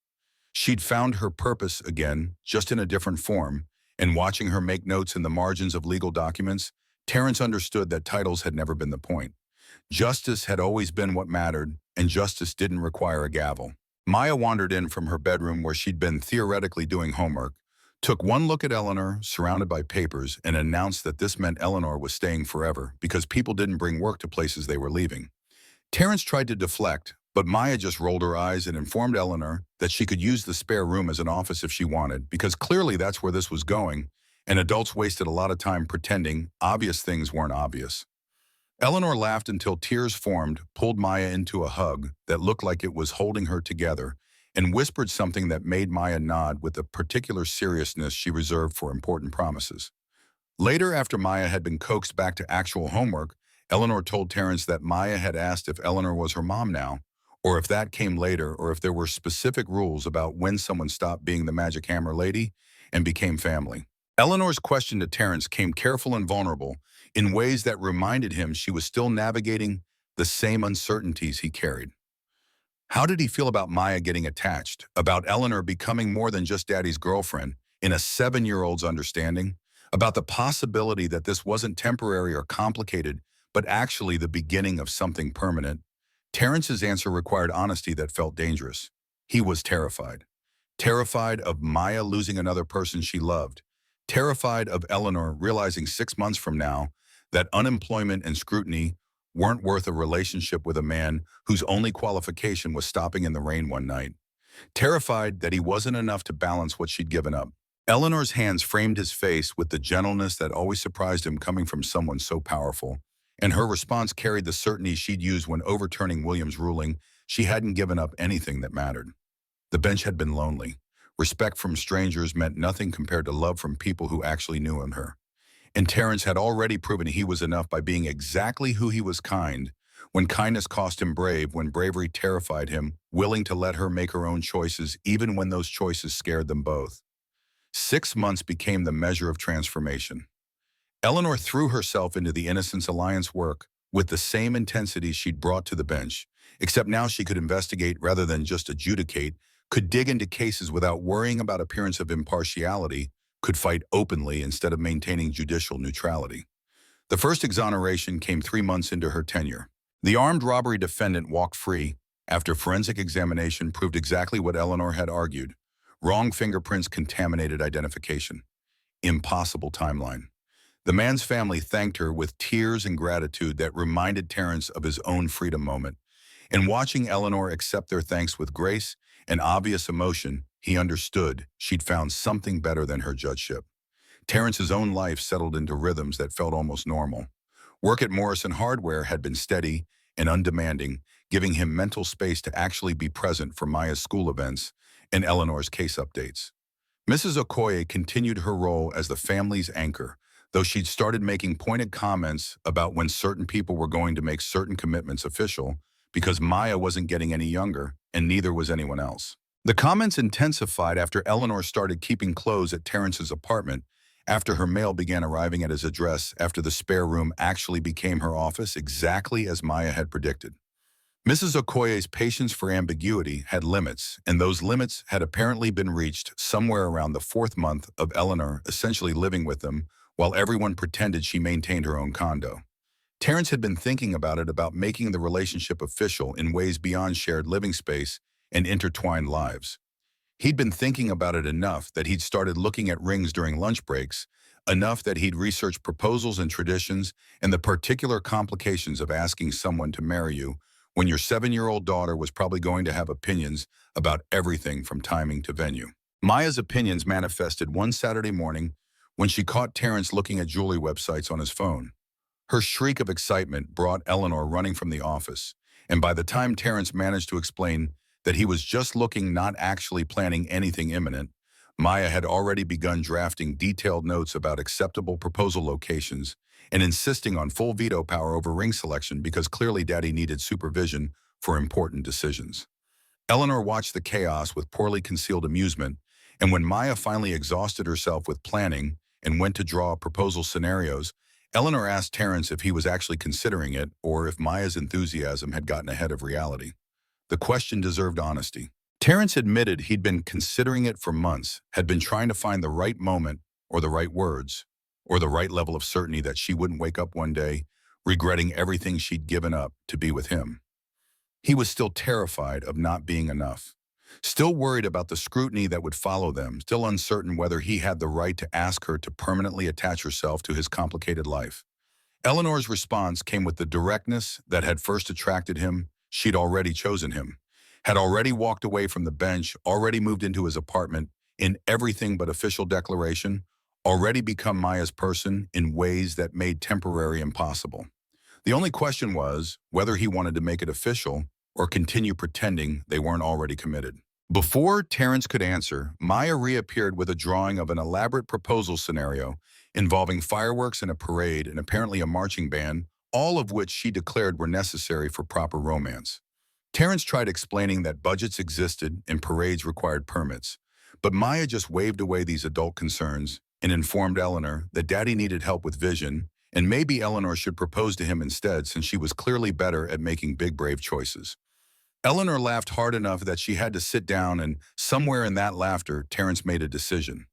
She'd found her purpose again, just in a different form, and watching her make notes in the margins of legal documents, Terrence understood that titles had never been the point. Justice had always been what mattered, and justice didn't require a gavel. Maya wandered in from her bedroom where she'd been theoretically doing homework, took one look at Eleanor, surrounded by papers, and announced that this meant Eleanor was staying forever because people didn't bring work to places they were leaving. Terrence tried to deflect, but Maya just rolled her eyes and informed Eleanor that she could use the spare room as an office if she wanted, because clearly that's where this was going, and adults wasted a lot of time pretending obvious things weren't obvious. Eleanor laughed until tears formed, pulled Maya into a hug that looked like it was holding her together, and whispered something that made Maya nod with a particular seriousness she reserved for important promises. Later, after Maya had been coaxed back to actual homework, Eleanor told Terrence that Maya had asked if Eleanor was her mom now, or if that came later, or if there were specific rules about when someone stopped being the magic hammer lady and became family. Eleanor's question to Terrence came careful and vulnerable, in ways that reminded him she was still navigating the same uncertainties he carried. How did he feel about Maya getting attached, about Eleanor becoming more than just Daddy's girlfriend, in a 7-year-old's understanding, about the possibility that this wasn't temporary or complicated, but actually the beginning of something permanent? Terrence's answer required honesty that felt dangerous. He was terrified. Terrified of Maya losing another person she loved. Terrified of Eleanor realizing 6 months from now that unemployment and scrutiny weren't worth a relationship with a man whose only qualification was stopping in the rain one night. Terrified that he wasn't enough to balance what she'd given up. Eleanor's hands framed his face with the gentleness that always surprised him coming from someone so powerful, and her response carried the certainty she'd used when overturning Williams' ruling. She hadn't given up anything that mattered. The bench had been lonely. Respect from strangers meant nothing compared to love from people who actually knew her. And Terrence had already proven he was enough by being exactly who he was: kind, when kindness cost him; brave, when bravery terrified him; willing to let her make her own choices, even when those choices scared them both. 6 months became the measure of transformation. Eleanor threw herself into the Innocence Alliance work with the same intensity she'd brought to the bench, except now she could investigate rather than just adjudicate, could dig into cases without worrying about appearance of impartiality, could fight openly instead of maintaining judicial neutrality. The first exoneration came 3 months into her tenure. The armed robbery defendant walked free after forensic examination proved exactly what Eleanor had argued: wrong fingerprints, contaminated identification. Impossible timeline. The man's family thanked her with tears and gratitude that reminded Terrence of his own freedom moment. And watching Eleanor accept their thanks with grace and obvious emotion, he understood she'd found something better than her judgeship. Terrence's own life settled into rhythms that felt almost normal. Work at Morrison Hardware had been steady and undemanding, giving him mental space to actually be present for Maya's school events and Eleanor's case updates. Mrs. Okoye continued her role as the family's anchor, though she'd started making pointed comments about when certain people were going to make certain commitments official because Maya wasn't getting any younger and neither was anyone else. The comments intensified after Eleanor started keeping clothes at Terrence's apartment after her mail began arriving at his address after the spare room actually became her office exactly as Maya had predicted. Mrs. Okoye's patience for ambiguity had limits, and those limits had apparently been reached somewhere around the fourth month of Eleanor essentially living with them while everyone pretended she maintained her own condo. Terrence had been thinking about making the relationship official in ways beyond shared living space and intertwined lives. He'd been thinking about it enough that he'd started looking at rings during lunch breaks, enough that he'd researched proposals and traditions and the particular complications of asking someone to marry you when your 7-year-old daughter was probably going to have opinions about everything from timing to venue. Maya's opinions manifested one Saturday morning when she caught Terrence looking at jewelry websites on his phone. Her shriek of excitement brought Eleanor running from the office, and by the time Terrence managed to explain that he was just looking, not actually planning anything imminent, Maya had already begun drafting detailed notes about acceptable proposal locations and insisting on full veto power over ring selection because clearly Daddy needed supervision for important decisions. Eleanor watched the chaos with poorly concealed amusement, and when Maya finally exhausted herself with planning and went to draw proposal scenarios, Eleanor asked Terrence if he was actually considering it or if Maya's enthusiasm had gotten ahead of reality. The question deserved honesty. Terrence admitted he'd been considering it for months, had been trying to find the right moment or the right words or the right level of certainty that she wouldn't wake up one day regretting everything she'd given up to be with him. He was still terrified of not being enough, still worried about the scrutiny that would follow them, still uncertain whether he had the right to ask her to permanently attach herself to his complicated life. Eleanor's response came with the directness that had first attracted him. She'd already chosen him, had already walked away from the bench, already moved into his apartment in everything but official declaration, already become Maya's person in ways that made temporary impossible. The only question was whether he wanted to make it official or continue pretending they weren't already committed. Before Terrence could answer, Maya reappeared with a drawing of an elaborate proposal scenario involving fireworks and a parade and apparently a marching band, all of which she declared were necessary for proper romance. Terrence tried explaining that budgets existed and parades required permits, but Maya just waved away these adult concerns and informed Eleanor that Daddy needed help with vision and maybe Eleanor should propose to him instead since she was clearly better at making big, brave choices. Eleanor laughed hard enough that she had to sit down, and somewhere in that laughter, Terrence made a decision.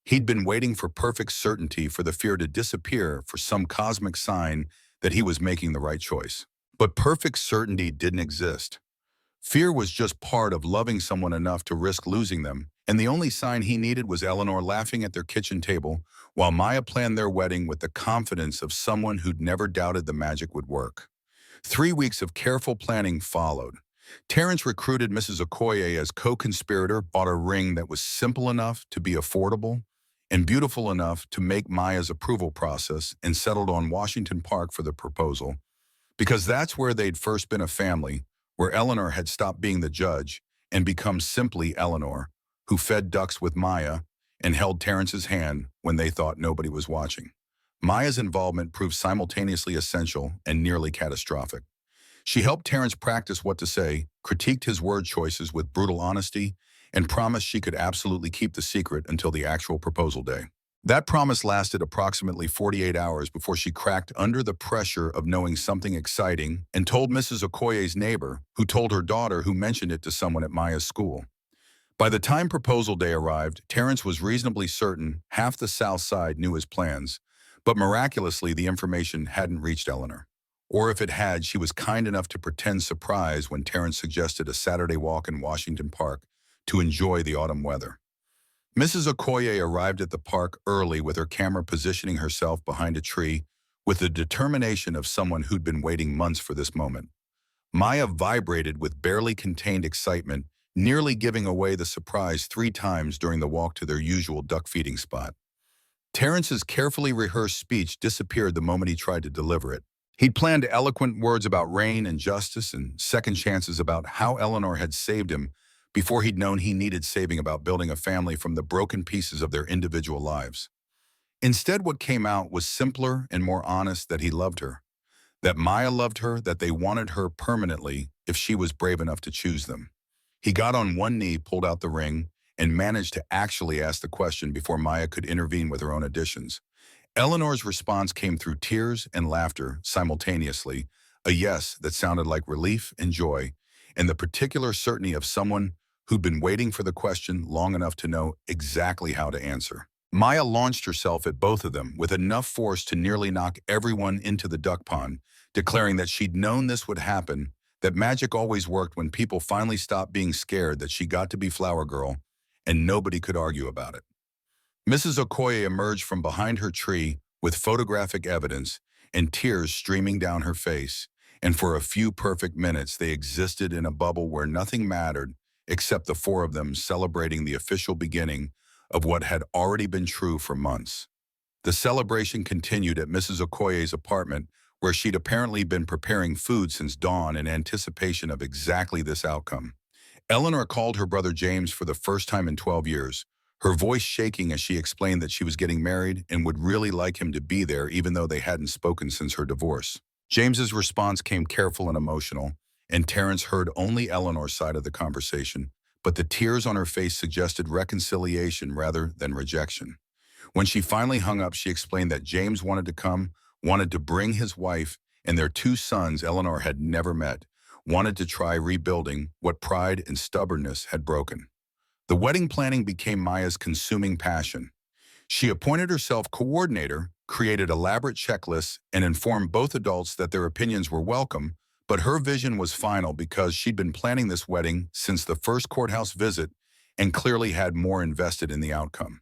He'd been waiting for perfect certainty for the fear to disappear, for some cosmic sign that he was making the right choice. But perfect certainty didn't exist. Fear was just part of loving someone enough to risk losing them, and the only sign he needed was Eleanor laughing at their kitchen table while Maya planned their wedding with the confidence of someone who'd never doubted the magic would work. 3 weeks of careful planning followed. Terrence recruited Mrs. Okoye as co-conspirator, bought a ring that was simple enough to be affordable and beautiful enough to make Maya's approval process, and settled on Washington Park for the proposal, because that's where they'd first been a family, where Eleanor had stopped being the judge and become simply Eleanor, who fed ducks with Maya and held Terrence's hand when they thought nobody was watching. Maya's involvement proved simultaneously essential and nearly catastrophic. She helped Terrence practice what to say, critiqued his word choices with brutal honesty, and promised she could absolutely keep the secret until the actual proposal day. That promise lasted approximately 48 hours before she cracked under the pressure of knowing something exciting and told Mrs. Okoye's neighbor, who told her daughter, who mentioned it to someone at Maya's school. By the time proposal day arrived, Terrence was reasonably certain half the South Side knew his plans, but miraculously the information hadn't reached Eleanor. Or if it had, she was kind enough to pretend surprise when Terrence suggested a Saturday walk in Washington Park to enjoy the autumn weather. Mrs. Okoye arrived at the park early with her camera positioning herself behind a tree with the determination of someone who'd been waiting months for this moment. Maya vibrated with barely contained excitement, nearly giving away the surprise 3 times during the walk to their usual duck feeding spot. Terrence's carefully rehearsed speech disappeared the moment he tried to deliver it. He'd planned eloquent words about rain and justice and second chances about how Eleanor had saved him before he'd known he needed saving about building a family from the broken pieces of their individual lives. Instead, what came out was simpler and more honest: that he loved her, that Maya loved her, that they wanted her permanently if she was brave enough to choose them. He got on one knee, pulled out the ring, and managed to actually ask the question before Maya could intervene with her own additions. Eleanor's response came through tears and laughter simultaneously, a yes that sounded like relief and joy, and the particular certainty of someone who'd been waiting for the question long enough to know exactly how to answer. Maya launched herself at both of them with enough force to nearly knock everyone into the duck pond, declaring that she'd known this would happen, that magic always worked when people finally stopped being scared that she got to be Flower Girl, and nobody could argue about it. Mrs. Okoye emerged from behind her tree with photographic evidence and tears streaming down her face, and for a few perfect minutes they existed in a bubble where nothing mattered except the four of them celebrating the official beginning of what had already been true for months. The celebration continued at Mrs. Okoye's apartment, where she'd apparently been preparing food since dawn in anticipation of exactly this outcome. Eleanor called her brother James for the first time in 12 years, her voice shaking as she explained that she was getting married and would really like him to be there even though they hadn't spoken since her divorce. James's response came careful and emotional, and Terence heard only Eleanor's side of the conversation, but the tears on her face suggested reconciliation rather than rejection. When she finally hung up, she explained that James wanted to come, wanted to bring his wife and their two sons Eleanor had never met, wanted to try rebuilding what pride and stubbornness had broken. The wedding planning became Maya's consuming passion. She appointed herself coordinator, created elaborate checklists, and informed both adults that their opinions were welcome, but her vision was final because she'd been planning this wedding since the first courthouse visit and clearly had more invested in the outcome.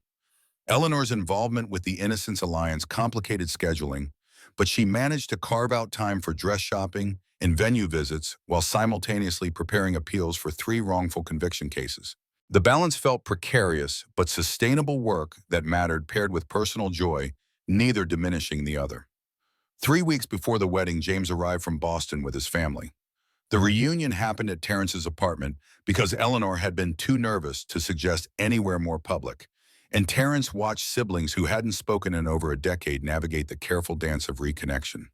Eleanor's involvement with the Innocence Alliance complicated scheduling, but she managed to carve out time for dress shopping and venue visits while simultaneously preparing appeals for 3 wrongful conviction cases. The balance felt precarious, but sustainable work that mattered paired with personal joy, neither diminishing the other. 3 weeks before the wedding, James arrived from Boston with his family. The reunion happened at Terrence's apartment because Eleanor had been too nervous to suggest anywhere more public, and Terrence watched siblings who hadn't spoken in over a decade navigate the careful dance of reconnection.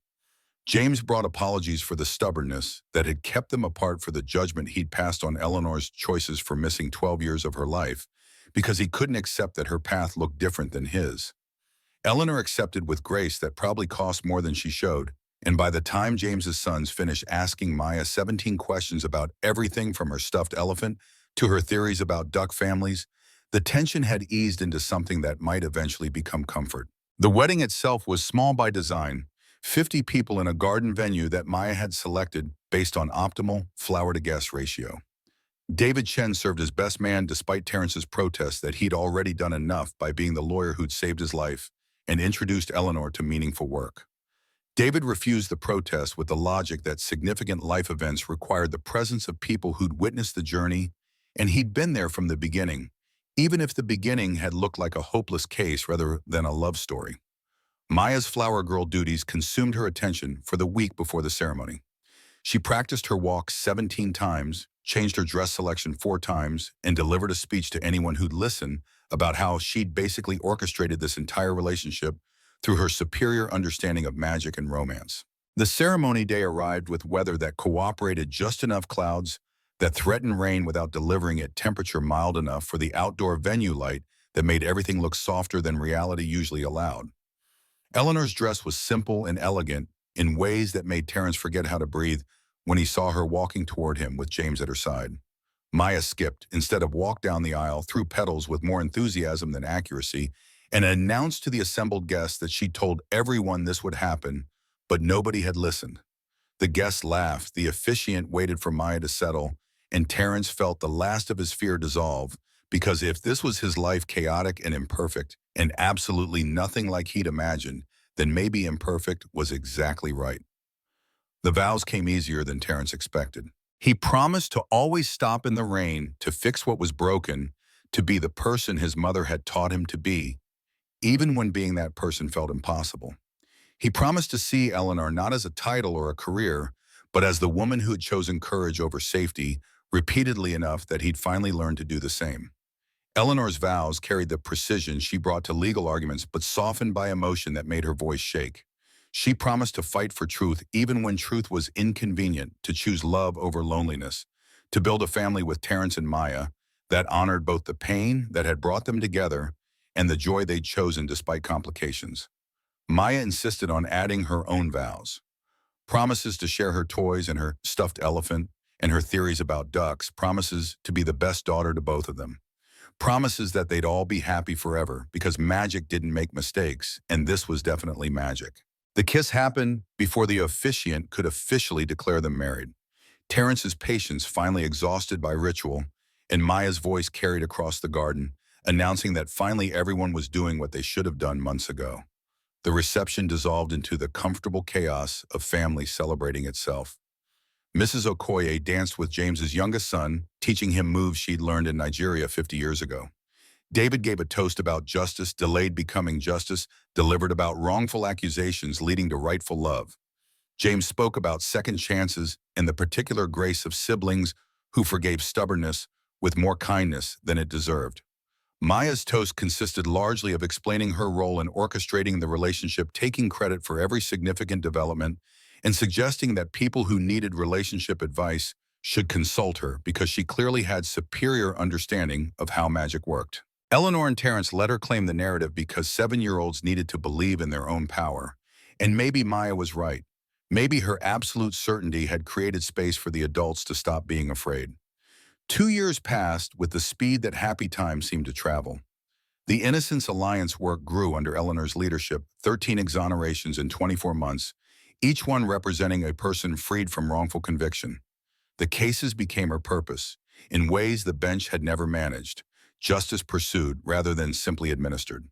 James brought apologies for the stubbornness that had kept them apart, for the judgment he'd passed on Eleanor's choices for missing 12 years of her life, because he couldn't accept that her path looked different than his. Eleanor accepted with grace that probably cost more than she showed, and by the time James's sons finished asking Maya 17 questions about everything from her stuffed elephant to her theories about duck families, the tension had eased into something that might eventually become comfort. The wedding itself was small by design, 50 people in a garden venue that Maya had selected based on optimal flower-to-guest ratio. David Chen served as best man despite Terrence's protest that he'd already done enough by being the lawyer who'd saved his life and introduced Eleanor to meaningful work. David refused the protest with the logic that significant life events required the presence of people who'd witnessed the journey, and he'd been there from the beginning, even if the beginning had looked like a hopeless case rather than a love story. Maya's flower girl duties consumed her attention for the week before the ceremony. She practiced her walk 17 times, changed her dress selection 4 times, and delivered a speech to anyone who'd listen about how she'd basically orchestrated this entire relationship through her superior understanding of magic and romance. The ceremony day arrived with weather that cooperated just enough clouds that threatened rain without delivering it, temperature mild enough for the outdoor venue light that made everything look softer than reality usually allowed. Eleanor's dress was simple and elegant in ways that made Terrence forget how to breathe when he saw her walking toward him with James at her side. Maya skipped, instead of walked down the aisle, through petals with more enthusiasm than accuracy, and announced to the assembled guests that she'd told everyone this would happen, but nobody had listened. The guests laughed, the officiant waited for Maya to settle, and Terrence felt the last of his fear dissolve, because if this was his life, chaotic and imperfect, and absolutely nothing like he'd imagined, then maybe imperfect was exactly right. The vows came easier than Terrence expected. He promised to always stop in the rain, to fix what was broken, to be the person his mother had taught him to be, even when being that person felt impossible. He promised to see Eleanor not as a title or a career, but as the woman who had chosen courage over safety repeatedly enough that he'd finally learned to do the same. Eleanor's vows carried the precision she brought to legal arguments but softened by emotion that made her voice shake. She promised to fight for truth even when truth was inconvenient, to choose love over loneliness, to build a family with Terrence and Maya that honored both the pain that had brought them together and the joy they'd chosen despite complications. Maya insisted on adding her own vows. Promises to share her toys and her stuffed elephant and her theories about ducks, promises to be the best daughter to both of them. Promises that they'd all be happy forever because magic didn't make mistakes, and this was definitely magic. The kiss happened before the officiant could officially declare them married. Terrence's patience finally exhausted by ritual, and Maya's voice carried across the garden, announcing that finally everyone was doing what they should have done months ago. The reception dissolved into the comfortable chaos of family celebrating itself. Mrs. Okoye danced with James's youngest son, teaching him moves she'd learned in Nigeria 50 years ago. David gave a toast about justice delayed becoming justice, delivered about wrongful accusations leading to rightful love. James spoke about second chances and the particular grace of siblings who forgave stubbornness with more kindness than it deserved. Maya's toast consisted largely of explaining her role in orchestrating the relationship, taking credit for every significant development, and suggesting that people who needed relationship advice should consult her because she clearly had superior understanding of how magic worked. Eleanor and Terrence let her claim the narrative because 7-year-olds needed to believe in their own power. And maybe Maya was right. Maybe her absolute certainty had created space for the adults to stop being afraid. 2 years passed with the speed that happy time seemed to travel. The Innocence Alliance work grew under Eleanor's leadership, 13 exonerations in 24 months, each one representing a person freed from wrongful conviction. The cases became her purpose, in ways the bench had never managed, justice pursued rather than simply administered.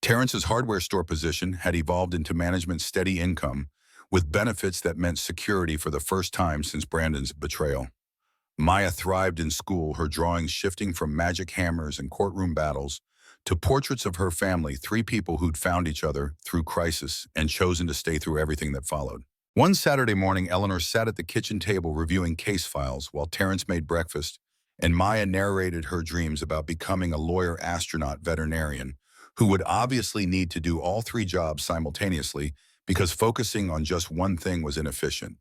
Terrence's hardware store position had evolved into management's steady income, with benefits that meant security for the first time since Brandon's betrayal. Maya thrived in school, her drawings shifting from magic hammers and courtroom battles to portraits of her family, 3 people who'd found each other through crisis and chosen to stay through everything that followed. One Saturday morning, Eleanor sat at the kitchen table reviewing case files while Terrence made breakfast, and Maya narrated her dreams about becoming a lawyer, astronaut, veterinarian, who would obviously need to do all 3 jobs simultaneously because focusing on just one thing was inefficient.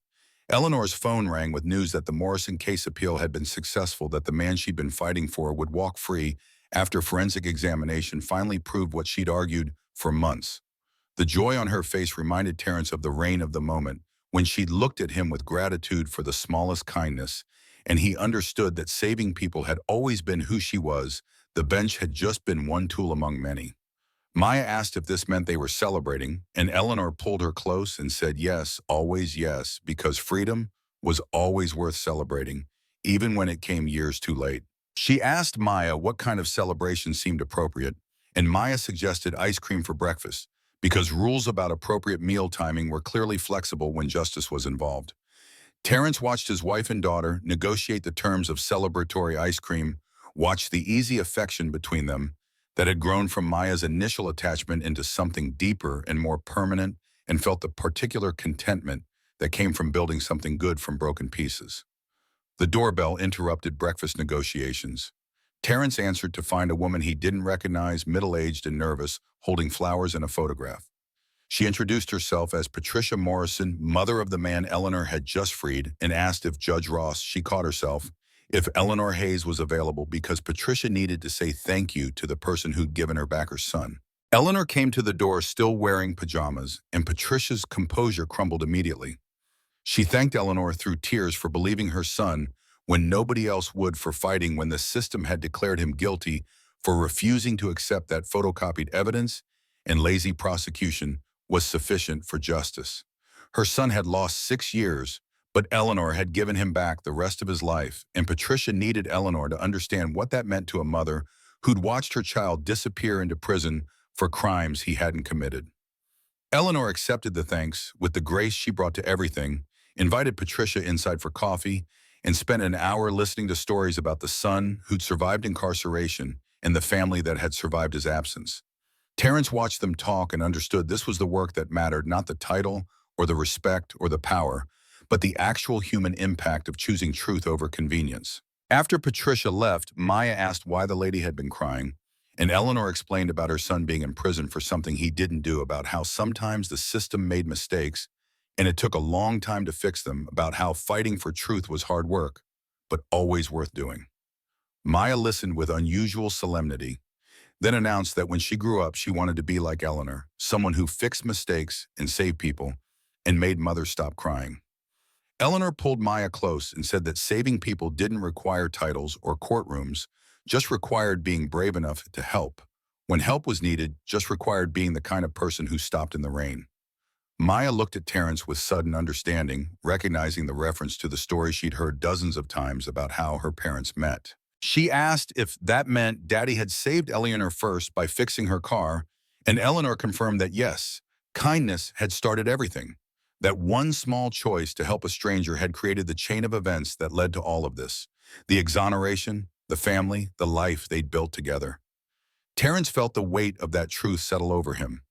Eleanor's phone rang with news that the Morrison case appeal had been successful, that the man she'd been fighting for would walk free after forensic examination finally proved what she'd argued for months. The joy on her face reminded Terrence of the rain of the moment, when she'd looked at him with gratitude for the smallest kindness, and he understood that saving people had always been who she was. The bench had just been one tool among many. Maya asked if this meant they were celebrating, and Eleanor pulled her close and said yes, always yes, because freedom was always worth celebrating, even when it came years too late. She asked Maya what kind of celebration seemed appropriate, and Maya suggested ice cream for breakfast, because rules about appropriate meal timing were clearly flexible when justice was involved. Terrence watched his wife and daughter negotiate the terms of celebratory ice cream, watched the easy affection between them that had grown from Maya's initial attachment into something deeper and more permanent, and felt the particular contentment that came from building something good from broken pieces. The doorbell interrupted breakfast negotiations. Terrence answered to find a woman he didn't recognize, middle-aged and nervous, holding flowers and a photograph. She introduced herself as Patricia Morrison, mother of the man Eleanor had just freed, and asked if Judge Ross, she caught herself, if Eleanor Hayes was available because Patricia needed to say thank you to the person who'd given her back her son. Eleanor came to the door still wearing pajamas, and Patricia's composure crumbled immediately. She thanked Eleanor through tears for believing her son when nobody else would, for fighting when the system had declared him guilty, for refusing to accept that photocopied evidence and lazy prosecution was sufficient for justice. Her son had lost 6 years, but Eleanor had given him back the rest of his life, and Patricia needed Eleanor to understand what that meant to a mother who'd watched her child disappear into prison for crimes he hadn't committed. Eleanor accepted the thanks with the grace she brought to everything, invited Patricia inside for coffee, and spent an hour listening to stories about the son who'd survived incarceration and the family that had survived his absence. Terrence watched them talk and understood this was the work that mattered, not the title or the respect or the power, but the actual human impact of choosing truth over convenience. After Patricia left, Maya asked why the lady had been crying, and Eleanor explained about her son being in prison for something he didn't do, about how sometimes the system made mistakes and it took a long time to fix them, about how fighting for truth was hard work, but always worth doing. Maya listened with unusual solemnity, then announced that when she grew up, she wanted to be like Eleanor, someone who fixed mistakes and saved people and made mothers stop crying. Eleanor pulled Maya close and said that saving people didn't require titles or courtrooms, just required being brave enough to help. When help was needed, just required being the kind of person who stopped in the rain. Maya looked at Terrence with sudden understanding, recognizing the reference to the story she'd heard dozens of times about how her parents met. She asked if that meant Daddy had saved Eleanor first by fixing her car, and Eleanor confirmed that yes, kindness had started everything. That one small choice to help a stranger had created the chain of events that led to all of this. The exoneration, the family, the life they'd built together. Terrence felt the weight of that truth settle over him.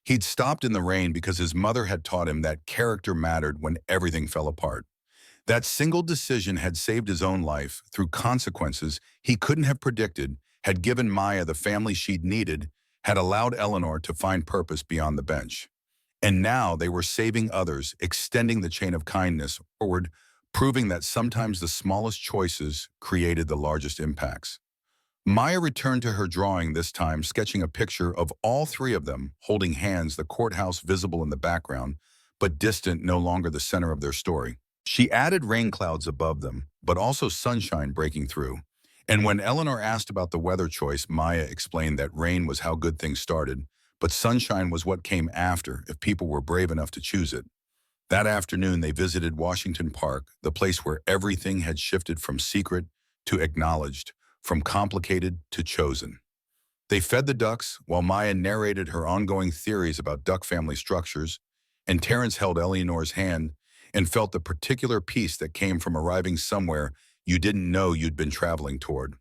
He'd stopped in the rain because his mother had taught him that character mattered when everything fell apart. That single decision had saved his own life through consequences he couldn't have predicted, had given Maya the family she'd needed, had allowed Eleanor to find purpose beyond the bench. And now they were saving others, extending the chain of kindness forward, proving that sometimes the smallest choices created the largest impacts. Maya returned to her drawing, this time sketching a picture of all three of them holding hands, the courthouse visible in the background, but distant, no longer the center of their story. She added rain clouds above them, but also sunshine breaking through. And when Eleanor asked about the weather choice, Maya explained that rain was how good things started, but sunshine was what came after if people were brave enough to choose it. That afternoon, they visited Washington Park, the place where everything had shifted from secret to acknowledged, from complicated to chosen. They fed the ducks while Maya narrated her ongoing theories about duck family structures, and Terrence held Eleanor's hand and felt the particular peace that came from arriving somewhere you didn't know you'd been traveling toward.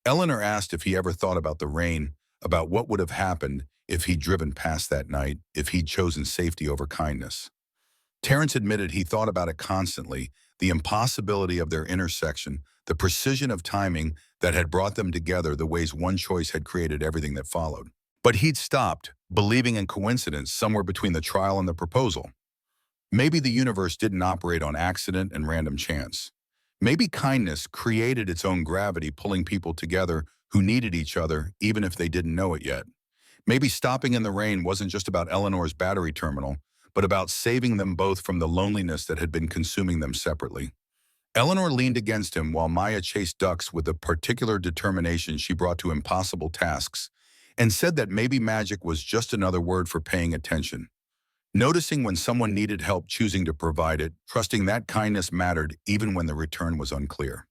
Eleanor asked if he ever thought about the rain, about what would have happened if he'd driven past that night, if he'd chosen safety over kindness. Terrence admitted he thought about it constantly, the impossibility of their intersection, the precision of timing that had brought them together, the ways one choice had created everything that followed. But he'd stopped, believing in coincidence somewhere between the trial and the proposal. Maybe the universe didn't operate on accident and random chance. Maybe kindness created its own gravity, pulling people together who needed each other, even if they didn't know it yet. Maybe stopping in the rain wasn't just about Eleanor's battery terminal, but about saving them both from the loneliness that had been consuming them separately. Eleanor leaned against him while Maya chased ducks with the particular determination she brought to impossible tasks, and said that maybe magic was just another word for paying attention. Noticing when someone needed help, choosing to provide it, trusting that kindness mattered even when the return was unclear.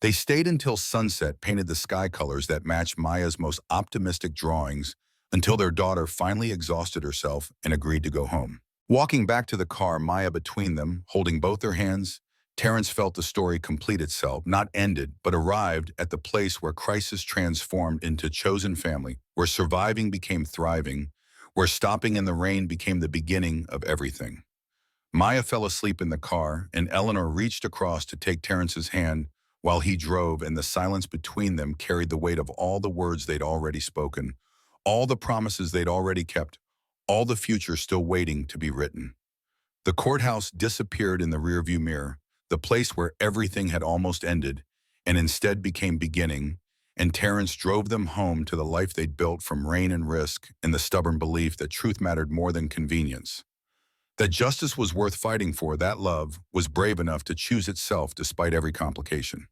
They stayed until sunset painted the sky colors that matched Maya's most optimistic drawings, until their daughter finally exhausted herself and agreed to go home. Walking back to the car, Maya between them, holding both their hands, Terrence felt the story complete itself, not ended, but arrived at the place where crisis transformed into chosen family, where surviving became thriving, where stopping in the rain became the beginning of everything. Maya fell asleep in the car, and Eleanor reached across to take Terrence's hand while he drove, and the silence between them carried the weight of all the words they'd already spoken, all the promises they'd already kept, all the future still waiting to be written. The courthouse disappeared in the rearview mirror, the place where everything had almost ended and instead became beginning, and Terrence drove them home to the life they'd built from rain and risk and the stubborn belief that truth mattered more than convenience. That justice was worth fighting for, that love was brave enough to choose itself despite every complication.